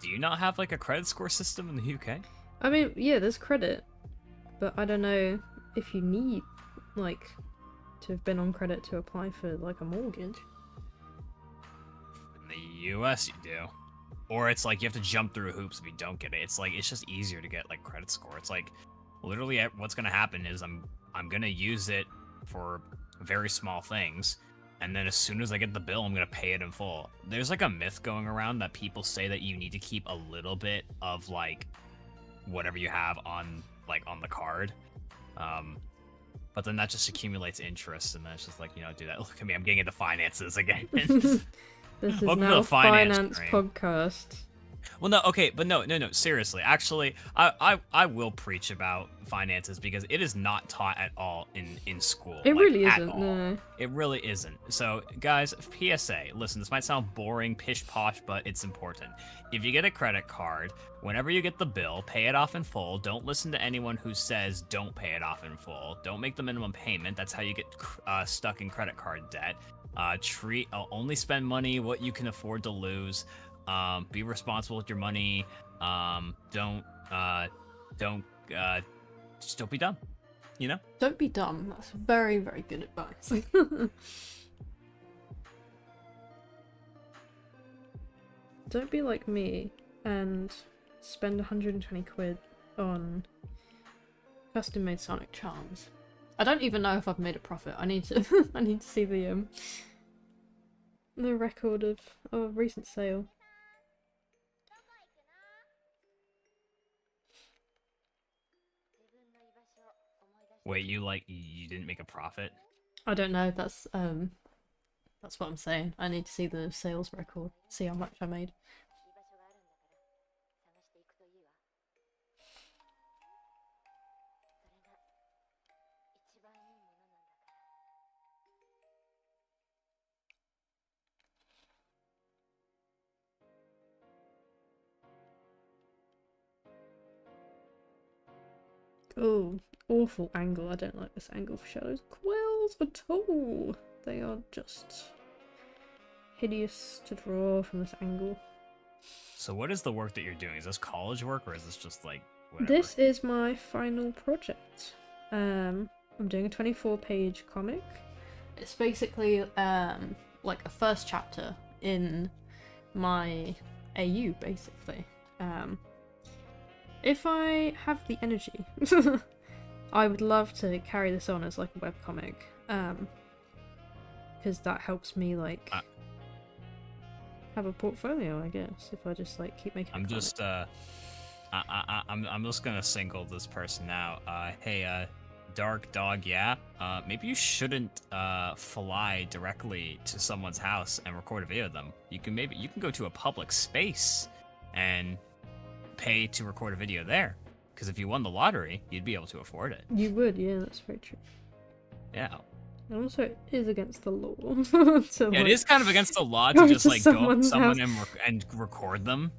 Do you not have like a credit score system in the UK? I mean, yeah, there's credit, but I don't know if you need, like, to have been on credit to apply for, like, a mortgage. US you do. Or it's like you have to jump through hoops if you don't get it. It's like it's just easier to get like credit score. It's like literally what's gonna happen is I'm gonna use it for very small things, and then as soon as I get the bill, I'm gonna pay it in full. There's like a myth going around that people say that you need to keep a little bit of like whatever you have on the card. But then that just accumulates interest, and then it's just like, do that. Look at me, I'm getting into finances again. This is Welcome to now the a finance finance train. podcast. Well, no, okay, but no, seriously. Actually, I will preach about finances because it is not taught at all in school. It like, really at isn't, all. no. It really isn't. So, guys, PSA, listen, this might sound boring, pish-posh, but it's important. If you get a credit card, whenever you get the bill, pay it off in full. Don't listen to anyone who says don't pay it off in full. Don't make the minimum payment. That's how you get stuck in credit card debt. Only spend money what you can afford to lose. Be responsible with your money. Just don't be dumb. Don't be dumb. That's very, very good advice. Don't be like me and spend 120 quid on custom-made Sonic charms. I don't even know if I've made a profit. I need to I need to see the record of a recent sale. Wait, you didn't make a profit? I don't know. That's what I'm saying. I need to see the sales record. See how much I made. Oh, awful angle. I don't like this angle for shadows. Quells at all. They are just hideous to draw from this angle. So what is the work that you're doing? Is this college work or is this just like whatever? This is my final project. I'm doing a 24-page comic. It's basically like a first chapter in my AU, basically. If I have the energy, I would love to carry this on as like a webcomic, because that helps me like have a portfolio, I guess. If I just like keep making. I'm just I'm just gonna single this person out. Hey, Dark Dog, yeah. Maybe you shouldn't fly directly to someone's house and record a video of them. You can go to a public space and pay to record a video there. Because if you won the lottery, you'd be able to afford it. You would, yeah, that's very true. Yeah. And also, it is against the law. Yeah, it is kind of against the law to just like go up to someone's someone house. and record them.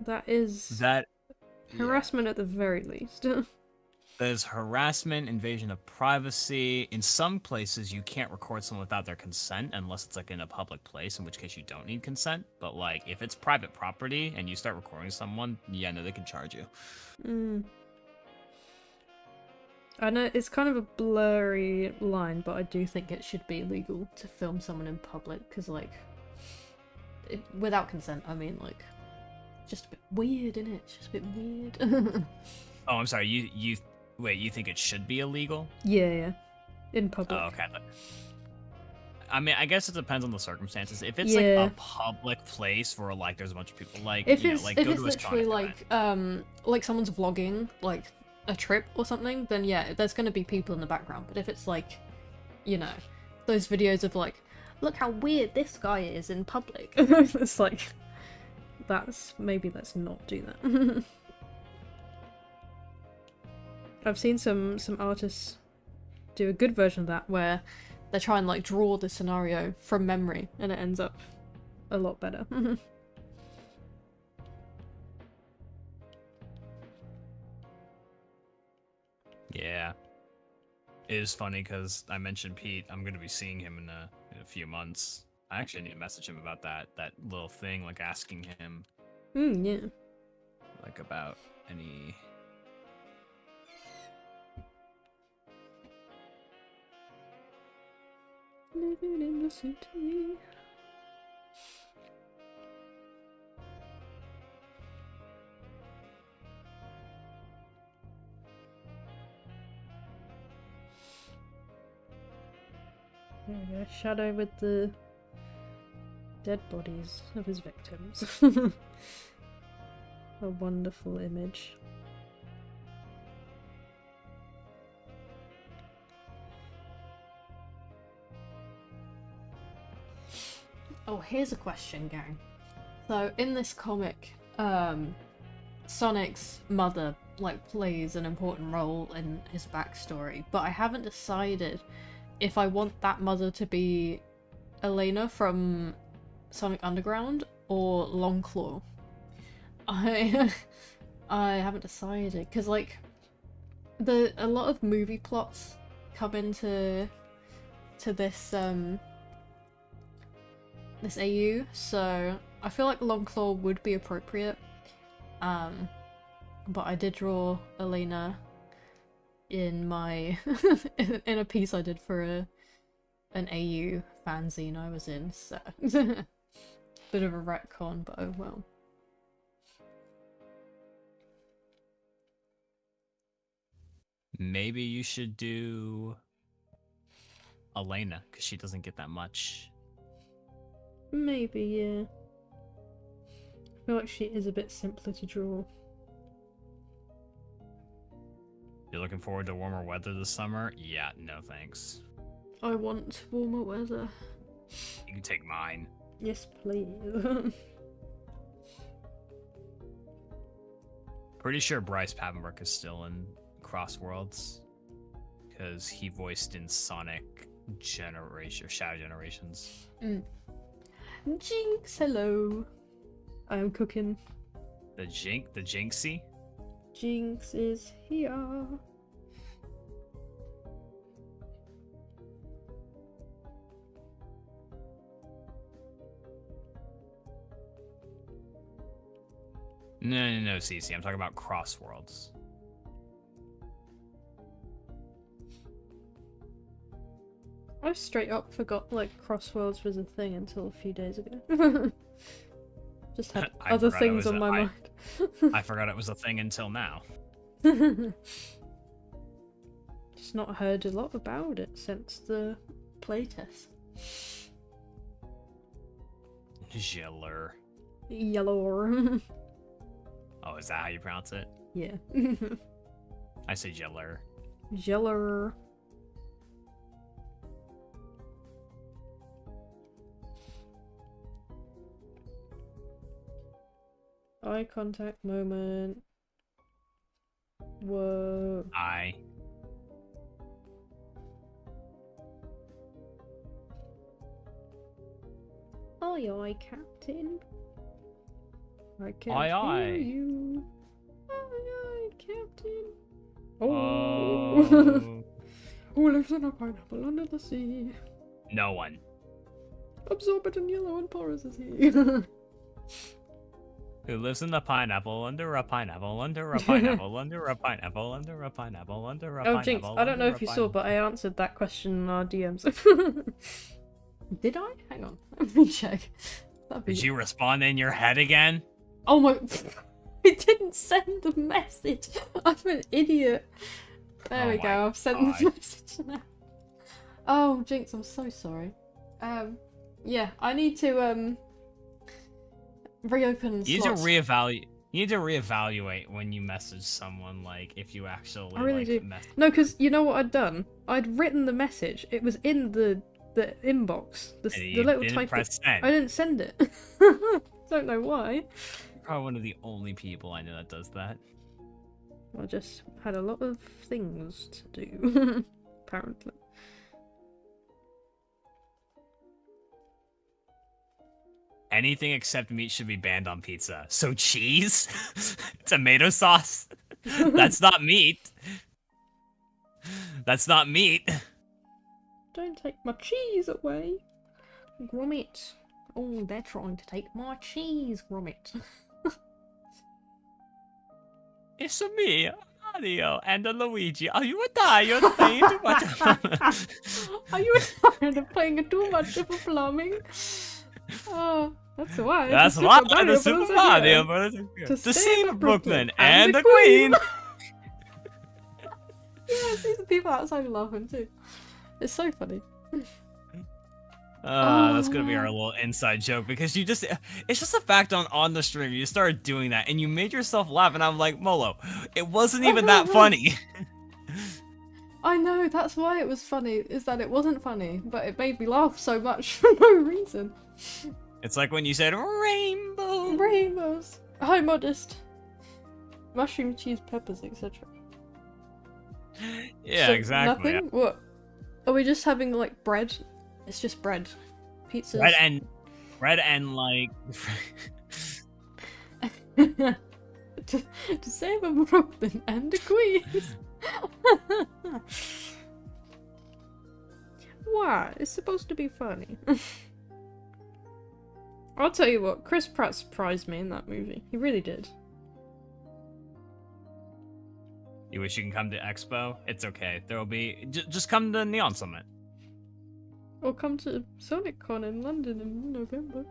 That is That harassment at the very least. There's harassment, invasion of privacy. In some places, you can't record someone without their consent unless it's like in a public place, in which case you don't need consent. But like, if it's private property and you start recording someone, yeah, no, they can charge you. I know it's kind of a blurry line, but I do think it should be illegal to film someone in public, because like, without consent, I mean like, just a bit weird, innit? It's just a bit weird. Oh, I'm sorry. You think it should be illegal? Yeah, in public. Oh, okay. I mean, I guess it depends on the circumstances. If it's Yeah. like a public place where like there's a bunch of people, like If you know, it's like if go it's to a literally Sonic event. like someone's vlogging like a trip or something, then yeah, there's gonna be people in the background. But if it's like, you know, those videos of like, look how weird this guy is in public, it's like, maybe let's not do that. I've seen some artists do a good version of that where they try and like draw the scenario from memory and it ends up a lot better. Yeah. It is funny because I mentioned Pete. I'm gonna be seeing him in a few months. I actually need to message him about that little thing, like asking him Yeah. like about any. Living in the city. There we go. Shadow with the dead bodies of his victims. A wonderful image. Oh, here's a question, gang. So, in this comic, Sonic's mother, like, plays an important role in his backstory, but I haven't decided if I want that mother to be Elena from Sonic Underground or Longclaw. I haven't decided, because, like, a lot of movie plots come into this this AU, so I feel like Longclaw would be appropriate. But I did draw Elena in my in a piece I did for an AU fanzine I was in, so bit of a retcon, but oh well. Maybe you should do Elena, because she doesn't get that much. Maybe, yeah. I feel like she is a bit simpler to draw. You're looking forward to warmer weather this summer? Yeah, no thanks. I want warmer weather. You can take mine. Yes, please. Pretty sure Bryce Papenbrook is still in Crossworlds, because he voiced in Sonic Generation, Shadow Generations. Jinx, hello. I am cooking. The Jinxie? Jinx is here. No, Cece. I'm talking about Crossworlds. I straight up forgot like Crossworlds was a thing until a few days ago. Just had I other forgot it things was on my mind. I forgot it was a thing until now. Just not heard a lot about it since the playtest. Jeller. Yellow. Oh, is that how you pronounce it? Yeah. I say Jeller. Jeller. Eye contact moment. Whoa. I. Aye, aye, Captain. I can't Aye, hear aye. you. Aye, aye, Captain. Oh. Who lives in a pineapple under the sea? No one. Absorbent and yellow and porous is he. Who lives in a pineapple under a pineapple under a pineapple under a pineapple under a pineapple under a pineapple? Oh, Jinx, I don't know under if a you saw, pineapple? but I answered that question in our DMs. Did I? Hang on. Let me check. That'd be... Did you respond in your head again? Oh my... I didn't send the message. I'm an idiot. There Oh we my go. I've sent God. the message now. Oh, Jinx, I'm so sorry. Yeah, I need to, reopen You need to slots. reevaluate. You need to reevaluate when you message someone, like if you actually I really like do. mess- No, because you know what I'd done? I'd written the message. It was in the inbox. and The you little didn't type. press send. I didn't send it. Don't know why. You're probably one of the only people I know that does that. I just had a lot of things to do. Apparently. Anything except meat should be banned on pizza. So cheese? Tomato sauce? That's not meat. That's not meat. Don't take my cheese away. Gromit. Oh, they're trying to take my cheese, Gromit. It's me, Mario, and Luigi. Are you tired of playing too much? Are you tired of playing too much of plumbing? Oh, that's why. That's the why Super Mario the Super Bros. are Mario here. Bros. To The save same Brooklyn and and the the Queen. Yeah, these are people outside laughing too. It's so funny. That's gonna be our Oh. little inside joke because it's just a fact on the stream. You started doing that and you made yourself laugh, and I'm like, Molo, it wasn't even that funny. I know, that's why it was funny, is that it wasn't funny, but it made me laugh so much for no reason. It's like when you said rainbow. Rainbows. Hi, Modest. Mushroom, cheese, peppers, etc. Yeah, So, exactly. Nothing? What? Are we just having, like, bread? It's just bread. Pizzas. Bread and like. to save a Brooklyn and a Queens. Why? It's supposed to be funny. I'll tell you what, Chris Pratt surprised me in that movie. He really did. You wish you can come to Expo? It's okay. There will be. Just come to Neon Summit. Or come to SonicCon in London in November.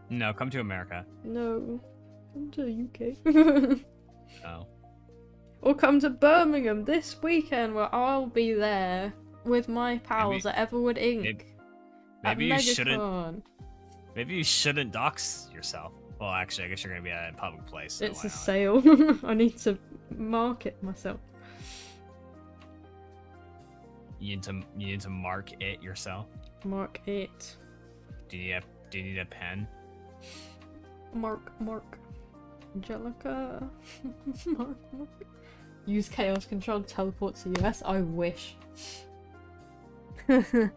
No, come to America. No. Come to the UK. Oh. Or come to Birmingham this weekend where I'll be there with my pals at Everwood Inc. Maybe at you shouldn't. MegaCon. Maybe you shouldn't dox yourself. Well, actually, I guess you're gonna be at a public place. So It's why a not? sale. I need to market myself. You need to mark it yourself. Mark it. Do you need a pen? Mark. Angelica. Mark. Use Chaos Control to teleport to US. I wish. You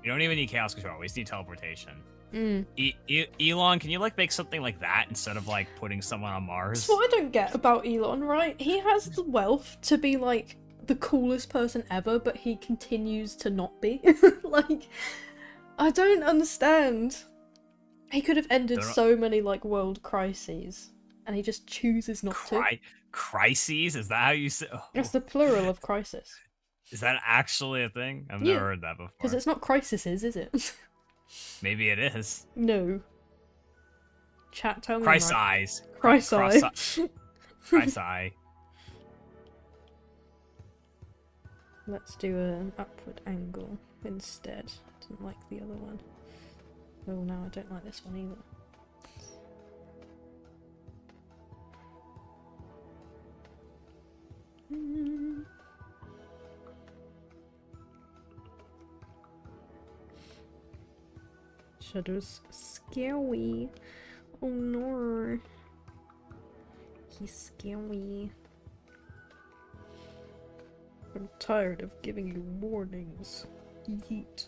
don't even need chaos control. We just need teleportation. Elon, can you like make something like that instead of like putting someone on Mars? That's what I don't get about Elon, right? He has the wealth to be like the coolest person ever, but he continues to not be. Like, I don't understand. He could have ended There are- so many like world crises, and he just chooses not to. Crises? Is that how you say? It's the plural of crisis. Is that actually a thing? I've Yeah, never heard that before. Because it's not crises, is it? Maybe it is. No. Chat, tell me. Christ I'm right. eyes. Christ eye. Christ eye. Let's do an upward angle instead. Didn't like the other one. Oh no, I don't like this one either. Shadow's scary. Oh no. He's scary. I'm tired of giving you warnings. Yeet.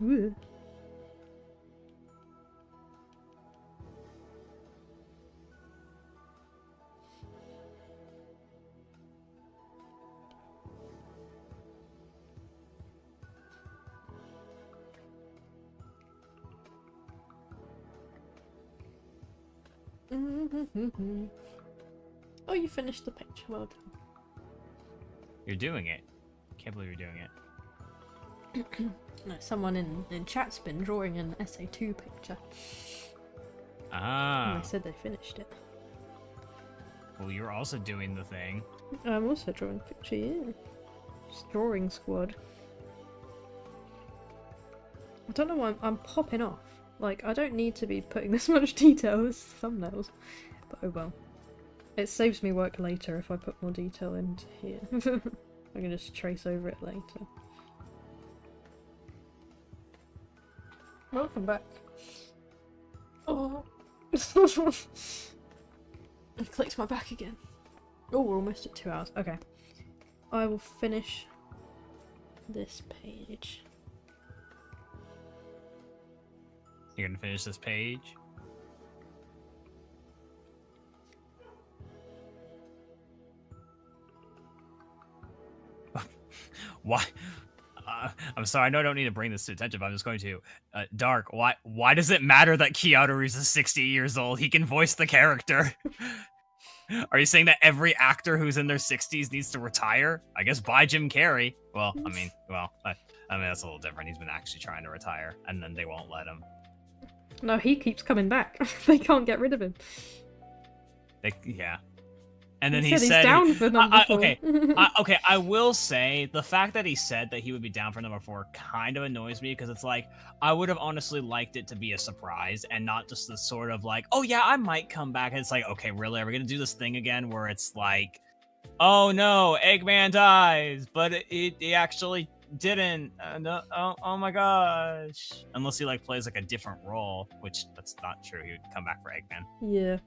Ooh. Oh, you finished the picture. Well done. You're doing it. Can't believe you're doing it. No, someone in chat's been drawing an SA2 picture. And Ah. they said they finished it. Well, you're also doing the thing. I'm also drawing a picture, yeah. Just drawing squad. I don't know why I'm popping off. Like, I don't need to be putting this much detail as thumbnails. But oh well. It saves me work later if I put more detail into here. I can just trace over it later. Welcome back. Oh. I clicked my back again. Oh, we're almost at 2 hours. Okay. I will finish this page. You're gonna finish this page. Why? I'm sorry. I know I don't need to bring this to attention, but I'm just going to. Dark. Why does it matter that Keanu Reeves is 60 years old? He can voice the character. Are you saying that every actor who's in their 60s needs to retire? I guess by Jim Carrey. Well, I mean, that's a little different. He's been actually trying to retire, and then they won't let him. No, he keeps coming back. They can't get rid of him. Yeah. And then he he said said, he's down for number 4. okay, okay, I will say the fact that he said that he would be down for number 4 kind of annoys me because it's like I would have honestly liked it to be a surprise and not just the sort of like, oh yeah, I might come back. And it's like, okay, really, are we gonna do this thing again where it's like, oh no, Eggman dies, but it actually didn't. No, oh my gosh! Unless he like plays like a different role, which that's not true. He would come back for Eggman. Yeah.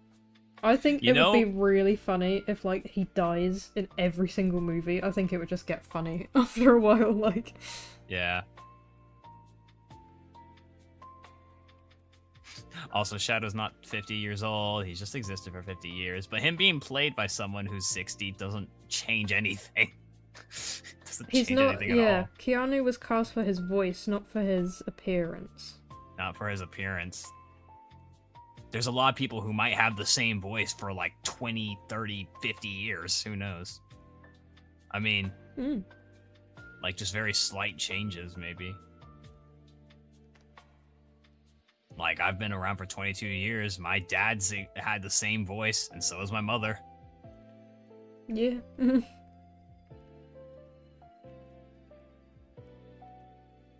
I think You it would be know- really funny if, like, he dies in every single movie. I think it would just get funny after a while, like... Yeah. Also, Shadow's not 50 years old. He's just existed for 50 years. But him being played by someone who's 60 doesn't change anything. Doesn't He's change not... anything at Yeah, all. Keanu was cast for his voice, not for his appearance. Not for his appearance. There's a lot of people who might have the same voice for like 20, 30, 50 years. Who knows? I mean, Mm. like just very slight changes, maybe. Like, I've been around for 22 years. My dad's had the same voice, and so has my mother. Yeah.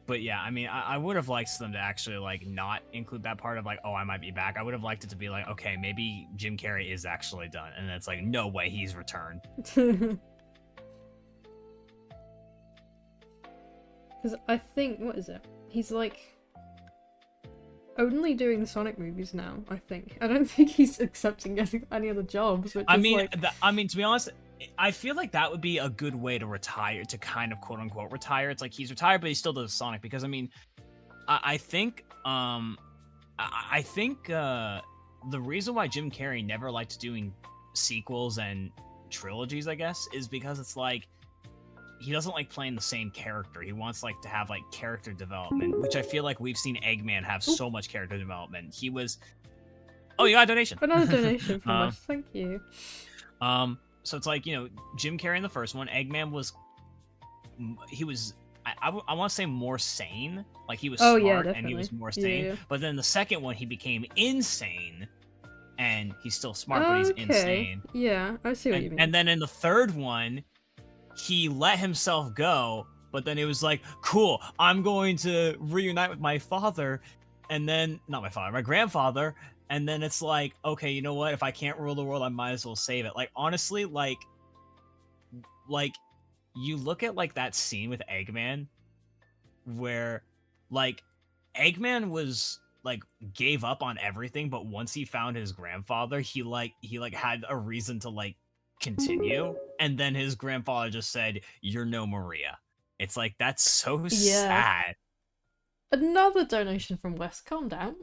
But yeah, I mean, I would have liked them to actually, like, not include that part of, like, oh, I might be back. I would have liked it to be like, okay, maybe Jim Carrey is actually done. And it's like, no way, he's returned. Because I think... What is it? He's, like... only doing the Sonic movies now, I think. I don't think he's accepting any other jobs, which I is mean, like... to be honest, I feel like that would be a good way to retire, to kind of quote unquote retire. It's like he's retired, but he still does Sonic because I mean, I think the reason why Jim Carrey never liked doing sequels and trilogies, I guess, is because it's like he doesn't like playing the same character. He wants like to have like character development, which I feel like we've seen Eggman have so much character development. He was, oh, you got a donation. Another donation from us, thank you. So it's like, you know, Jim Carrey in the first one, Eggman was, he was, I want to say more sane. Like, he was Oh, smart yeah, and he definitely. was more Yeah, sane. yeah. But then the second one, he became insane. And he's still smart, but he's Okay. insane. Yeah, I see what you mean. And then in the third one, he let himself go. But then it was like, cool, I'm going to reunite with my father. And then, not my father, my grandfather. And then it's like, okay, you know what? If I can't rule the world, I might as well save it. Like, honestly, like you look at like that scene with Eggman, where like Eggman was like gave up on everything, but once he found his grandfather, he had a reason to like continue. And then his grandfather just said, "You're no Maria." It's like that's so sad. Another donation from Wes. Calm down.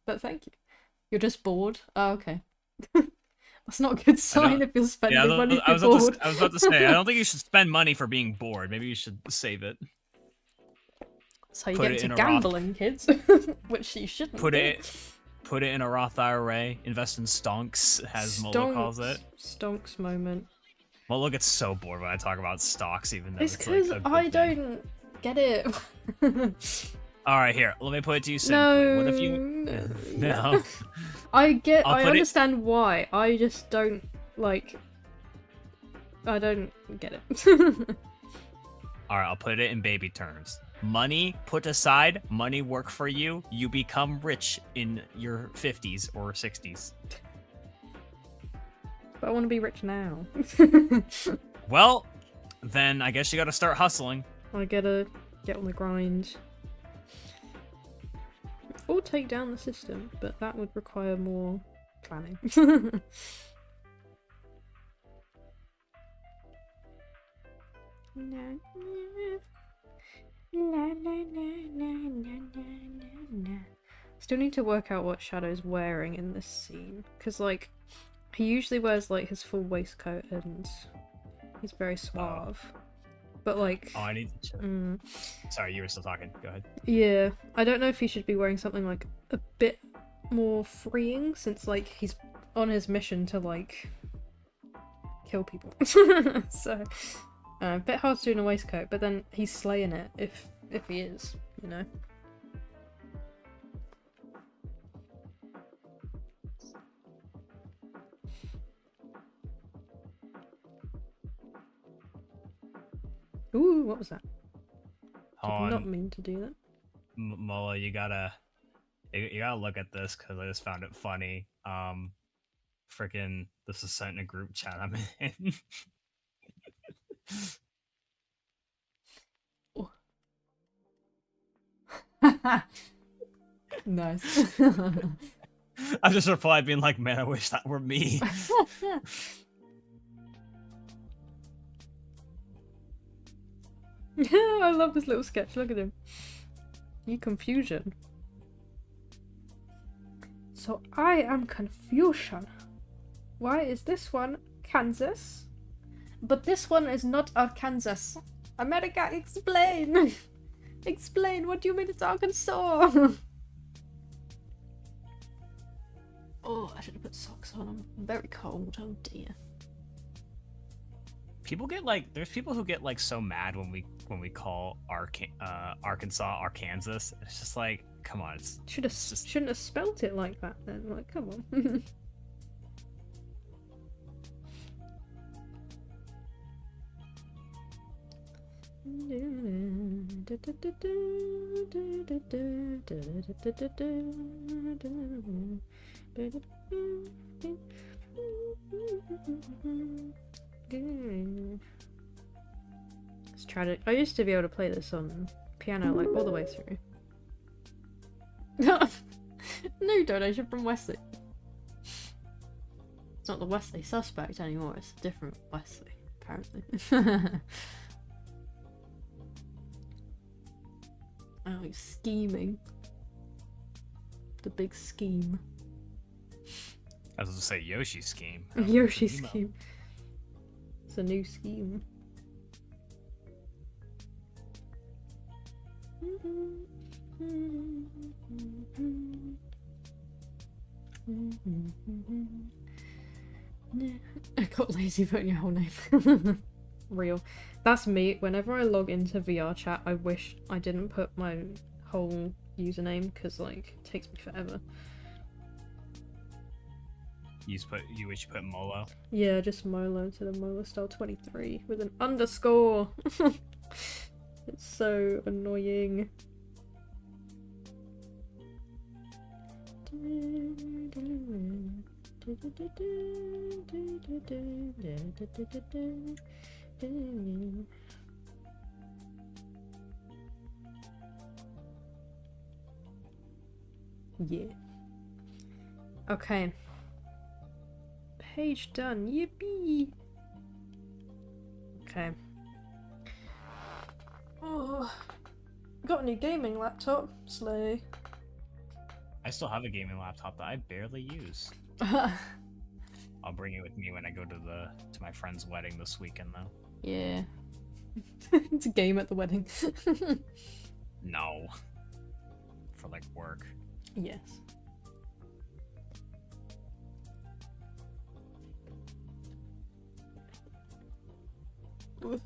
But thank you. You're just bored? Oh, okay. That's not a good sign if you're spending money if you're bored. I was about to say, I don't think you should spend money for being bored. Maybe you should save it. That's how you put get it in into a Roth. gambling, kids. Which you shouldn't Put do. it in a Roth IRA. Invest in stonks, as Molo calls it. Stonks moment. Molo gets so bored when I talk about stocks, even though It's it's like because a good I thing. don't get it. All right, here. Let me put it to you simply. No. What if you? No. I I'll I put it- understand why. I just don't like. I don't get it. All right, I'll put it in baby terms. Money put aside, money work for you. You become rich in your 50s or 60s. But I want to be rich now. Well, then I guess you got to start hustling. I gotta get on the grind. Or take down the system, but that would require more planning. Still need to work out what Shadow's wearing in this scene, because like he usually wears like his full waistcoat and he's very suave. But like, Oh, I need to check. Sorry, you were still talking. Go ahead. yeah, I don't know if he should be wearing something like a bit more freeing, since like he's on his mission to like kill people. So a bit hard to do in a waistcoat, but then he's slaying it if he is, you know. Ooh, what was that? Hold Did not on, mean to do that. Mola, you gotta look at this because I just found it funny. Freaking, this is sent in a group chat I'm in. Nice. I just replied being like, man, I wish that were me. I love this little sketch. Look at him. You confusion. So I am Confucian. Why is this one Kansas? But this one is not Arkansas. America, explain! Explain, what do you mean it's Arkansas? Oh, I should have put socks on. I'm very cold. Oh dear. People get like, there's people who get like so mad when we call Arkansas Arkansas. It's just like, come on, Shouldn't have spelt it like that then. Like, come on. It's tragic. I used to be able to play this on piano like all the way through. No donation from Wesley. It's not the Wesley suspect anymore, it's a different Wesley, apparently. Oh, he's scheming. The big scheme. I was going to say Yoshi scheme. Yoshi Emo. scheme. It's a new scheme. I got lazy putting your whole name. Real. That's me. Whenever I log into VR chat, I wish I didn't put my whole username because like it takes me forever. You wish you put Molo. Yeah, just Molo instead of MoloStyle23 with an underscore. It's so annoying. Yeah. Okay. Page done. Yippee! Okay. Oh, got a new gaming laptop. Slay. I still have a gaming laptop that I barely use. I'll bring it with me when I go to my friend's wedding this weekend, though. Yeah. It's a game at the wedding. No. For like work. Yes. Oof.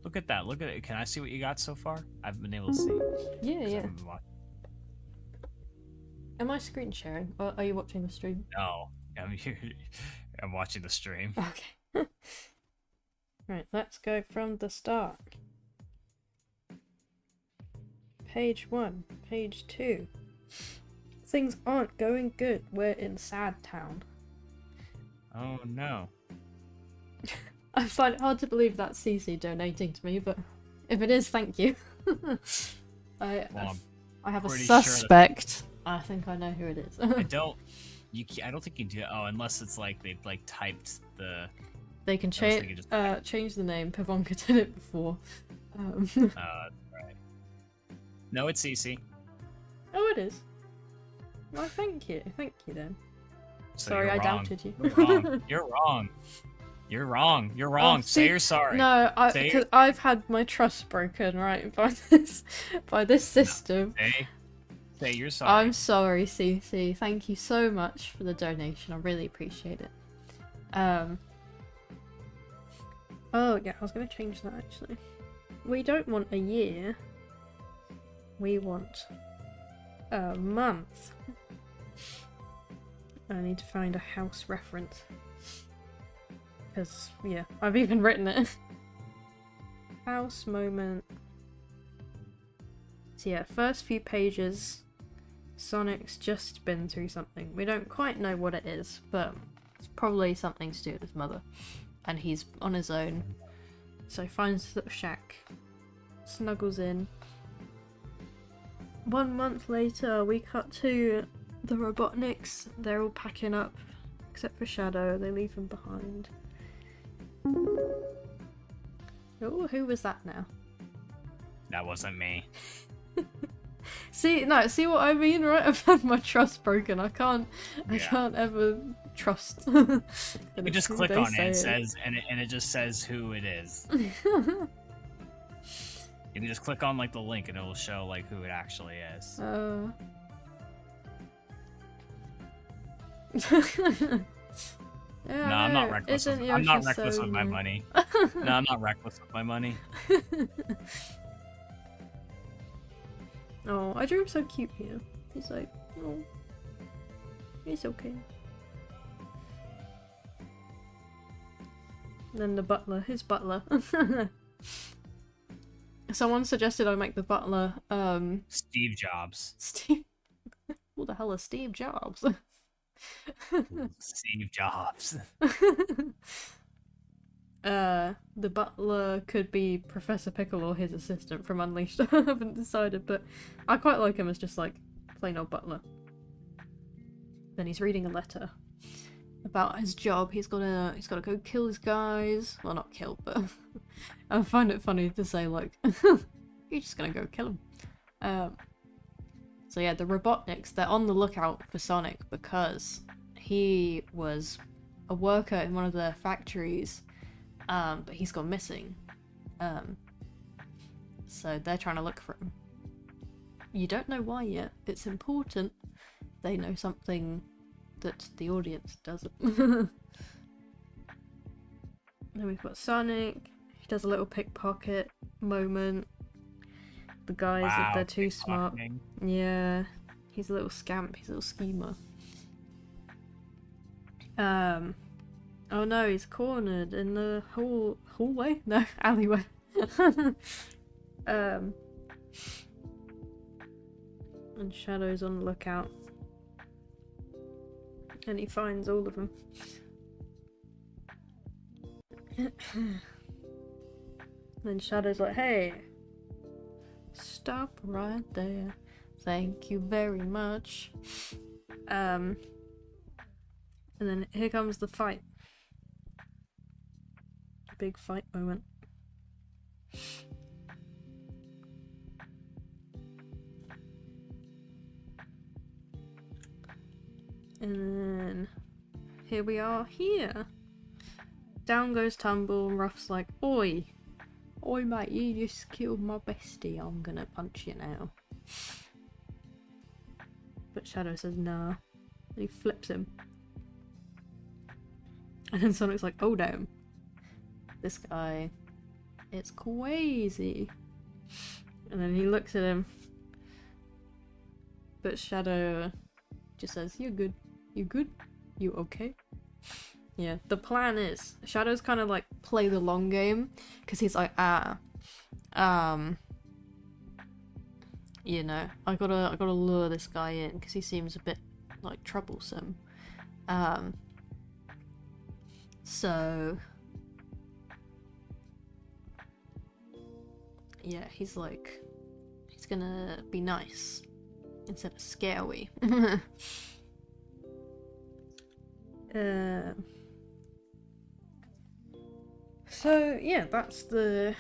Look at that. Look at it. Can I see what you got so far? I've been able to see. Yeah, 'Cause I yeah. haven't been watching. Am I screen sharing? Or are you watching the stream? No. I'm watching the stream. Okay. Right, let's go from the start. Page 1, page 2. Things aren't going good. We're in Sad Town. Oh no. I find it hard to believe that's Cece donating to me, but if it is, thank you. I have a pretty sure that- suspect. I think I know who it is. I don't. I don't think you do. Oh, unless it's like they've like typed the. They can I was thinking just- change the name. Pavonka did it before. Right. No, it's Cece. Oh, it is. Well, thank you. Thank you then. So Sorry, you're I wrong. doubted you. You're wrong. You're wrong. You're wrong. You're wrong. Say see- you're sorry. No, Say- because I've had my trust broken, right, by this system. Say you're sorry. I'm sorry, Cece. Thank you so much for the donation. I really appreciate it. Oh yeah, I was gonna change that actually. We don't want a year. We want a month. I need to find a house reference. Because, yeah, I've even written it. House moment. So yeah, first few pages, Sonic's just been through something. We don't quite know what it is, but it's probably something to do with his mother. And he's on his own. So he finds this little shack, snuggles in. 1 month later, we cut to the Robotniks. They're all packing up, except for Shadow. They leave him behind. Oh, who was that now? That wasn't me. See what I mean, right? I've had my trust broken. I can't ever trust. You just click on it, and it just says who it is. You can just click on like the link and it will show like who it actually is. Yeah, No, I'm not reckless. I'm not reckless with my money. No, I'm not reckless with my money. Oh, I drew him so cute here. He's like, oh, he's okay. Then the butler, his butler. Someone suggested I make the butler, Steve Jobs. Steve. Who the hell is Steve Jobs? Steve Jobs. The butler could be Professor Pickle or his assistant from Unleashed. I haven't decided, but I quite like him as just like plain old butler. Then he's reading a letter about his job. He's gotta go kill his guys. Well, not kill, but I find it funny to say like you're just gonna go kill him. So yeah, the Robotniks, they're on the lookout for Sonic because he was a worker in one of their factories, but he's gone missing. So they're trying to look for him. You don't know why yet. It's important they know something that the audience doesn't. Then we've got Sonic. He does a little pickpocket moment. The guys, if they're too smart. Yeah, he's a little scamp. He's a little schemer. Oh no, he's cornered in the hallway? No, alleyway. And Shadow's on the lookout. And he finds all of them. Then Shadow's like, hey, stop right there. Thank you very much. And then here comes the fight. Big fight moment. And then here we are here. Down goes Tumble, and Ruff's like, oi! Oi mate, you just killed my bestie, I'm gonna punch you now. But Shadow says nah. And he flips him. And then Sonic's like, oh damn. This guy, it's crazy. And then he looks at him. But Shadow just says, you're good. You good? You okay? Yeah, the plan is Shadow's kind of like play the long game because he's like, you know, I gotta lure this guy in because he seems a bit like troublesome. So yeah, he's like, he's gonna be nice instead of scary. So yeah, that's the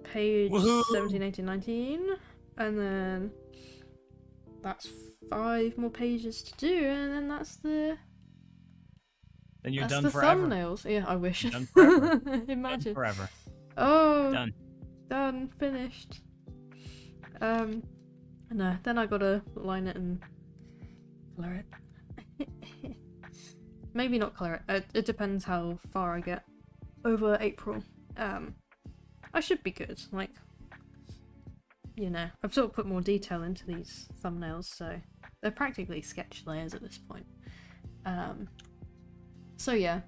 page 17, 18, 19, and then that's 5 more pages to do, and then that's the done the forever. thumbnails. Yeah, I wish. Done forever. Imagine. Done forever. Oh, Done. Finished. No, then I gotta line it and color it. Maybe not color it. It depends how far I get over April. I should be good. Like, you know, I've sort of put more detail into these thumbnails, so They're practically sketch layers at this point. So yeah.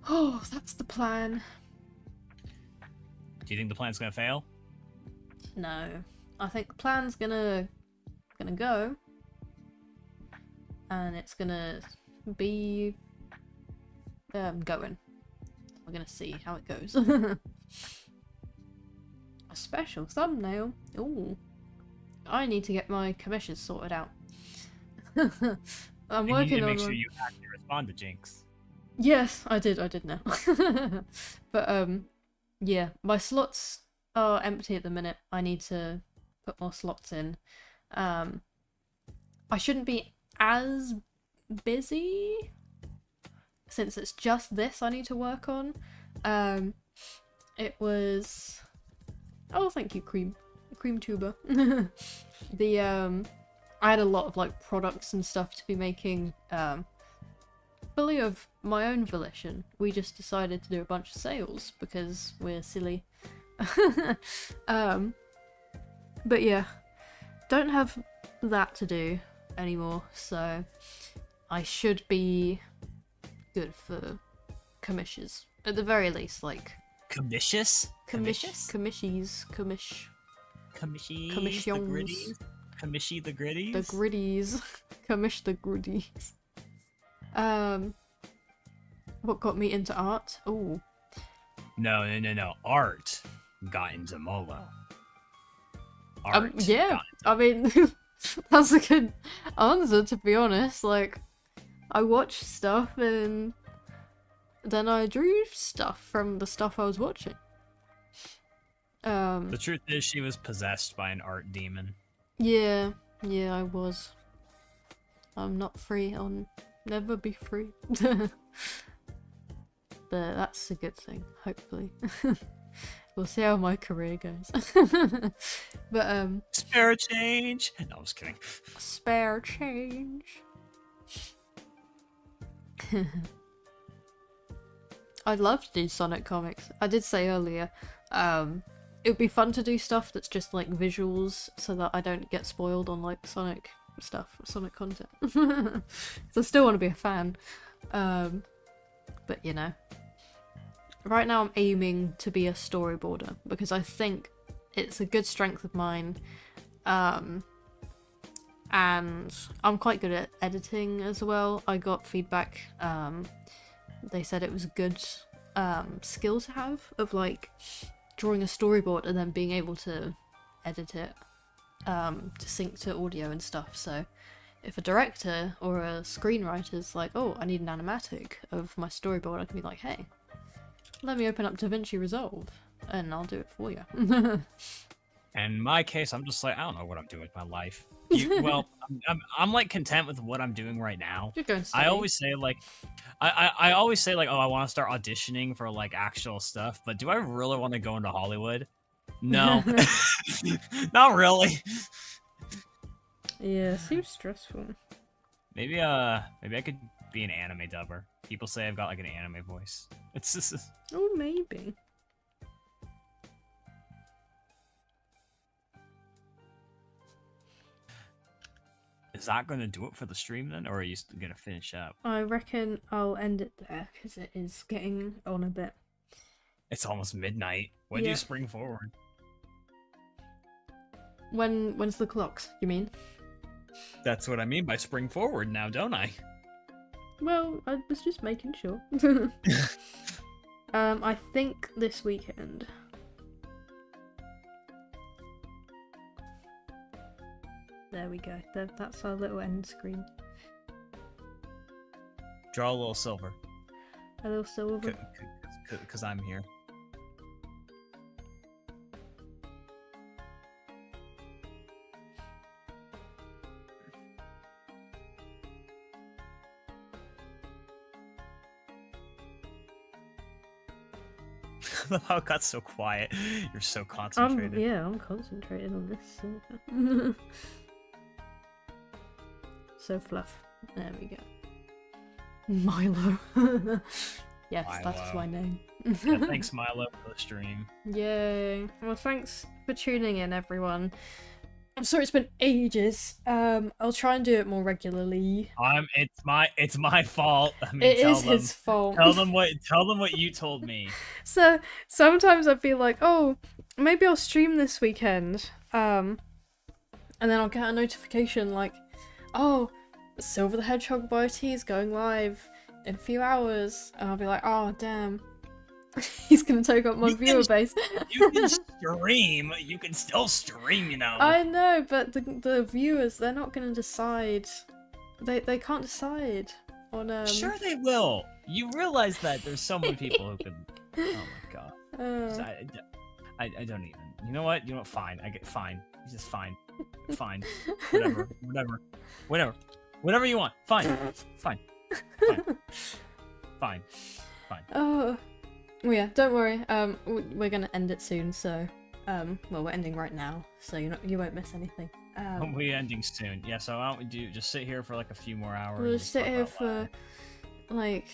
Oh, that's the plan. Do you think the plan's gonna fail? No, I think the plan's gonna go, and it's gonna be going. We're gonna see how it goes. A special thumbnail. Ooh, I need to get my commissions sorted out. I'm You need working to on make sure one. you actually respond to Jinx. Yes, I did now. But yeah, my slots are empty at the minute. I need to put more slots in. I shouldn't be as busy since it's just this I need to work on. It was oh, thank you, cream tuber. I had a lot of like products and stuff to be making fully of my own volition. We just decided to do a bunch of sales because we're silly. But yeah, don't have that to do anymore, so I should be good for commissions. At the very least, like Commissions? commishies. Commishies? Commissions. The gritties? Commishy the gritties? The gritties. Commish the gritties. What got me into art? Ooh. No. Art got into Molo. Art yeah, got I mean, that's a good answer, to be honest. Like, I watched stuff and then I drew stuff from the stuff I was watching. The truth is, she was possessed by an art demon. Yeah, I was. I'm not free. I'll never be free. But that's a good thing, hopefully. We'll see how my career goes. But Spare change! No, I was kidding. spare change. I'd love to do Sonic comics. I did say earlier, it would be fun to do stuff that's just like visuals so that I don't get spoiled on like Sonic stuff, Sonic content. So I still want to be a fan. But you know. Right now I'm aiming to be a storyboarder because I think it's a good strength of mine. And I'm quite good at editing as well. I got feedback. They said it was a good skill to have of like drawing a storyboard and then being able to edit it to sync to audio and stuff. So if a director or a screenwriter's like, oh, I need an animatic of my storyboard, I can be like, hey, let me open up DaVinci Resolve and I'll do it for you. In my case, I'm just like, I don't know what I'm doing with my life. I'm like content with what I'm doing right now. You're going I always say like, I always say like, oh, I want to start auditioning for like actual stuff, but do I really want to go into Hollywood? No, not really. Yeah, seems stressful. Maybe I could be an anime dubber. People say I've got like an anime voice. It's just Oh, maybe. is that going to do it for the stream then, or are you going to finish up? I reckon I'll end it there because it is getting on a bit. It's almost midnight. When do Yeah. you spring forward? When's the clocks, you mean? That's what I mean by spring forward now, don't I? Well, I was just making sure. I think this weekend. There we go. That's our little end screen. Draw a little silver, A little silver. because I'm here. How it got so quiet. You're so concentrated. Yeah, I'm concentrated on this silver. So fluff. There we go. Milo. Yes, that's Milo. my name. Yeah, thanks, Milo, for the stream. Yay. Well, thanks for tuning in, everyone. I'm sorry it's been ages. I'll try and do it more regularly. It's my fault. I mean, It tell is them. his fault. Tell them what you told me. So sometimes I feel like, oh, maybe I'll stream this weekend. And then I'll get a notification like, oh, Silver the Hedgehog BioT is going live in a few hours, and I'll be like, oh damn, he's gonna take up my viewer base. You can stream. You can still stream, you know. I know, but the viewers, they're not gonna decide. They can't decide on Sure they will. You realize that there's so many people who can. Oh my god. So I don't even. You know what? Fine. I get fine. It's just fine. Fine. Whatever you want. Fine. Fine. Oh, well, yeah. Don't worry. We're gonna end it soon. So, well, we're ending right now, so you won't miss anything. We're ending soon. Yeah. So why don't we just sit here for like a few more hours? We'll and just sit talk here about for, like,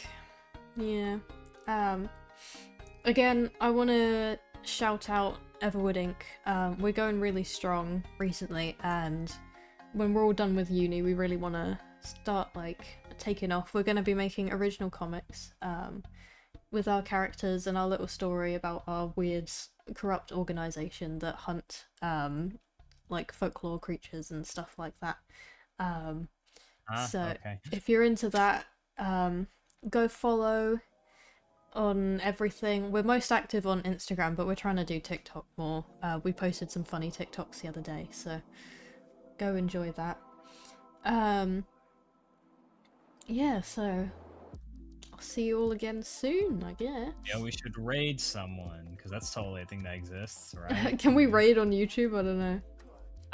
yeah. Again, I want to shout out Everwood Inc. We're going really strong recently, and when we're all done with uni, we really want to start, like, taking off. We're going to be making original comics with our characters and our little story about our weird, corrupt organization that hunt, like, folklore creatures and stuff like that. So, okay. if you're into that, go follow on everything. We're most active on Instagram, but we're trying to do TikTok more. We posted some funny TikToks the other day, so go enjoy that. Yeah, so I'll see you all again soon, I guess. Yeah, we should raid someone because that's totally a thing that exists, right? Can we raid on YouTube? I don't know.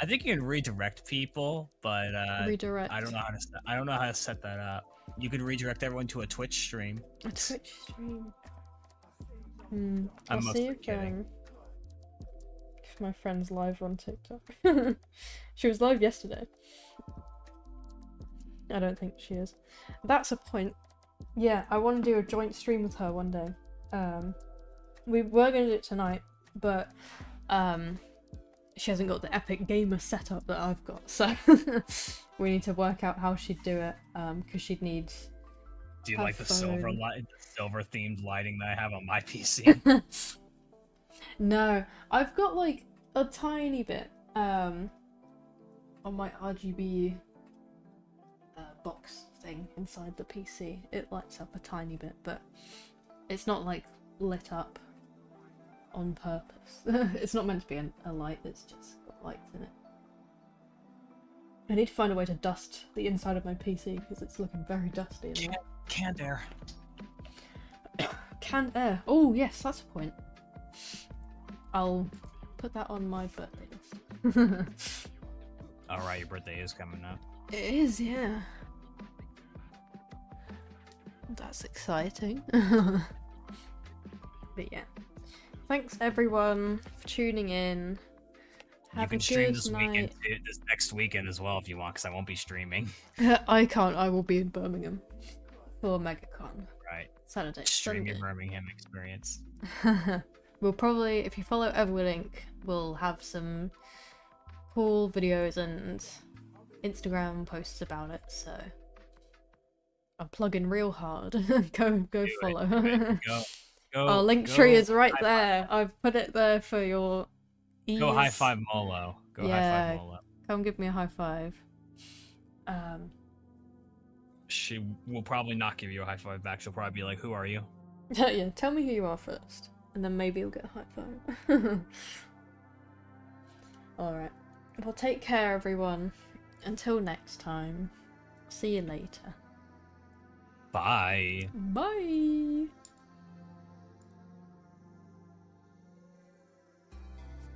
I think you can redirect people, but Redirect. I don't know how to set that up. You could redirect everyone to a Twitch stream. A Twitch stream. I'll I'm see mostly if kidding. if my friend's live on TikTok. She was live yesterday. I don't think she is. That's a point. Yeah, I want to do a joint stream with her one day. We were going to do it tonight, but she hasn't got the Epic Gamer setup that I've got, so we need to work out how she'd do it, because she'd need... Do you her like the phone. silver themed lighting that I have on my PC? No, I've got like a tiny bit on my RGB box thing inside the PC. It lights up a tiny bit, but it's not like lit up on purpose. It's not meant to be a light, it's just got lights in it. I need to find a way to dust the inside of my PC because it's looking very dusty in there. Canned air. Canned air. Oh yes, that's a point. I'll put that on my birthday list. Alright, your birthday is coming up. It is, yeah. That's exciting. But yeah. Thanks everyone for tuning in. You Have can a stream good this night. weekend, this next weekend as well if you want, because I won't be streaming. I can't. I will be in Birmingham for MegaCon. Right. Saturday, Stream your Sunday. Birmingham experience. We'll probably, if you follow Everwood Inc., we'll have some cool videos and Instagram posts about it, so I'm plugging real hard. go follow. Our link tree is right there. I've put it there for your ease. Go high five Molo. Go high five Molo. Come give me a high five. She will probably not give you a high five back. She'll probably be like, "Who are you?" Yeah, tell me who you are first, and then maybe you'll get a high five. Alright. Well, take care, everyone. Until next time. See you later. Bye. Bye!